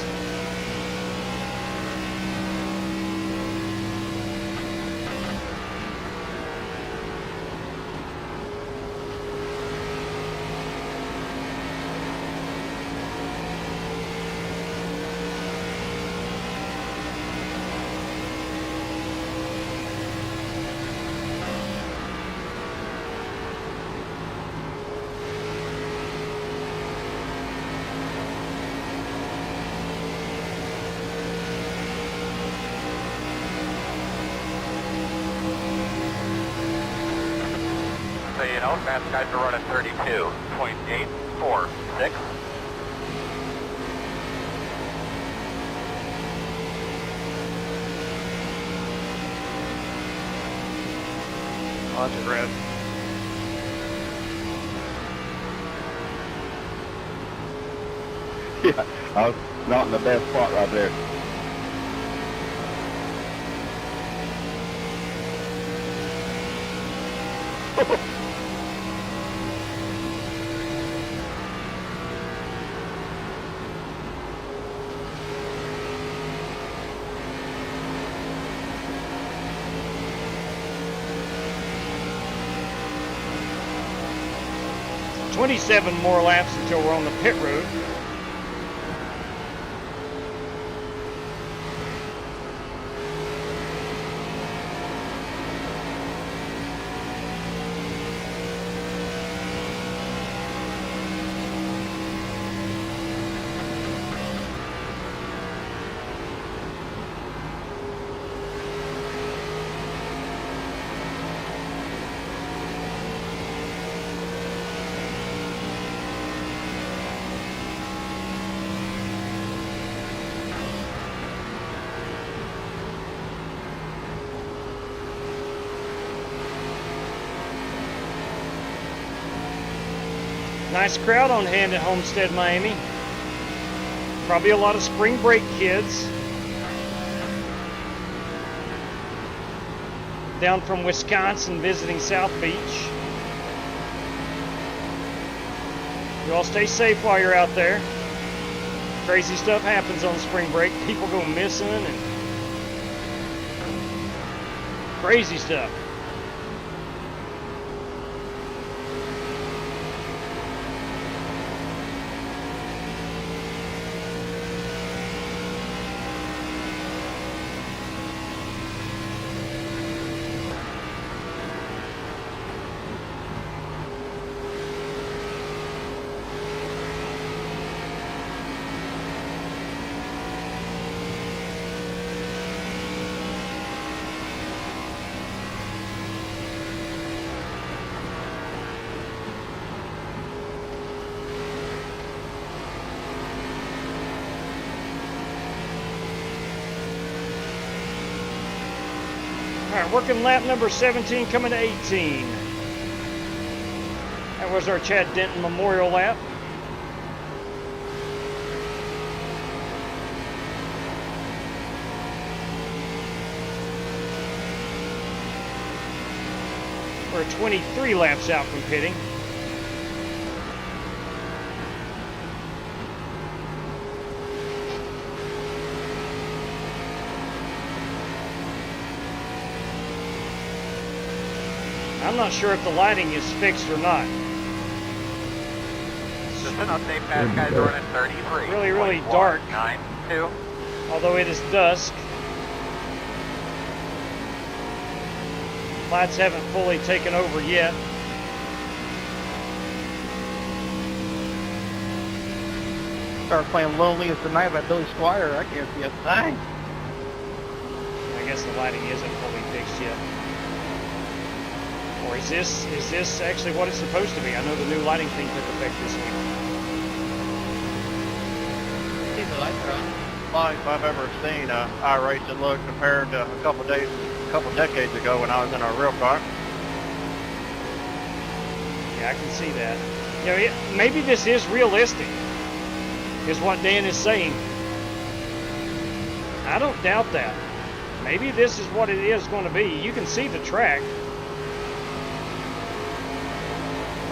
So you know, fast guys are running 32.846. Lots of red. Yeah, I was not in the best spot right there. So 27 more laps until we're on the pit road. Nice crowd on hand at Homestead-Miami. Probably a lot of spring break kids. Down from Wisconsin visiting South Beach. You all stay safe while you're out there. Crazy stuff happens on spring break. People go missing and crazy stuff. All right, working lap number 17, coming to 18. That was our Chad Denton Memorial lap. We're 23 laps out from pitting. I'm not sure if the lighting is fixed or not. Just an update, fast guys are running 33. Really dark. 9-2. Although it is dusk. Lights haven't fully taken over yet. Start playing Lonely as the Night by Billy Squire. I can't see a thing. I guess the lighting isn't fully fixed yet. Or is this actually what it's supposed to be? I know the new lighting thing took effect this week. See the lights are on. Life I've ever seen iRacing look compared to a couple decades ago when I was in a real car. Yeah, I can see that. You know, maybe this is realistic, is what Dan is saying. I don't doubt that. Maybe this is what it is going to be. You can see the track.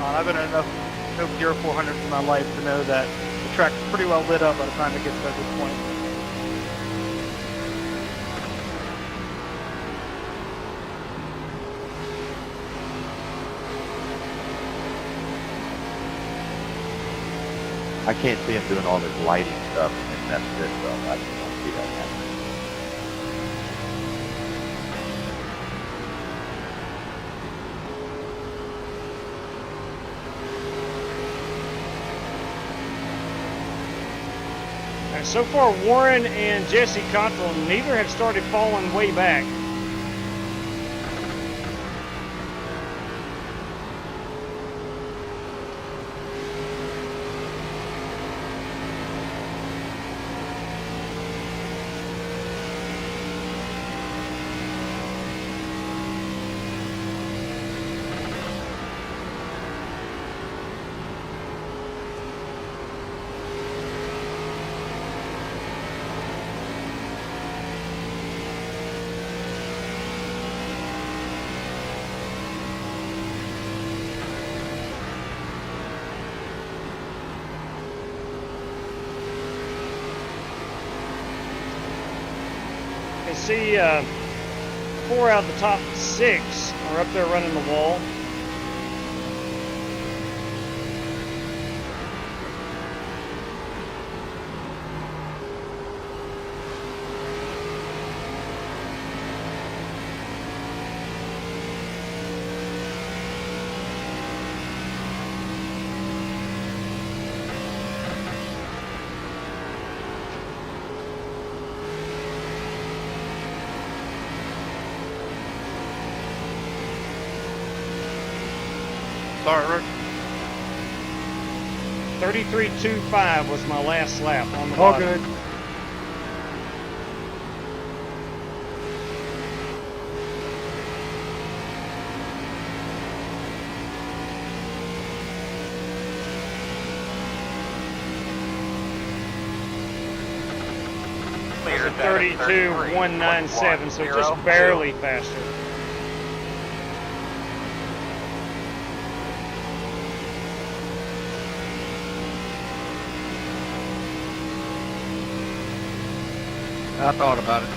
I've been in enough no Pure 400s in my life to know that the track's pretty well lit up by the time it gets to this point. I can't see him doing all this lighting stuff and that's it, so I just don't see that happening. So far, Warren and Jesse Cottrell, neither have started falling way back. See, 4 out of the top 6 are up there running the wall. Sorry, Rick. 33.25 was my last lap on the All bottom. good. There's a 32.197, so just barely faster. I thought about it.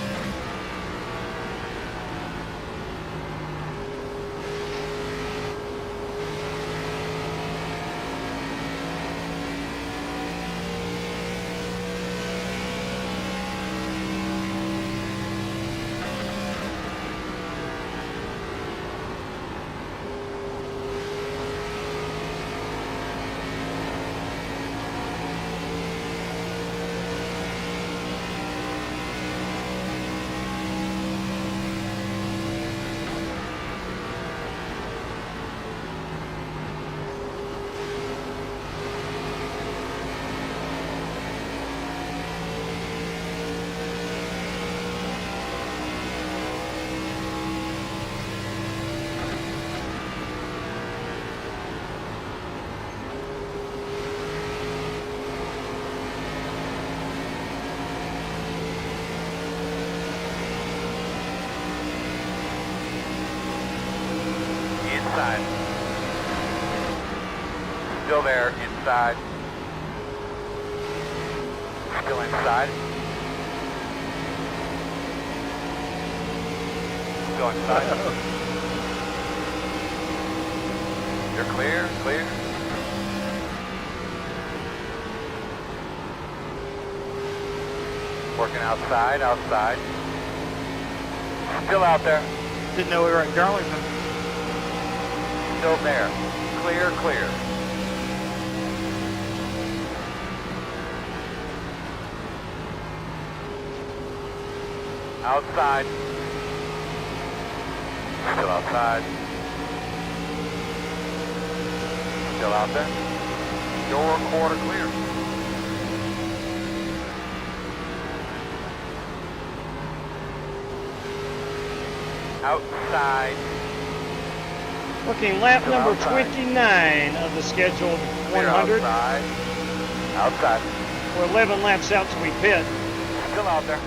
Inside. Still there, inside. Still inside. Still inside. You're clear, clear. Working outside, outside. Still out there. didn't know we were at Darlington. Still there. Clear, clear. Outside. Still outside. Still out there. Door quarter clear. Outside. Looking lap Still number outside. 29 of the scheduled Clear 100. outside. Outside. We're 11 laps out till we pit. Still out there.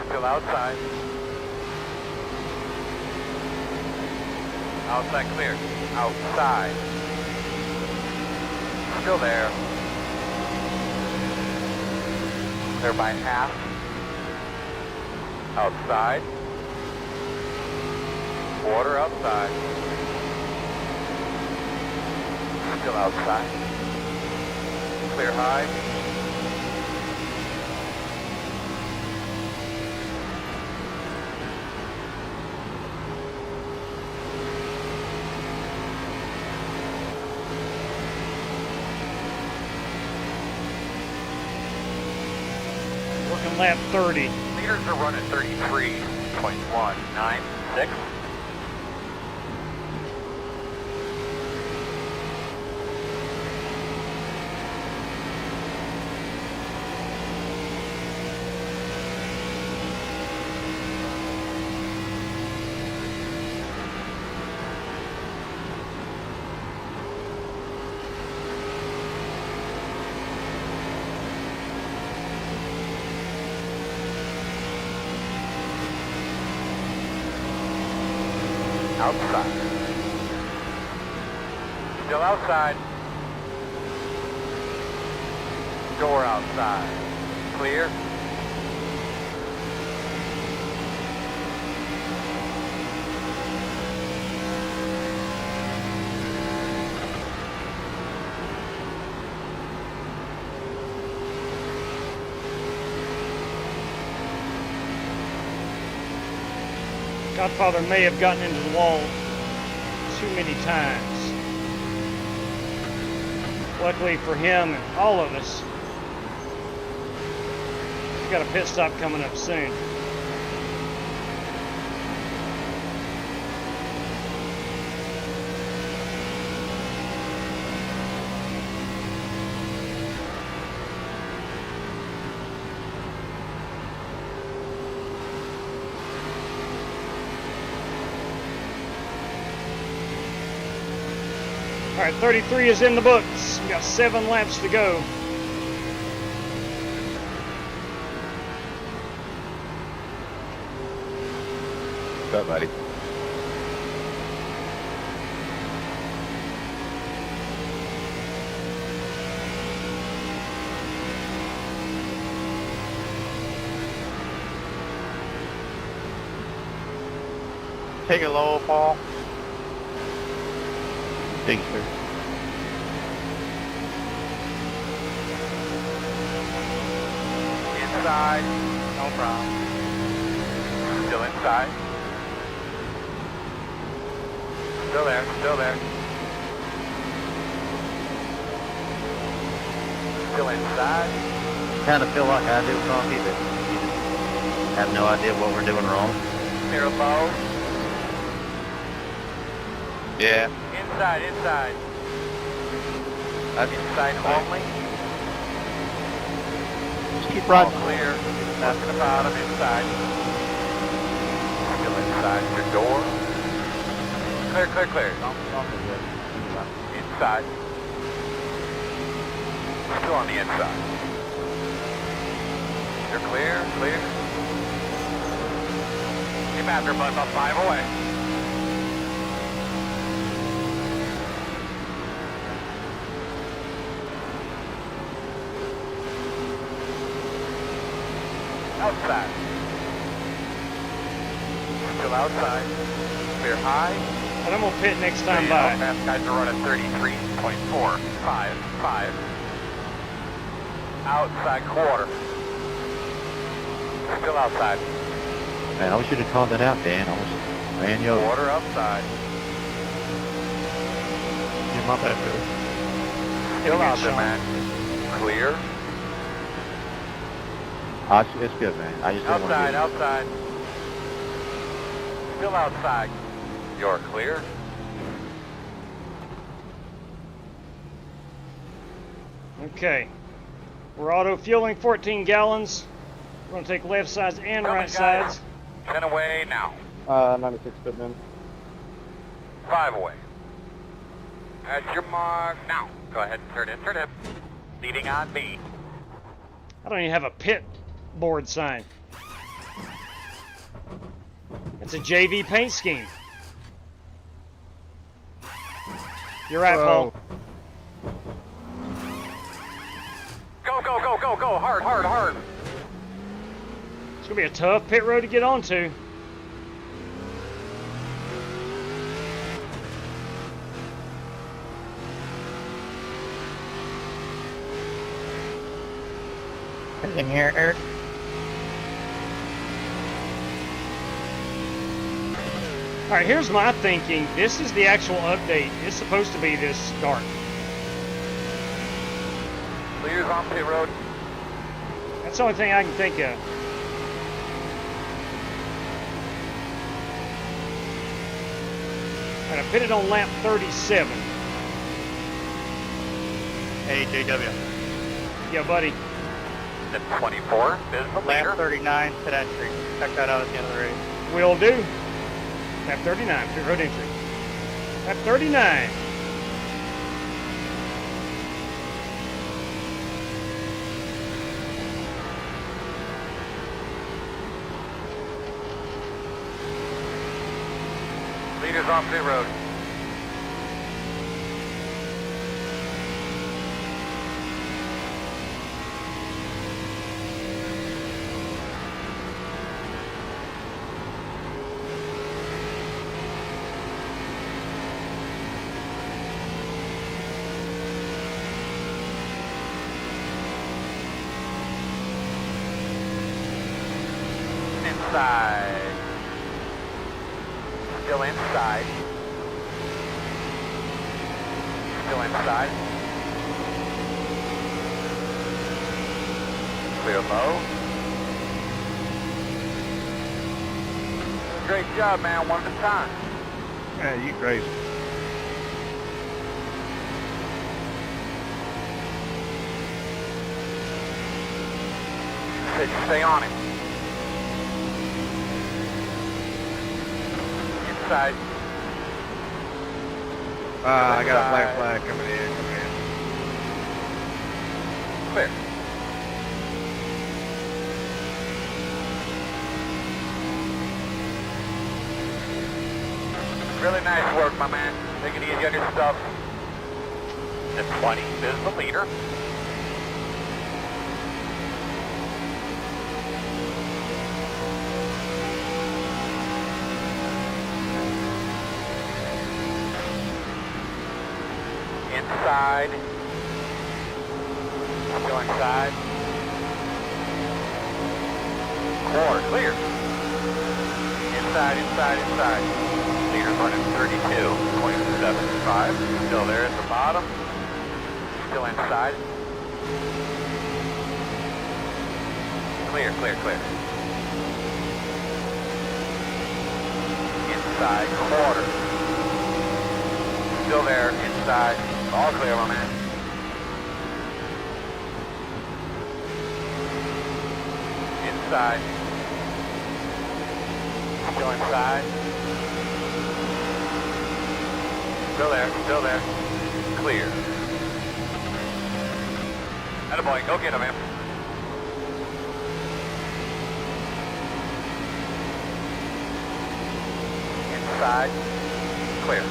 Still outside. Outside clear. Outside. Still there. Clear by half. Outside. Quarter outside. Still outside. Clear high. Working lap 30. Meters are running 33.196. Outside. Still outside. Door outside. Clear. Godfather may have gotten into the wall too many times. Luckily for him and all of us, he's got a pit stop coming up soon. All right, 33 is in the books. We got 7 laps to go. What's up, buddy? Take it low, Paul. Thanks, sir. Inside. No problem. Still inside. Still there. Still there. Still inside. Kind of feel like I do, Coffee, but you just have no idea what we're doing wrong. Clear low. Yeah. Inside, inside. Inside only. Just keep riding. All clear. Nothing about them inside. Still inside your door. Clear, clear, clear. Inside. Still on the inside. You're clear, clear. Keep after bud, about 5 away. Outside. Still outside. Clear high. And I'm gonna pit next time by. Fast guys are running 33.455. Outside quarter. Still outside. Man, I wish you'd have called that out, Dan. I was ran you over. Quarter outside. Yeah, my bad, Billy. Still out there, man. Clear. It's good, man. I just didn't want to Outside, get outside. Still outside. You're clear. Okay. We're auto fueling 14 gallons. We're going to take left sides and right sides. 10 away now. 96 Footman. 5 away. At your mark now. Go ahead and turn in, turn in. Leading on me. I don't even have a pit board sign. It's a JV paint scheme. You're right, Paul. Go, go, go, go, go. Hard, hard, hard. It's going to be a tough pit road to get onto. In here, Eric. All right, here's my thinking. This is the actual update. It's supposed to be this dark. Clears on pit road. That's the only thing I can think of. All right, I pitted on lap 37. Hey, JW. Yeah, buddy. At 24, visible leader. Lap 39, pit entry. Check that out at the end of the race. Will do. Lap 39, pit road entry. Lap 39. Leaders on pit road. Inside. Still inside. Still inside. Clear low. Great job, man. One at a time. Man, you crazy. Stay on it. Inside. I got a black flag coming in. Clear. Really nice work, my man. Take it easy on your stuff. At 20 is the leader. Inside. Still inside. Quarter, clear. Inside, inside, inside. Leader's running 32, 27.5. Still there at the bottom. Still inside. Clear, clear, clear. Inside, quarter. Still there, inside. All clear, my man. Inside. Still inside. Still there, still there. Clear. Attaboy, go get him, man. Inside. Clear.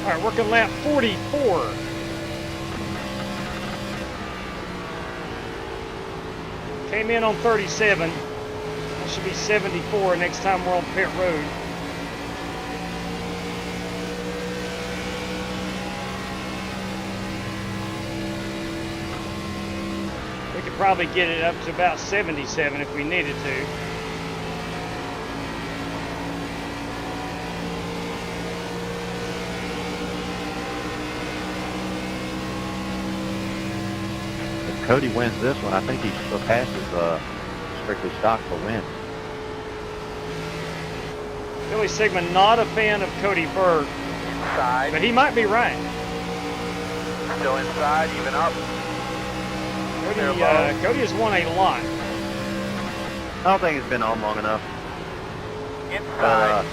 All right, working lap 44. Came in on 37. That should be 74 next time we're on pit road. could probably get it up to about 77 if we needed to. If Cody wins this one, I think he surpasses strictly stock for wins. Billy Sigmund, not a fan of Cody Berg, Inside. but he might be right. Still inside, even up. Cody has won a lot. I don't think it's been on long enough. Inside.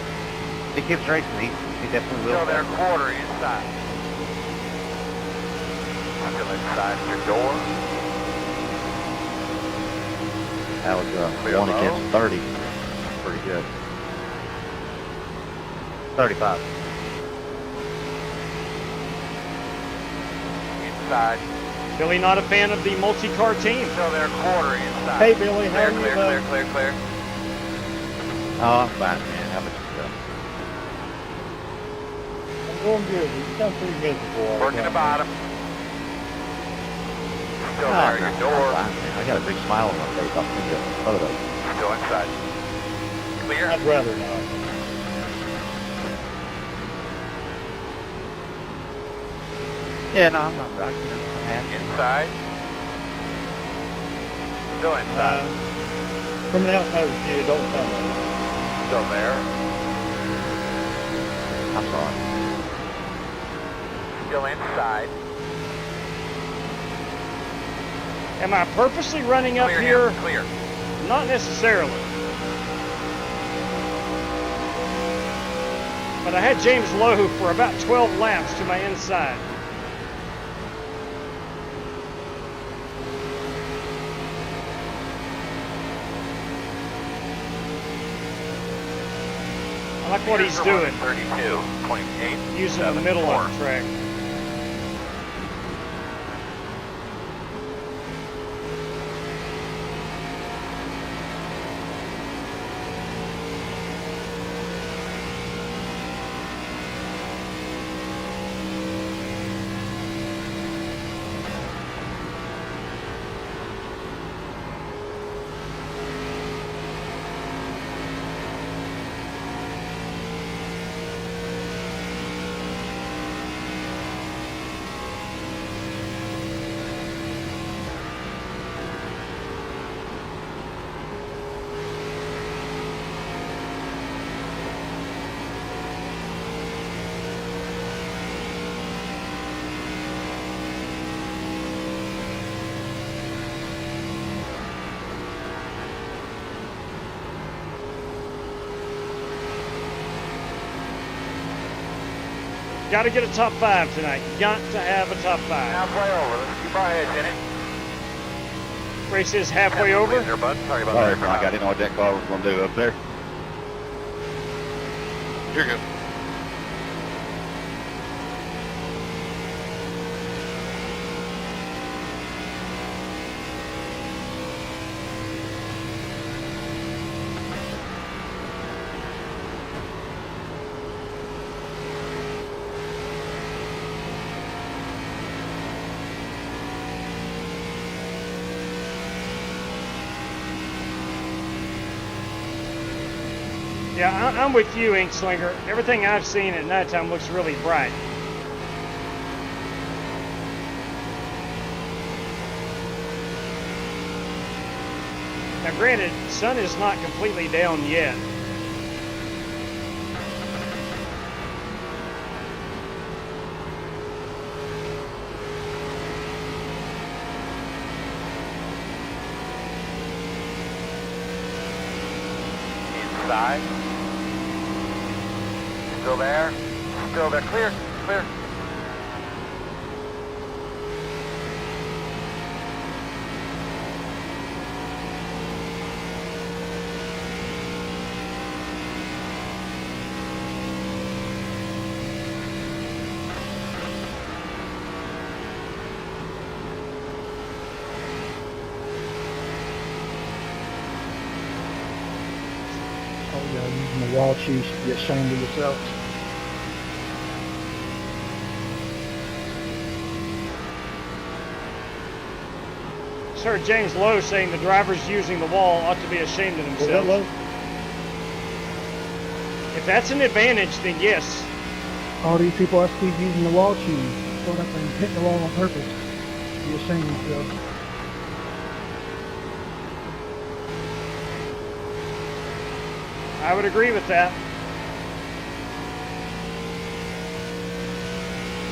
He keeps racing. He definitely will. Still there, quarter inside. Still inside your door. That was 1 against 30. Pretty good. 35. Inside. Billy, not a fan of the multi-car team. Still there, quarter inside. Hey, Billy, how clear, are you? Clear, clear, clear. Oh, I'm fine, man. How about yourself? I'm doing good. You sound pretty miserable. Working the bottom. Still Oh, there, no, your door. I'm fine, man. I got a big smile on my face. I'll send you a photo. Still inside. Clear. I'd rather not. Yeah, no, I'm not rocking it. I'm happy. Inside. Still inside. From the outside view, it don't sound like it. Still there. I'm sorry. Still inside. Am I purposely running up Clear here? now, clear. Not necessarily. But I had James Lowe for about 12 laps to my inside. I like what he's doing. 32.8. Using the middle of the track. Got to get a top 5 tonight. Got to have a top 5. Halfway over. Let's keep our heads in it. Race is halfway over. There, bud. Sorry about Sorry, that. I got in on what that car was going to do up there. You're good. Yeah, I'm with you, Inkslinger. Everything I've seen at nighttime looks really bright. Now, granted, sun is not completely down yet. Inside. Still there. Still there. Clear. Clear. Using the wall cheese, be ashamed of yourself. heard James Lowe saying the drivers using the wall ought to be ashamed of Was that themselves. low? If that's an advantage, then yes. All these people I see using the wall cheese, going up and hitting the wall on purpose. Be ashamed of themselves. I would agree with that.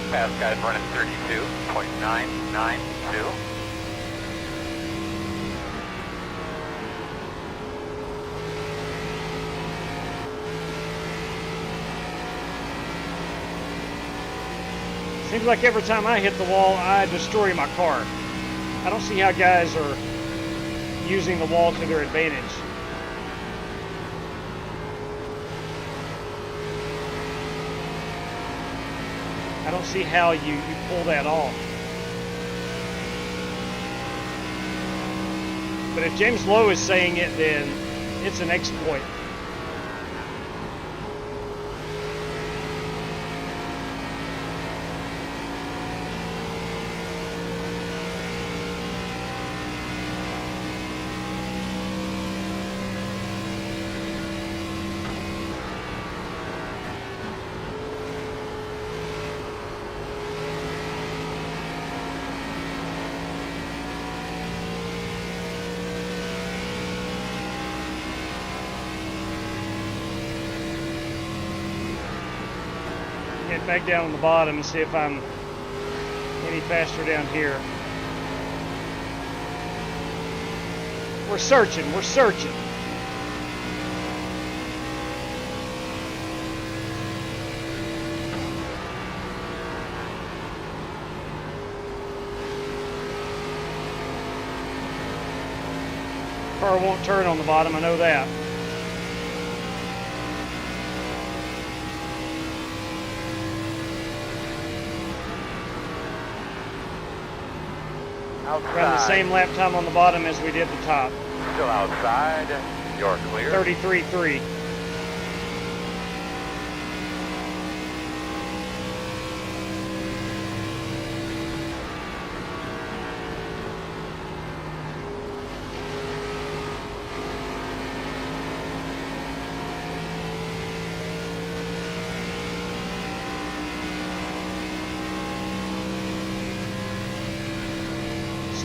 Fast guys running 32.992. Seems like every time I hit the wall, I destroy my car. I don't see how guys are using the wall to their advantage. I don't see how you pull that off. But if James Lowe is saying it, then it's an exploit. Get back down on the bottom and see if I'm any faster down here. We're searching, we're searching. Car won't turn on the bottom, I know that. Outside. Run the same lap time on the bottom as we did the top. Still outside. You're clear. 33.3.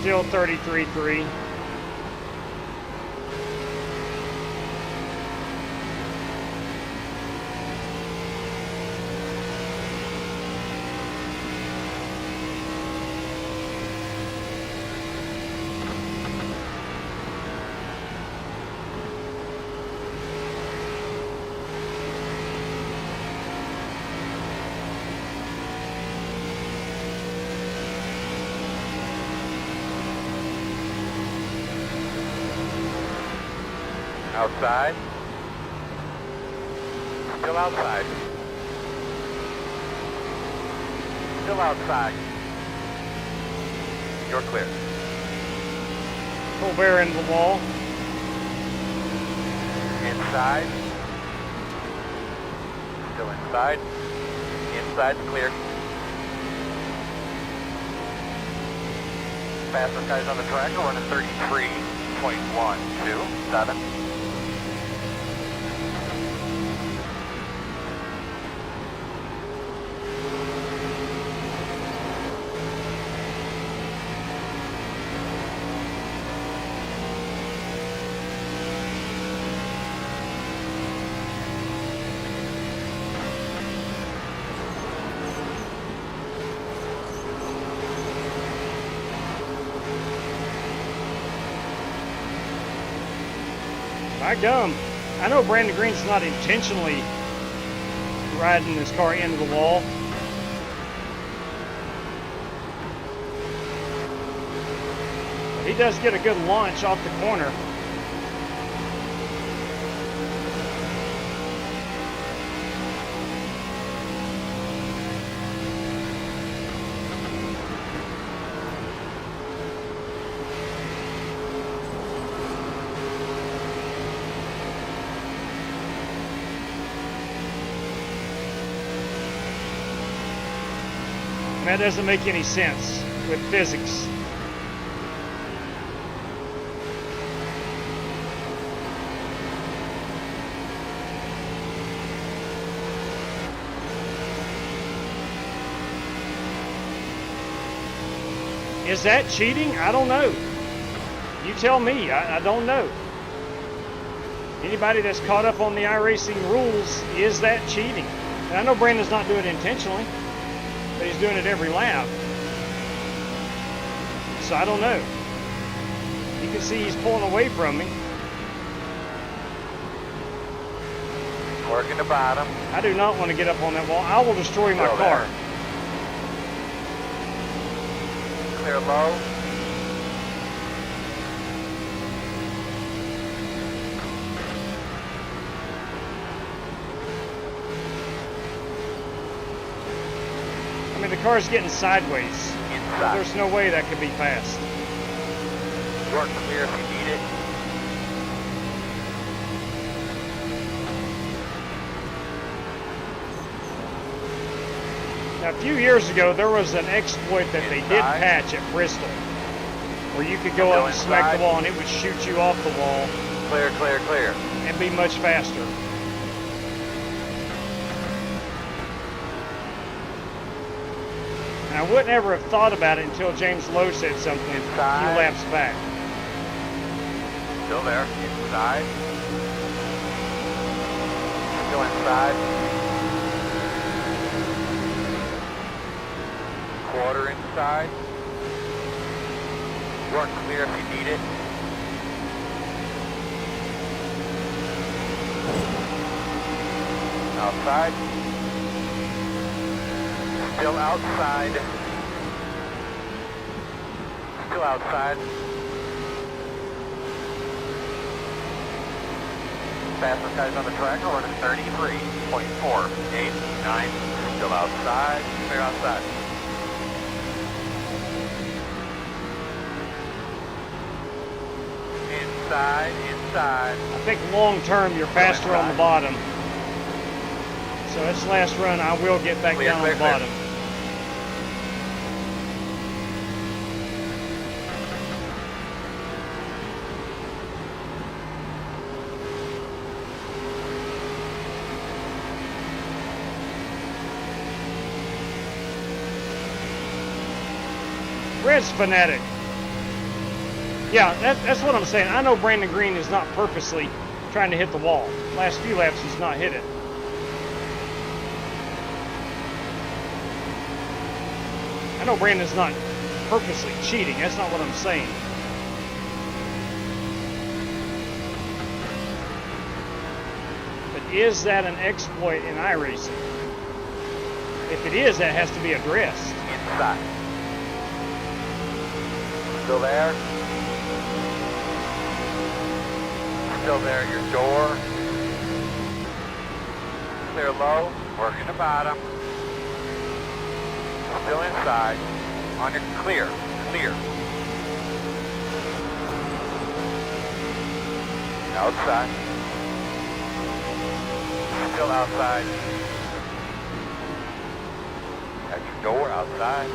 Still 33.3. Outside. Still outside. Still outside. You're clear. Full bear into the wall. Inside. Still inside. Inside's clear. Fastest guys on the track are running 33.127. By gum, I know Brandon Green's not intentionally riding this car into the wall. But he does get a good launch off the corner. That doesn't make any sense with physics. Is that cheating? I don't know. You tell me. I don't know. Anybody that's caught up on the iRacing rules, is that cheating? And I know Brandon's not doing it intentionally, but he's doing it every lap. So I don't know. You can see he's pulling away from me. Working the bottom. I do not want to get up on that wall. I will destroy my car. Clear low. I mean, the car's getting sideways. Inside. There's no way that could be passed. Work clear if you need it. Now, a few years ago, there was an exploit that they did patch at Bristol, where you could go up and smack the wall and it would shoot you off the wall. Clear, clear, clear. And be much faster. And I wouldn't ever have thought about it until James Lowe said something a few laps back. Still there. Inside. Still inside. Quarter inside. Work clear if you need it. Outside. Still outside. Still outside. Fastest guys on the track are running 33.489. Still outside. Clear outside. Inside, inside. I think long term you're faster on the bottom. So this last run I will get back down on the bottom. Red's fanatic. Yeah, that's what I'm saying. I know Brandon Green is not purposely trying to hit the wall. Last few laps he's not hit it. I know Brandon's not purposely cheating. That's not what I'm saying. But is that an exploit in iRacing? If it is, that has to be addressed. Inside. Still there. Still there at your door. Clear low. Working the bottom. Still inside. On your clear. Clear. Outside. Still outside. At your door. Outside.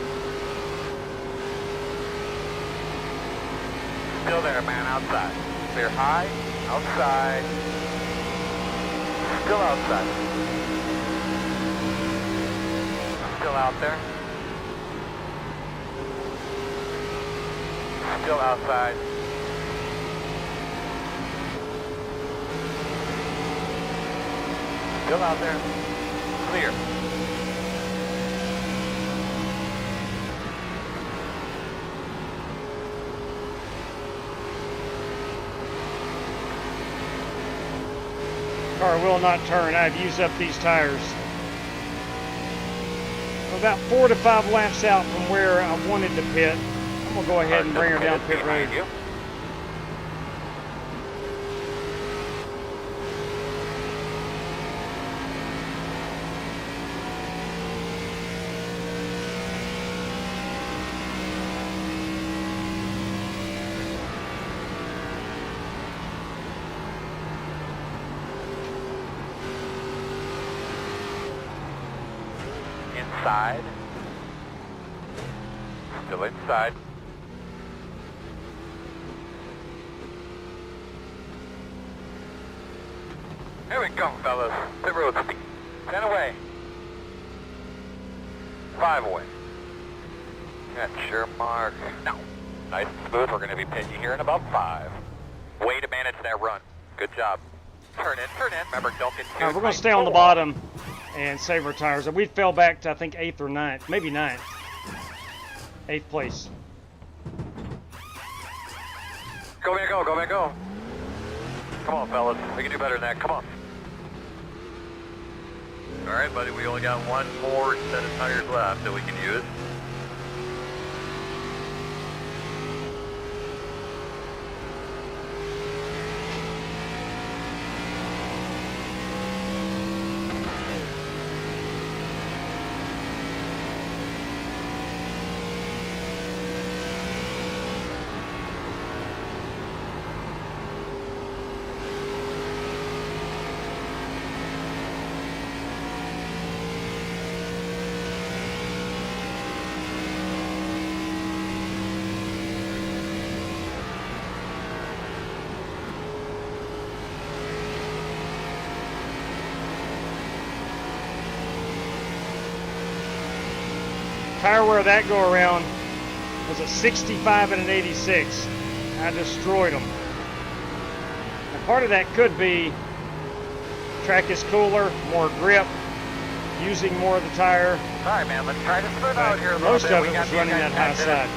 Still there, man. Outside. Clear high. Outside. Still outside. Still out there. Still outside. Still out there. Clear. Car will not turn. I've used up these tires. About 4 to 5 laps out from where I wanted to pit. I'm going to go ahead and bring her down pit road. Inside. Still inside. Here we go, fellas. Pit road speed. 10 away. 5 away. Got sure mark. No. Nice and smooth. We're going to be pitting you here in about 5. Way to manage that run. Good job. Turn in, turn in. Remember, don't get too We're going to stay on the bottom and save our tires. We fell back to, I think, 8th or 9th. Maybe 9th. 8th place. Go, man, go, go, man, go. Come on, fellas. We can do better than that. Come on. All right, buddy. We only got one more set of tires left that we can use. Tire wear that go around was a 65 and an 86. I destroyed them. And part of that could be track is cooler, more grip, using more of the tire. All right, man. Let's try to spread out here a little Most bit. of it was running that high side.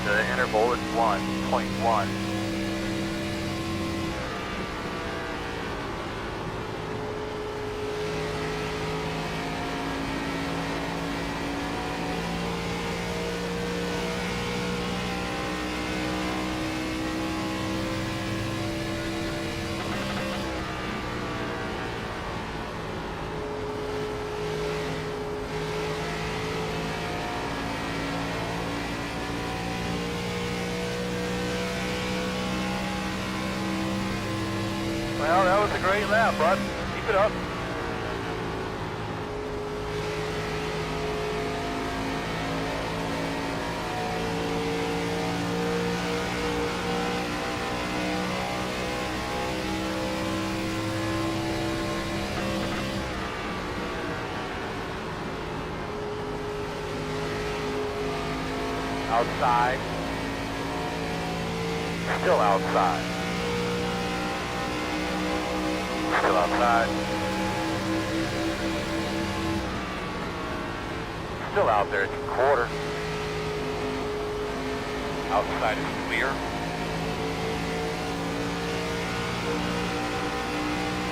The interval is 1.1. Well, that was a great lap, bud. Keep it up. Outside. Still outside. Still outside. Still out there at the quarter. Outside is clear.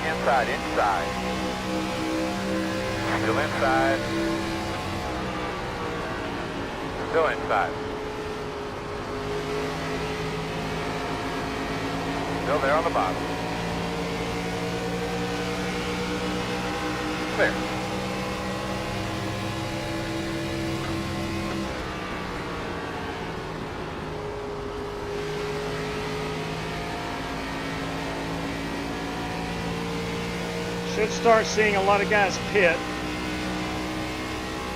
Inside, inside. Still inside. Still inside. Still there on the bottom. Clear. Should start seeing a lot of guys pit.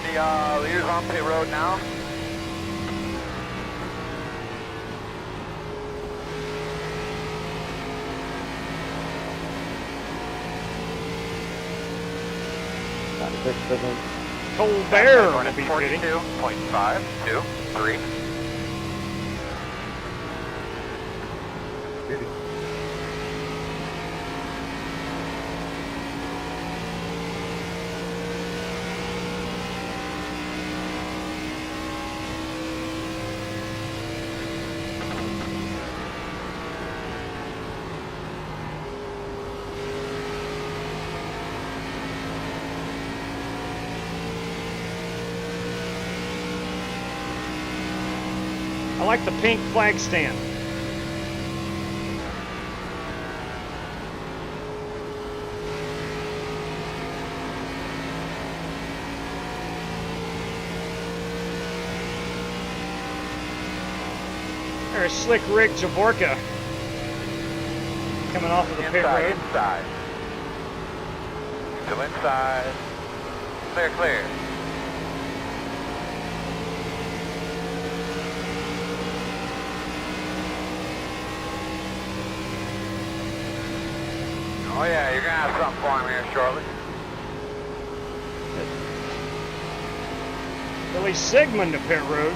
The leaders on pit road now. Cold Bear will be 42.5, 2, 3. I like the pink flag stand. There's Slick Rick Jaborka coming off of the pit road. Inside. Still inside. Clear, clear. Oh yeah, you're gonna have something for him here shortly. Billy Sigmund to pit road.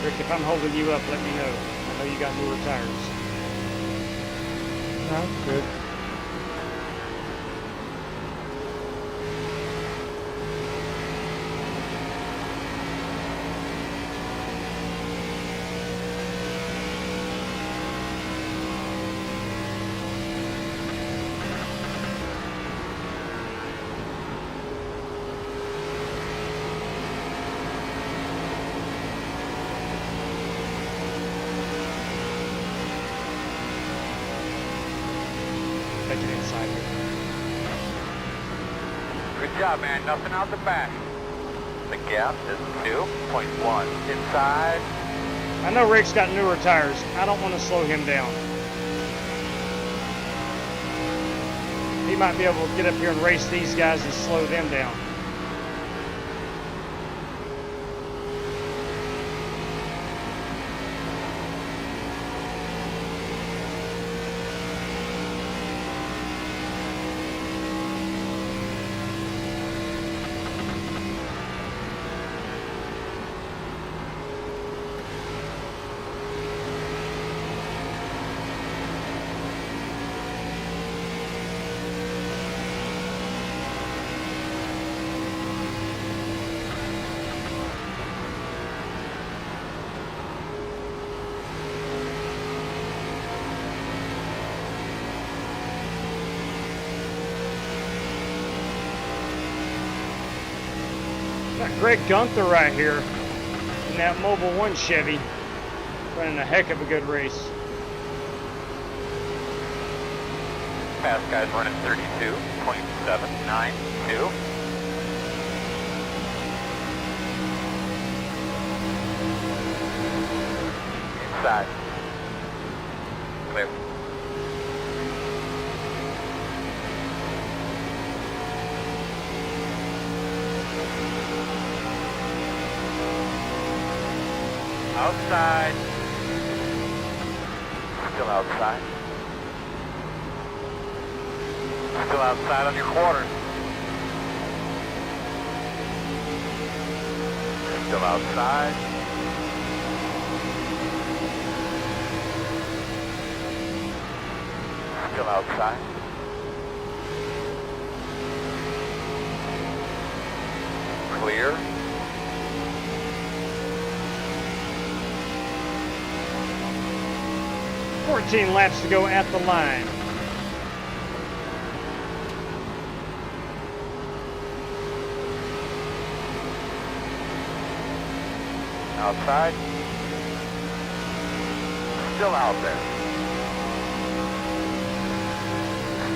Rick, if I'm holding you up, let me know. I know you got newer tires. That's good. Take it inside here. Good job, man. Nothing out the back. The gap is 2.1. Inside. I know Rick's got newer tires. I don't want to slow him down. He might be able to get up here and race these guys and slow them down. Got Greg Gunther right here in that Mobile 1 Chevy, running a heck of a good race. Fast guy's running 32.792. Inside. Clear. Outside. Still outside. Still outside on your quarter. Still outside. Still outside. Clear. 14 laps to go at the line. Outside. Still out there.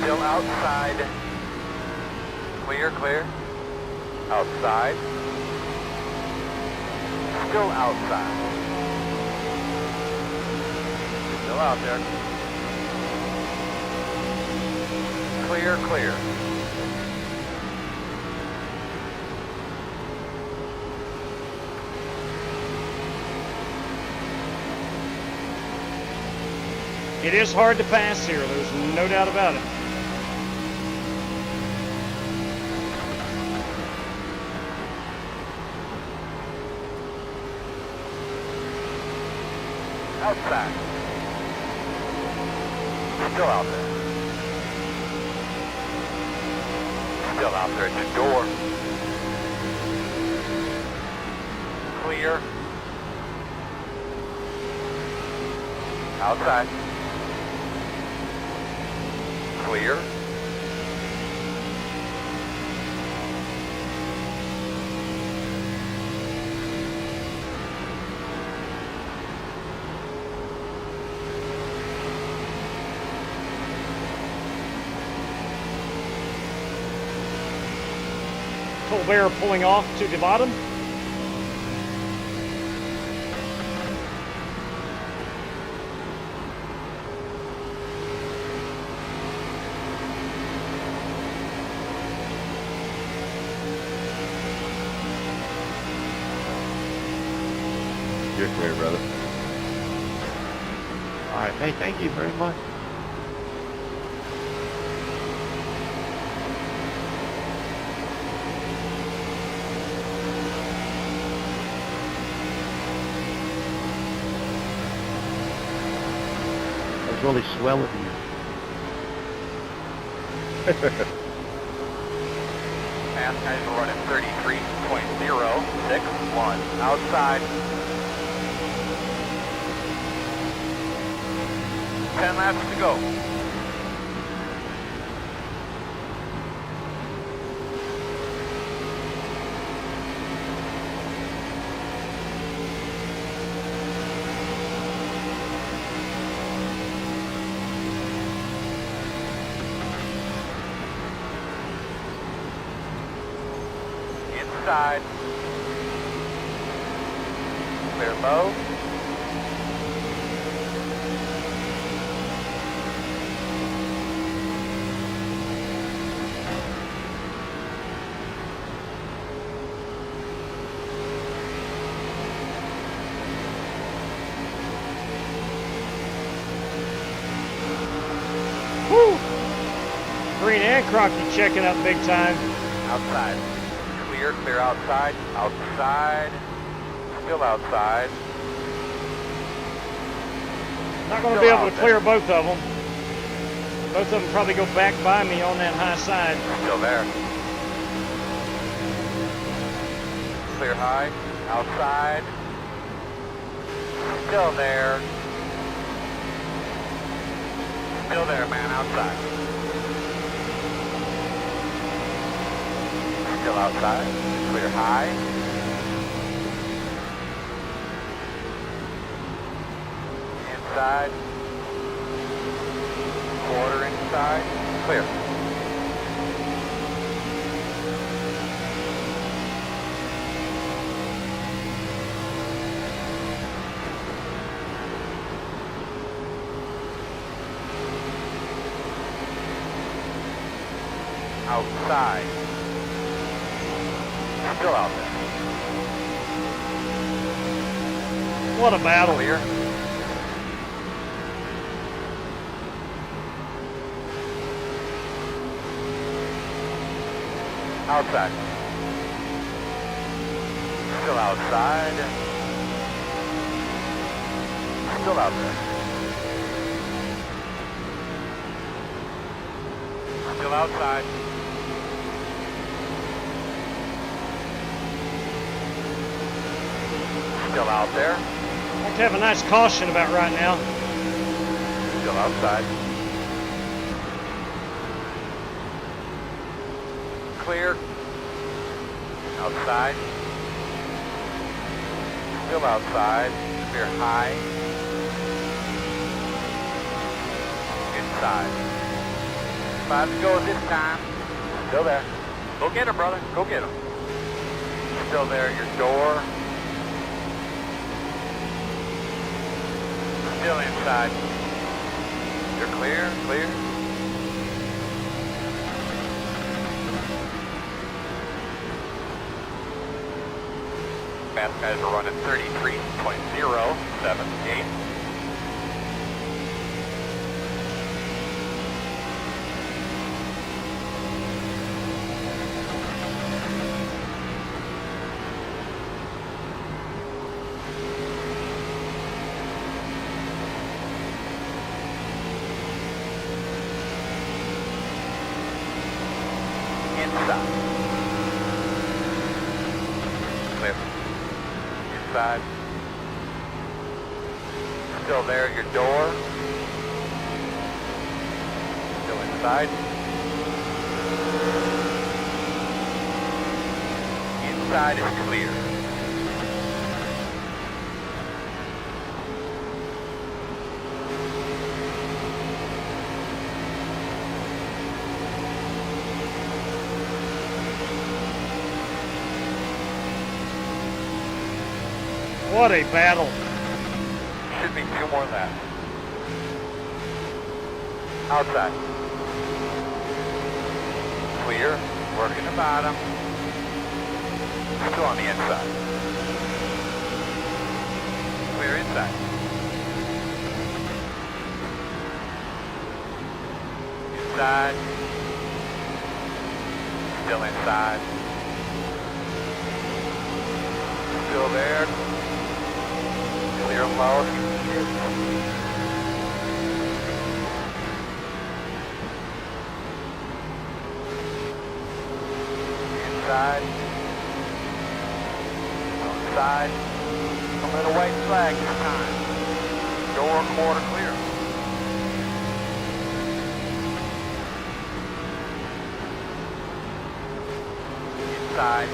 Still outside. Clear, clear. Outside. Still outside. Still out there. Clear, clear. It is hard to pass here, there's no doubt about it. Outside. Still out there. Still out there at the door. Clear. Outside. Clear. Colbert pulling off to the bottom. You're clear, brother. All right. Hey, thank you very much. is really swelling you. Fast guys are running 33.061 outside. 10 laps to go. Inside. Clear low. Woo! Green and Crocky checking up big time. Outside. Clear, clear outside. Outside. Still outside. Not going to be able to clear both of them. Both of them probably go back by me on that high side. Still there. Clear high. Outside. Still there. Still there, man. Outside. Still outside. Clear high. Inside. Quarter inside. Clear. Outside. Still out there. What a battle. Clear. Outside. Still outside. Still out there. Still outside. Still out there. Have to have a nice caution about right now. Still outside. Clear. Outside. Still outside. Clear high. Inside. 5 to go this time. Still there. Go get him, brother. Go get him. Still there at your door. Still inside. You're clear, clear. Fast guys are running 33.078. Inside. Clear. Inside. Still there at your door. Still inside. Inside is clear. What a battle. Should be 2 more laps. Outside. Clear. Working the bottom. Still on the inside. Clear inside. Inside. Still inside. Still there. Clear low. inside. Inside. I'm going to white flag this time. Door quarter clear. Inside.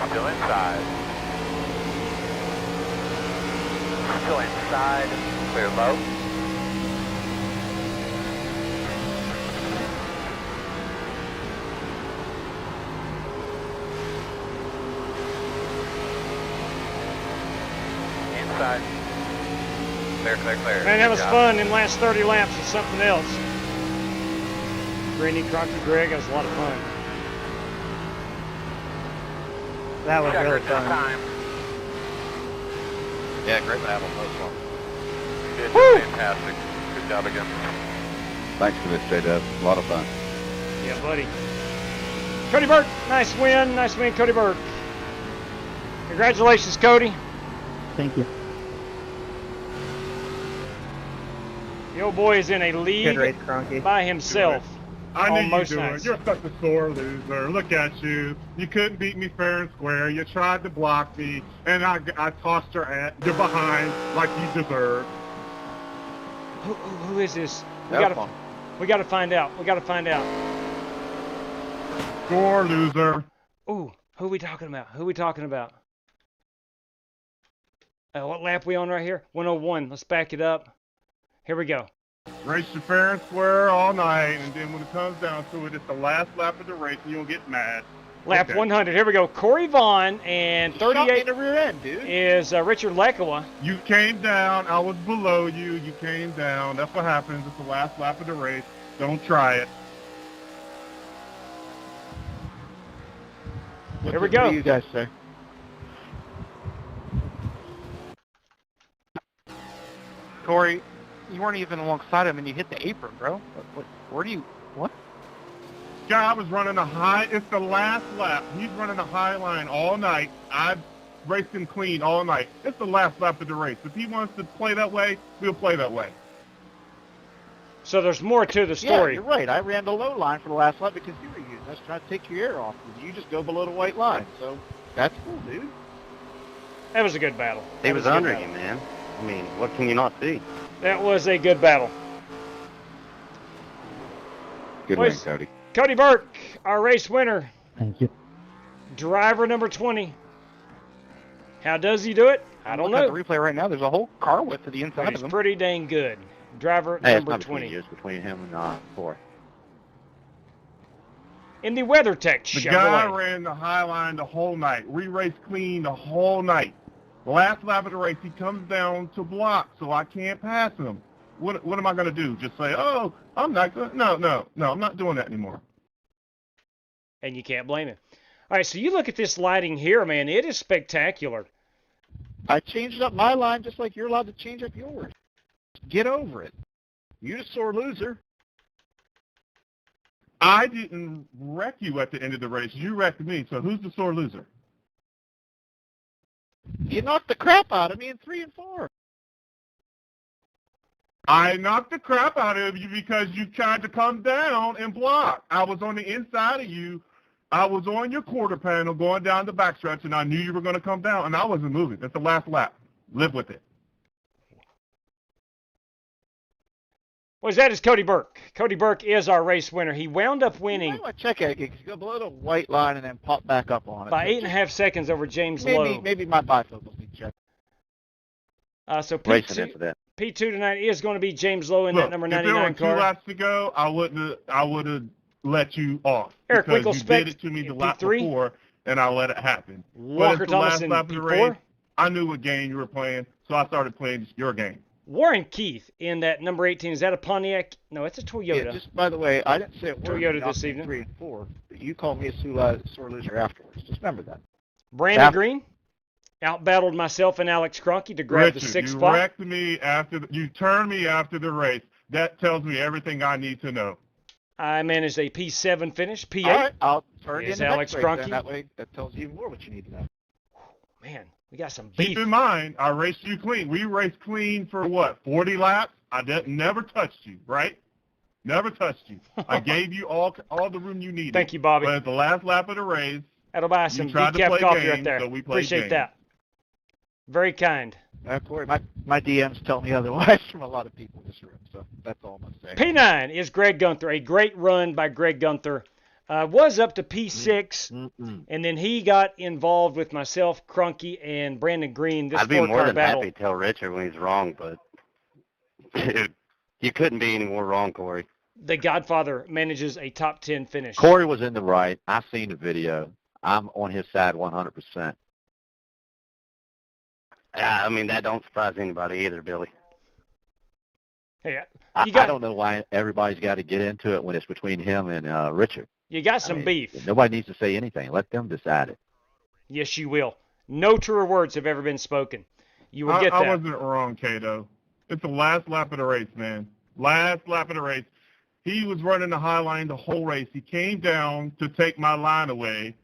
Still inside. Still inside. Clear low. Inside. Clear, clear, clear. Man, that was fun. Them last 30 laps was something else. Randy, Crocker, Greg, that was a lot of fun. That was really fun. Yeah, great battle, most fun. You did fantastic. Good job again. Thanks for this, J-Dub. A lot of fun. Yeah, buddy. Cody Burke, nice win. Nice win, Cody Burke. Congratulations, Cody. Thank you. The old boy is in a league Good race, Cronky. by himself. I knew on you most do it. nights. You're such a sore loser. Look at you. You couldn't beat me fair and square. You tried to block me, and I tossed your behind like you deserve. Who is this? We Have gotta fun. find out. We gotta find out. Sore loser. Ooh, who we talking about? Who we talking about? What lap we on right here? 101. Let's back it up. Here we go. Race you fair and square all night, and then when it comes down to it, it's the last lap of the race, and you'll get mad. Lap Okay. 100. Here we go. Corey Vaughn and Shot me 38 in the rear end, dude. is Richard Lekawa. You came down. I was below you. You came down. That's what happens. It's the last lap of the race. Don't try it. Here we What go. do you guys say? Corey, you weren't even alongside him and you hit the apron, bro. Where do you, what? Guy was running a high. It's the last lap. He's running a high line all night. I've raced him clean all night. It's the last lap of the race. If he wants to play that way, we'll play that way. So there's more to the Yeah, story. you're right. I ran the low line for the last lap because you were using us trying to take your air off. You just go below the white line. So that's cool, dude. That was a good battle. He That was a good under battle. you, man. I mean, what can you not see? That was a good battle. Good Boys, win, Cody. Cody Burke, our race winner. Thank you. Driver number 20. How does he do it? I don't Looking know. at the replay right now. There's a whole car width to the But inside he's of him. pretty dang good. Driver Hey, it's number not between 20. you. It's between him and four. In the WeatherTech The guy Chevrolet. ran the high line the whole night. We raced clean the whole night. The last lap of the race, he comes down to block, so I can't pass him. What am I going to do? Just say, oh, I'm not going to? No, I'm not doing that anymore. And you can't blame him. All right, so you look at this lighting here, man. It is spectacular. I changed up my line just like you're allowed to change up yours. Get over it. You're a sore loser. I didn't wreck you at the end of the race. You wrecked me, so who's the sore loser? You knocked the crap out of me in 3 and 4. I knocked the crap out of you because you tried to come down and block. I was on the inside of you. I was on your quarter panel going down the backstretch, and I knew you were going to come down, and I wasn't moving. That's the last lap. Live with it. Well, that is Cody Burke. Cody Burke is our race winner. He wound up winning You might check it. You go below the white line and then pop back up on it. by 8.5 seconds over James Lowe. Maybe my bifocals need checked. So Racing P2, into that. P2 tonight is going to be James Lowe in Look, that number if there were 99 2 car. laps to go, I would have let you off. Eric because you Winkelspect did it to me the in lap P3. before, and I let it happen. Walker but it's the Thomas last in lap of the P4. race. I knew what game you were playing, so I started playing your game. Warren Keith in that number 18. Is that a Pontiac? No, it's a Toyota. Yeah, just by the way, I didn't say it Toyota this evening. 3 and 4, but you called me a sore loser afterwards. Just remember that. Brandon Green outbattled myself and Alex Cronky to grab Richard, the 6th you spot. wrecked me you turned me after the race. That tells me everything I need to know. I managed a P7 finish. P8. All right, I'll turn Is in the Alex next race Cronky. then. That way, that tells you even more what you need to know. Man, we got some beef. Keep in mind, I raced you clean. We raced clean for what, 40 laps? I never touched you, right? Never touched you. I gave you all the room you needed. Thank you, Bobby. But at the last lap of the race, that'll buy some you tried to decaf play coffee games, right there. so we played Appreciate games. that. Very kind. Corey, my DMs tell me otherwise from a lot of people in this room, so that's all I'm saying. P9 is Greg Gunther. A great run by Greg Gunther. Was up to P6, and then he got involved with myself, Crunky, and Brandon Green. This I'd be more than battle. happy to tell Richard when he's wrong, but dude, you couldn't be any more wrong, Corey. The Godfather manages a top 10 finish. Corey was in the right. I've seen the video. I'm on his side 100%. Yeah, I mean, that don't surprise anybody either, Billy. Hey, I don't know why everybody's got to get into it when it's between him and Richard. You got some beef. Nobody needs to say anything. Let them decide it. Yes, you will. No truer words have ever been spoken. You will get that. I wasn't wrong, Kato. It's the last lap of the race, man. Last lap of the race. He was running the high line the whole race. He came down to take my line away.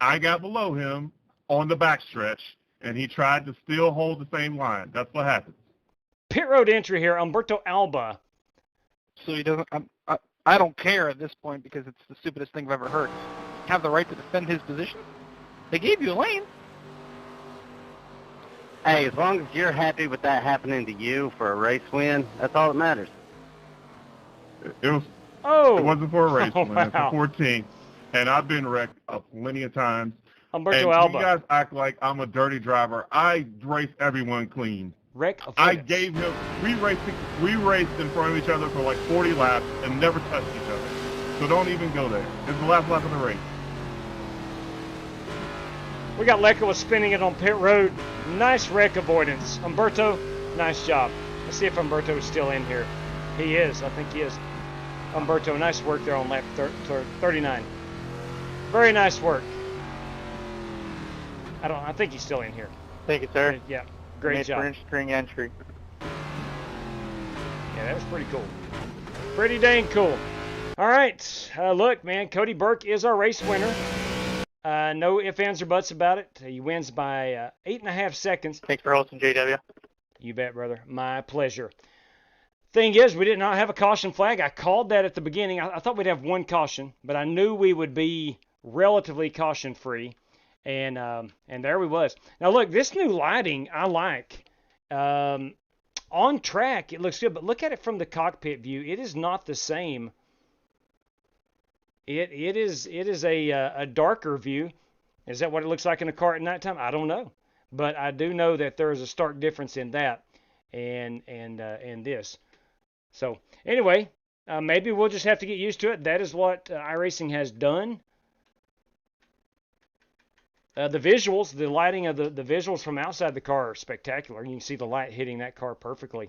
I got below him on the backstretch, and he tried to still hold the same line. That's what happened. Pit road entry here, Umberto Alba. So he doesn't. I don't care at this point because it's the stupidest thing I've ever heard. Have the right to defend his position? They gave you a lane. Hey, as long as you're happy with that happening to you for a race win, that's all that matters. It wasn't for a race win. It's a 14. And I've been wrecked plenty of times. Umberto and Alba. You guys act like I'm a dirty driver. I race everyone clean. I gave him. We raced in front of each other for like 40 laps and never touched each other. So don't even go there. It's the last lap of the race. We got Lecco spinning it on pit road. Nice wreck avoidance. Umberto, nice job. Let's see if Umberto is still in here. He is. I think he is. Umberto, nice work there on lap 39. Very nice work. I think he's still in here. Thank you, sir. Yeah, great job. String entry. Yeah, that was pretty cool. Pretty dang cool. All right, look, man, Cody Burke is our race winner. No ifs, ands, or buts about it. He wins by 8.5 seconds. Thanks for hosting, JW. You bet, brother. My pleasure. Thing is, we did not have a caution flag. I called that at the beginning. I thought we'd have one caution, but I knew we would be relatively caution-free, and there we was. Now, look, this new lighting I like. On track, it looks good, but look at it from the cockpit view. It is not the same. It is a darker view. Is that what it looks like in a car at nighttime? I don't know, but I do know that there is a stark difference in that and this. So anyway, maybe we'll just have to get used to it. That is what iRacing has done. The visuals, the lighting of the visuals from outside the car are spectacular. You can see the light hitting that car perfectly.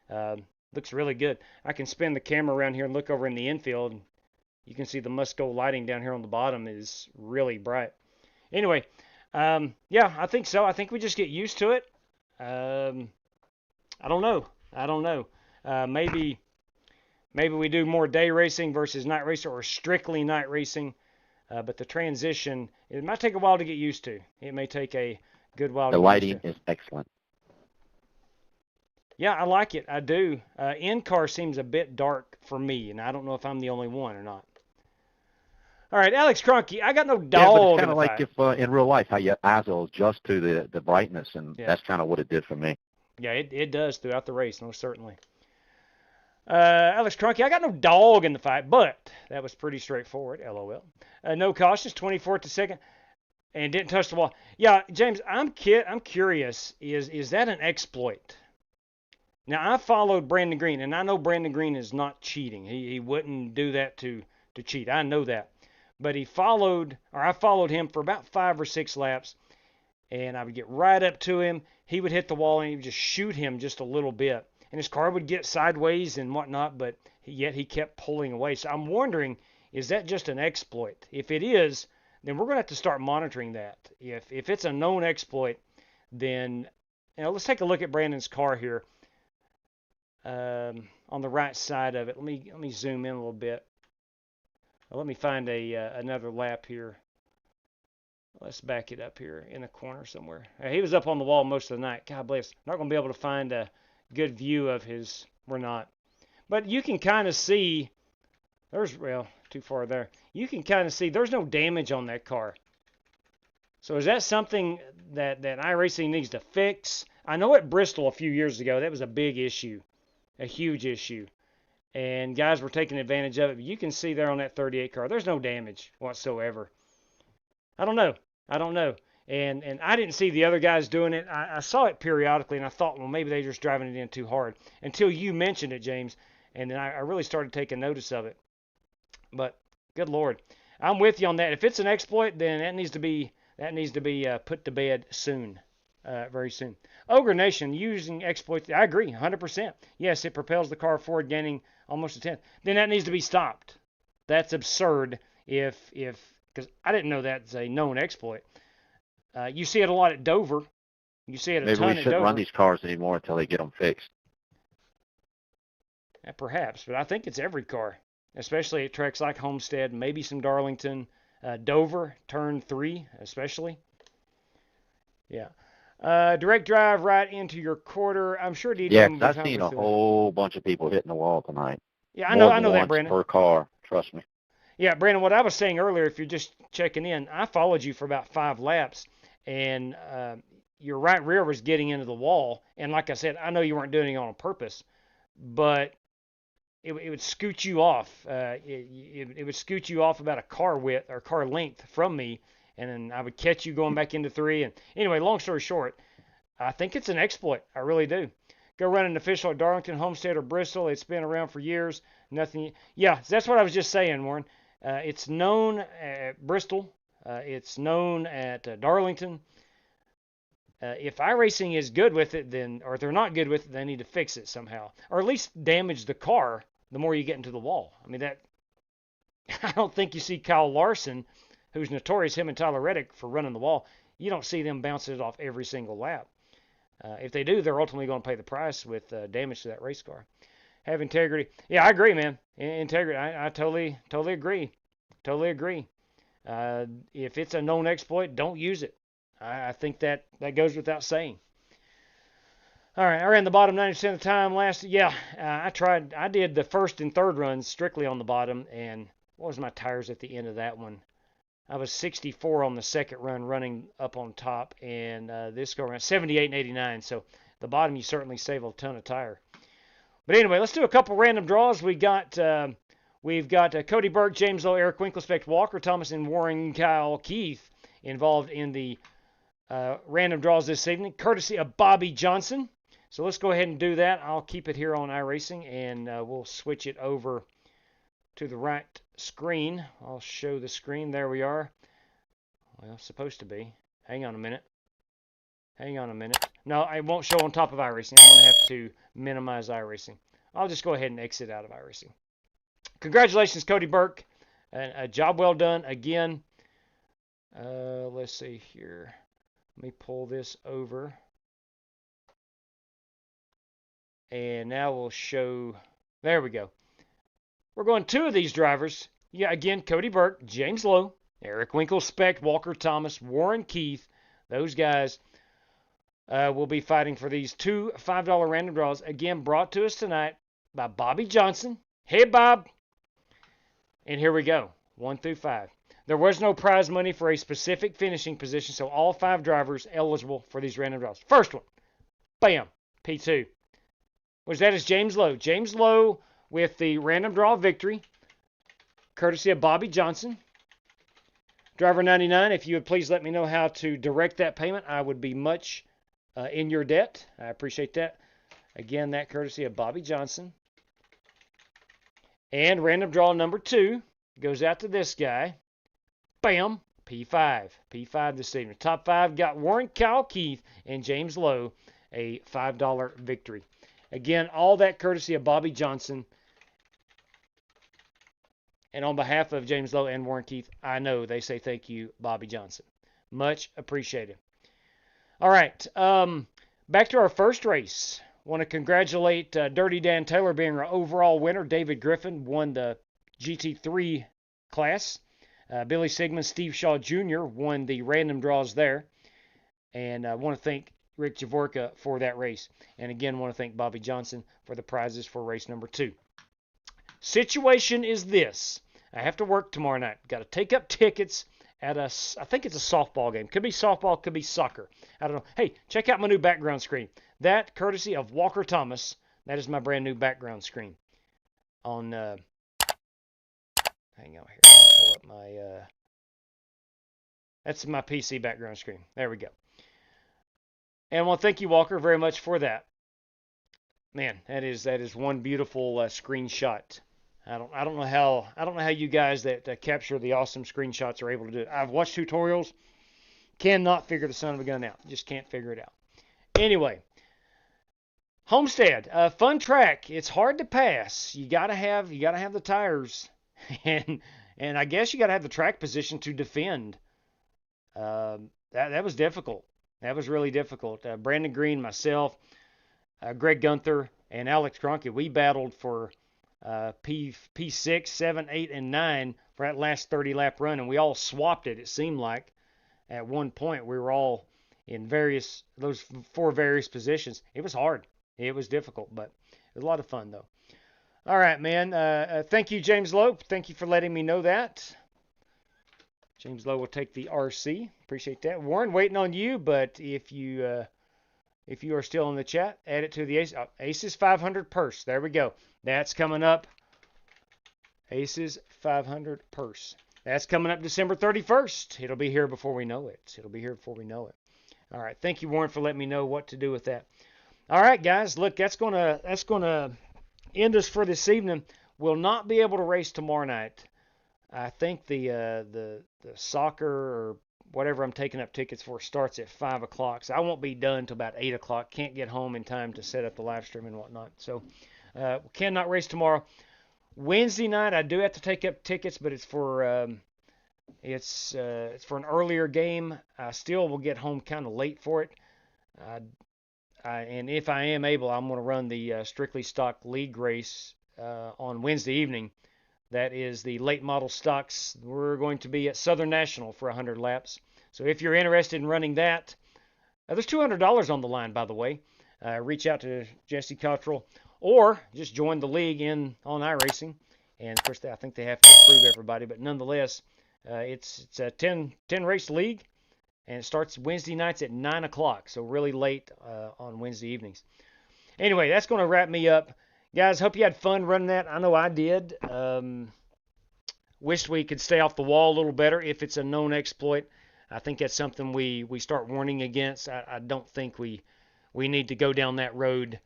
Looks really good. I can spin the camera around here and look over in the infield. And you can see the Musco lighting down here on the bottom is really bright. Anyway, yeah, I think so. I think we just get used to it. I don't know. Maybe we do more day racing versus night racing, or strictly night racing. But the transition, it might take a while to get used to. It may take a good while to get used to. The lighting is excellent. Yeah, I like it. I do. In-car seems a bit dark for me, and I don't know if I'm the only one or not. All right, Alex Cronky, I got no dog. Yeah, but it's kind of like if in real life how your eyes will adjust to the brightness, and that's kind of what it did for me. Yeah, it does throughout the race, most certainly. Alex Cronky, I got no dog in the fight, but that was pretty straightforward, LOL. No cautions, 24th to second, and didn't touch the wall. Yeah, James, I'm curious, is that an exploit? Now, I followed Brandon Green, and I know Brandon Green is not cheating. He wouldn't do that to cheat. I know that. But I followed him for about 5 or 6 laps, and I would get right up to him. He would hit the wall, and he would just shoot him just a little bit. And his car would get sideways and whatnot, but yet he kept pulling away. So I'm wondering, is that just an exploit? If it is, then we're going to have to start monitoring that. If it's a known exploit, then let's take a look at Brandon's car here. On the right side of it. Let me zoom in a little bit. Let me find another lap here. Let's back it up here in a corner somewhere. He was up on the wall most of the night. God bless. Not going to be able to find a good view of his. We're not. But you can kind of see, well, too far there. You can kind of see there's no damage on that car. So is that something that iRacing needs to fix? I know at Bristol a few years ago, that was a big issue, a huge issue. And guys were taking advantage of it. But you can see there on that 38 car, there's no damage whatsoever. I don't know. And I didn't see the other guys doing it. I saw it periodically, and I thought, well, maybe they're just driving it in too hard. Until you mentioned it, James, and then I really started taking notice of it. But good Lord, I'm with you on that. If it's an exploit, then that needs to be put to bed soon, very soon. Ogre Nation using exploits. I agree, 100%. Yes, it propels the car forward, gaining almost a tenth. Then that needs to be stopped. That's absurd. Because I didn't know that's a known exploit. You see it a lot at Dover. You see it a ton at Dover. Maybe we shouldn't run these cars anymore until they get them fixed. Perhaps, but I think it's every car, especially at tracks like Homestead, maybe some Darlington, Dover, turn 3 especially. Yeah. Direct drive right into your quarter. I'm sure DJ. Yeah, 'cause I've seen a whole bunch of people hitting the wall tonight. Yeah, I know that, Brandon. Per car, trust me. Yeah, Brandon, what I was saying earlier, if you're just checking in, I followed you for about 5 laps, and your right rear was getting into the wall. And like I said, I know you weren't doing it on purpose, but it would scoot you off. It would scoot you off about a car width or car length from me, and then I would catch you going back into 3. And anyway, long story short, I think it's an exploit. I really do. Go run an official at Darlington, Homestead, or Bristol. It's been around for years. Nothing. Yeah, that's what I was just saying, Warren. It's known at Bristol. It's known at Darlington. If iRacing is good with it, then, or if they're not good with it, they need to fix it somehow, or at least damage the car the more you get into the wall. I mean, that. I don't think you see Kyle Larson, who's notorious, him and Tyler Reddick, for running the wall. You don't see them bouncing it off every single lap. If they do, they're ultimately going to pay the price with damage to that race car. Have integrity. Yeah, I agree, man. Integrity. I totally agree. Totally agree. If it's a known exploit, don't use it. I think that goes without saying. All right, I ran the bottom 90% of the time last. Yeah, I tried. I did the first and third runs strictly on the bottom, and what was my tires at the end of that one? I was 64 on the second run, running up on top, and this go around 78 and 89. So the bottom, you certainly save a ton of tire. But anyway, let's do a couple random draws. We've got Cody Burke, James Lowe, Eric Winklespect, Walker Thomas, and Warren Kyle Keith involved in the random draws this evening, courtesy of Bobby Johnson. So let's go ahead and do that. I'll keep it here on iRacing, and we'll switch it over to the right screen. I'll show the screen. There we are. Well, it's supposed to be. Hang on a minute. No, I won't show on top of iRacing. I'm going to have to minimize iRacing. I'll just go ahead and exit out of iRacing. Congratulations, Cody Burke. A job well done again. Let's see here. Let me pull this over. And now we'll show. There we go. We're going 2 of these drivers. Yeah, again, Cody Burke, James Lowe, Eric Winklespect, Walker Thomas, Warren Keith. Those guys will be fighting for these 2 $5 random draws. Again, brought to us tonight by Bobby Johnson. Hey, Bob. And here we go, 1 through 5. There was no prize money for a specific finishing position, so all 5 drivers eligible for these random draws. First one, bam, P2. That is James Lowe. James Lowe with the random draw victory, courtesy of Bobby Johnson. Driver 99, if you would please let me know how to direct that payment, I would be much in your debt. I appreciate that. Again, that courtesy of Bobby Johnson. And random draw number 2 goes out to this guy. Bam, P5. P5 this evening. Top 5 got Warren Kyle Keith and James Lowe, a $5 victory. Again, all that courtesy of Bobby Johnson. And on behalf of James Lowe and Warren Keith, I know they say thank you, Bobby Johnson. Much appreciated. All right, back to our first race. Want to congratulate Dirty Dan Taylor being our overall winner. David Griffin won the GT3 class. Billy Sigmund, Steve Shaw Jr. won the random draws there. And I want to thank Rick Javorka for that race. And again, want to thank Bobby Johnson for the prizes for race number 2. situation is this. I have to work tomorrow night. Got to take up tickets at I think it's a softball game. Could be softball, could be soccer. I don't know. Hey, check out my new background screen. That, courtesy of Walker Thomas, that is my brand new background screen. On, hang on here. Pull up my, that's my PC background screen. There we go. And I want to thank you, Walker, very much for that. Man, that is one beautiful screenshot. I don't know how you guys that capture the awesome screenshots are able to do it. I've watched tutorials, cannot figure the son of a gun out. Just can't figure it out. Anyway, Homestead, fun track. It's hard to pass. You gotta have the tires, and I guess you gotta have the track position to defend. That was difficult. That was really difficult. Brandon Green, myself, Greg Gunther, and Alex Cronky, we battled for P6, 7, 8, and 9 for that last 30-lap run, and we all swapped it, it seemed like. At one point, we were all in those 4 various positions. It was hard. It was difficult, but it was a lot of fun, though. All right, man. Thank you, James Lowe. Thank you for letting me know that. James Lowe will take the RC. Appreciate that. Warren, waiting on you, but if you are still in the chat, add it to the Aces 500 purse. There we go. That's coming up. Aces 500 purse. That's coming up December 31st. It'll be here before we know it. All right. Thank you, Warren, for letting me know what to do with that. All right, guys. Look, that's gonna end us for this evening. We'll not be able to race tomorrow night. I think the soccer or whatever I'm taking up tickets for starts at 5 o'clock. So I won't be done until about 8 o'clock. Can't get home in time to set up the live stream and whatnot. So cannot race tomorrow. Wednesday night I do have to take up tickets, but it's for an earlier game. I still will get home kind of late for it. And if I am able, I'm going to run the Strictly Stock League race on Wednesday evening. That is the late model stocks. We're going to be at Southern National for 100 laps. So if you're interested in running that, there's $200 on the line, by the way. Reach out to Jesse Cottrell or just join the league on iRacing. And, of course, I think they have to approve everybody. But nonetheless, it's a 10 race league, and it starts Wednesday nights at 9 o'clock. So really late on Wednesday evenings. Anyway, that's going to wrap me up. Guys, hope you had fun running that. I know I did. Wish we could stay off the wall a little better if it's a known exploit. I think that's something we start warning against. I don't think we need to go down that road.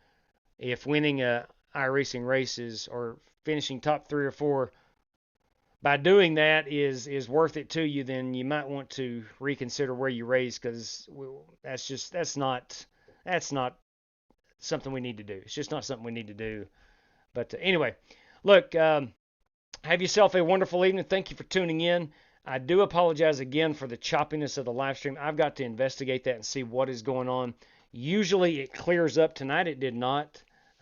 If winning iRacing races or finishing top 3 or 4 by doing that is worth it to you, then you might want to reconsider where you race, because that's not something we need to do. It's just not something we need to do. But anyway, look, have yourself a wonderful evening. Thank you for tuning in. I do apologize again for the choppiness of the live stream. I've got to investigate that and see what is going on. Usually it clears up. Tonight it did not.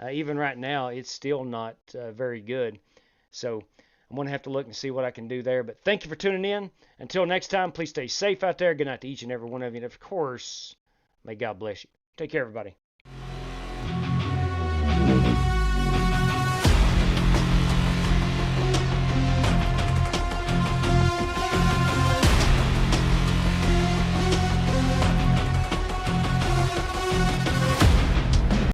Even right now, it's still not very good. So I'm going to have to look and see what I can do there. But thank you for tuning in. Until next time, please stay safe out there. Good night to each and every one of you. And of course, may God bless you. Take care, everybody.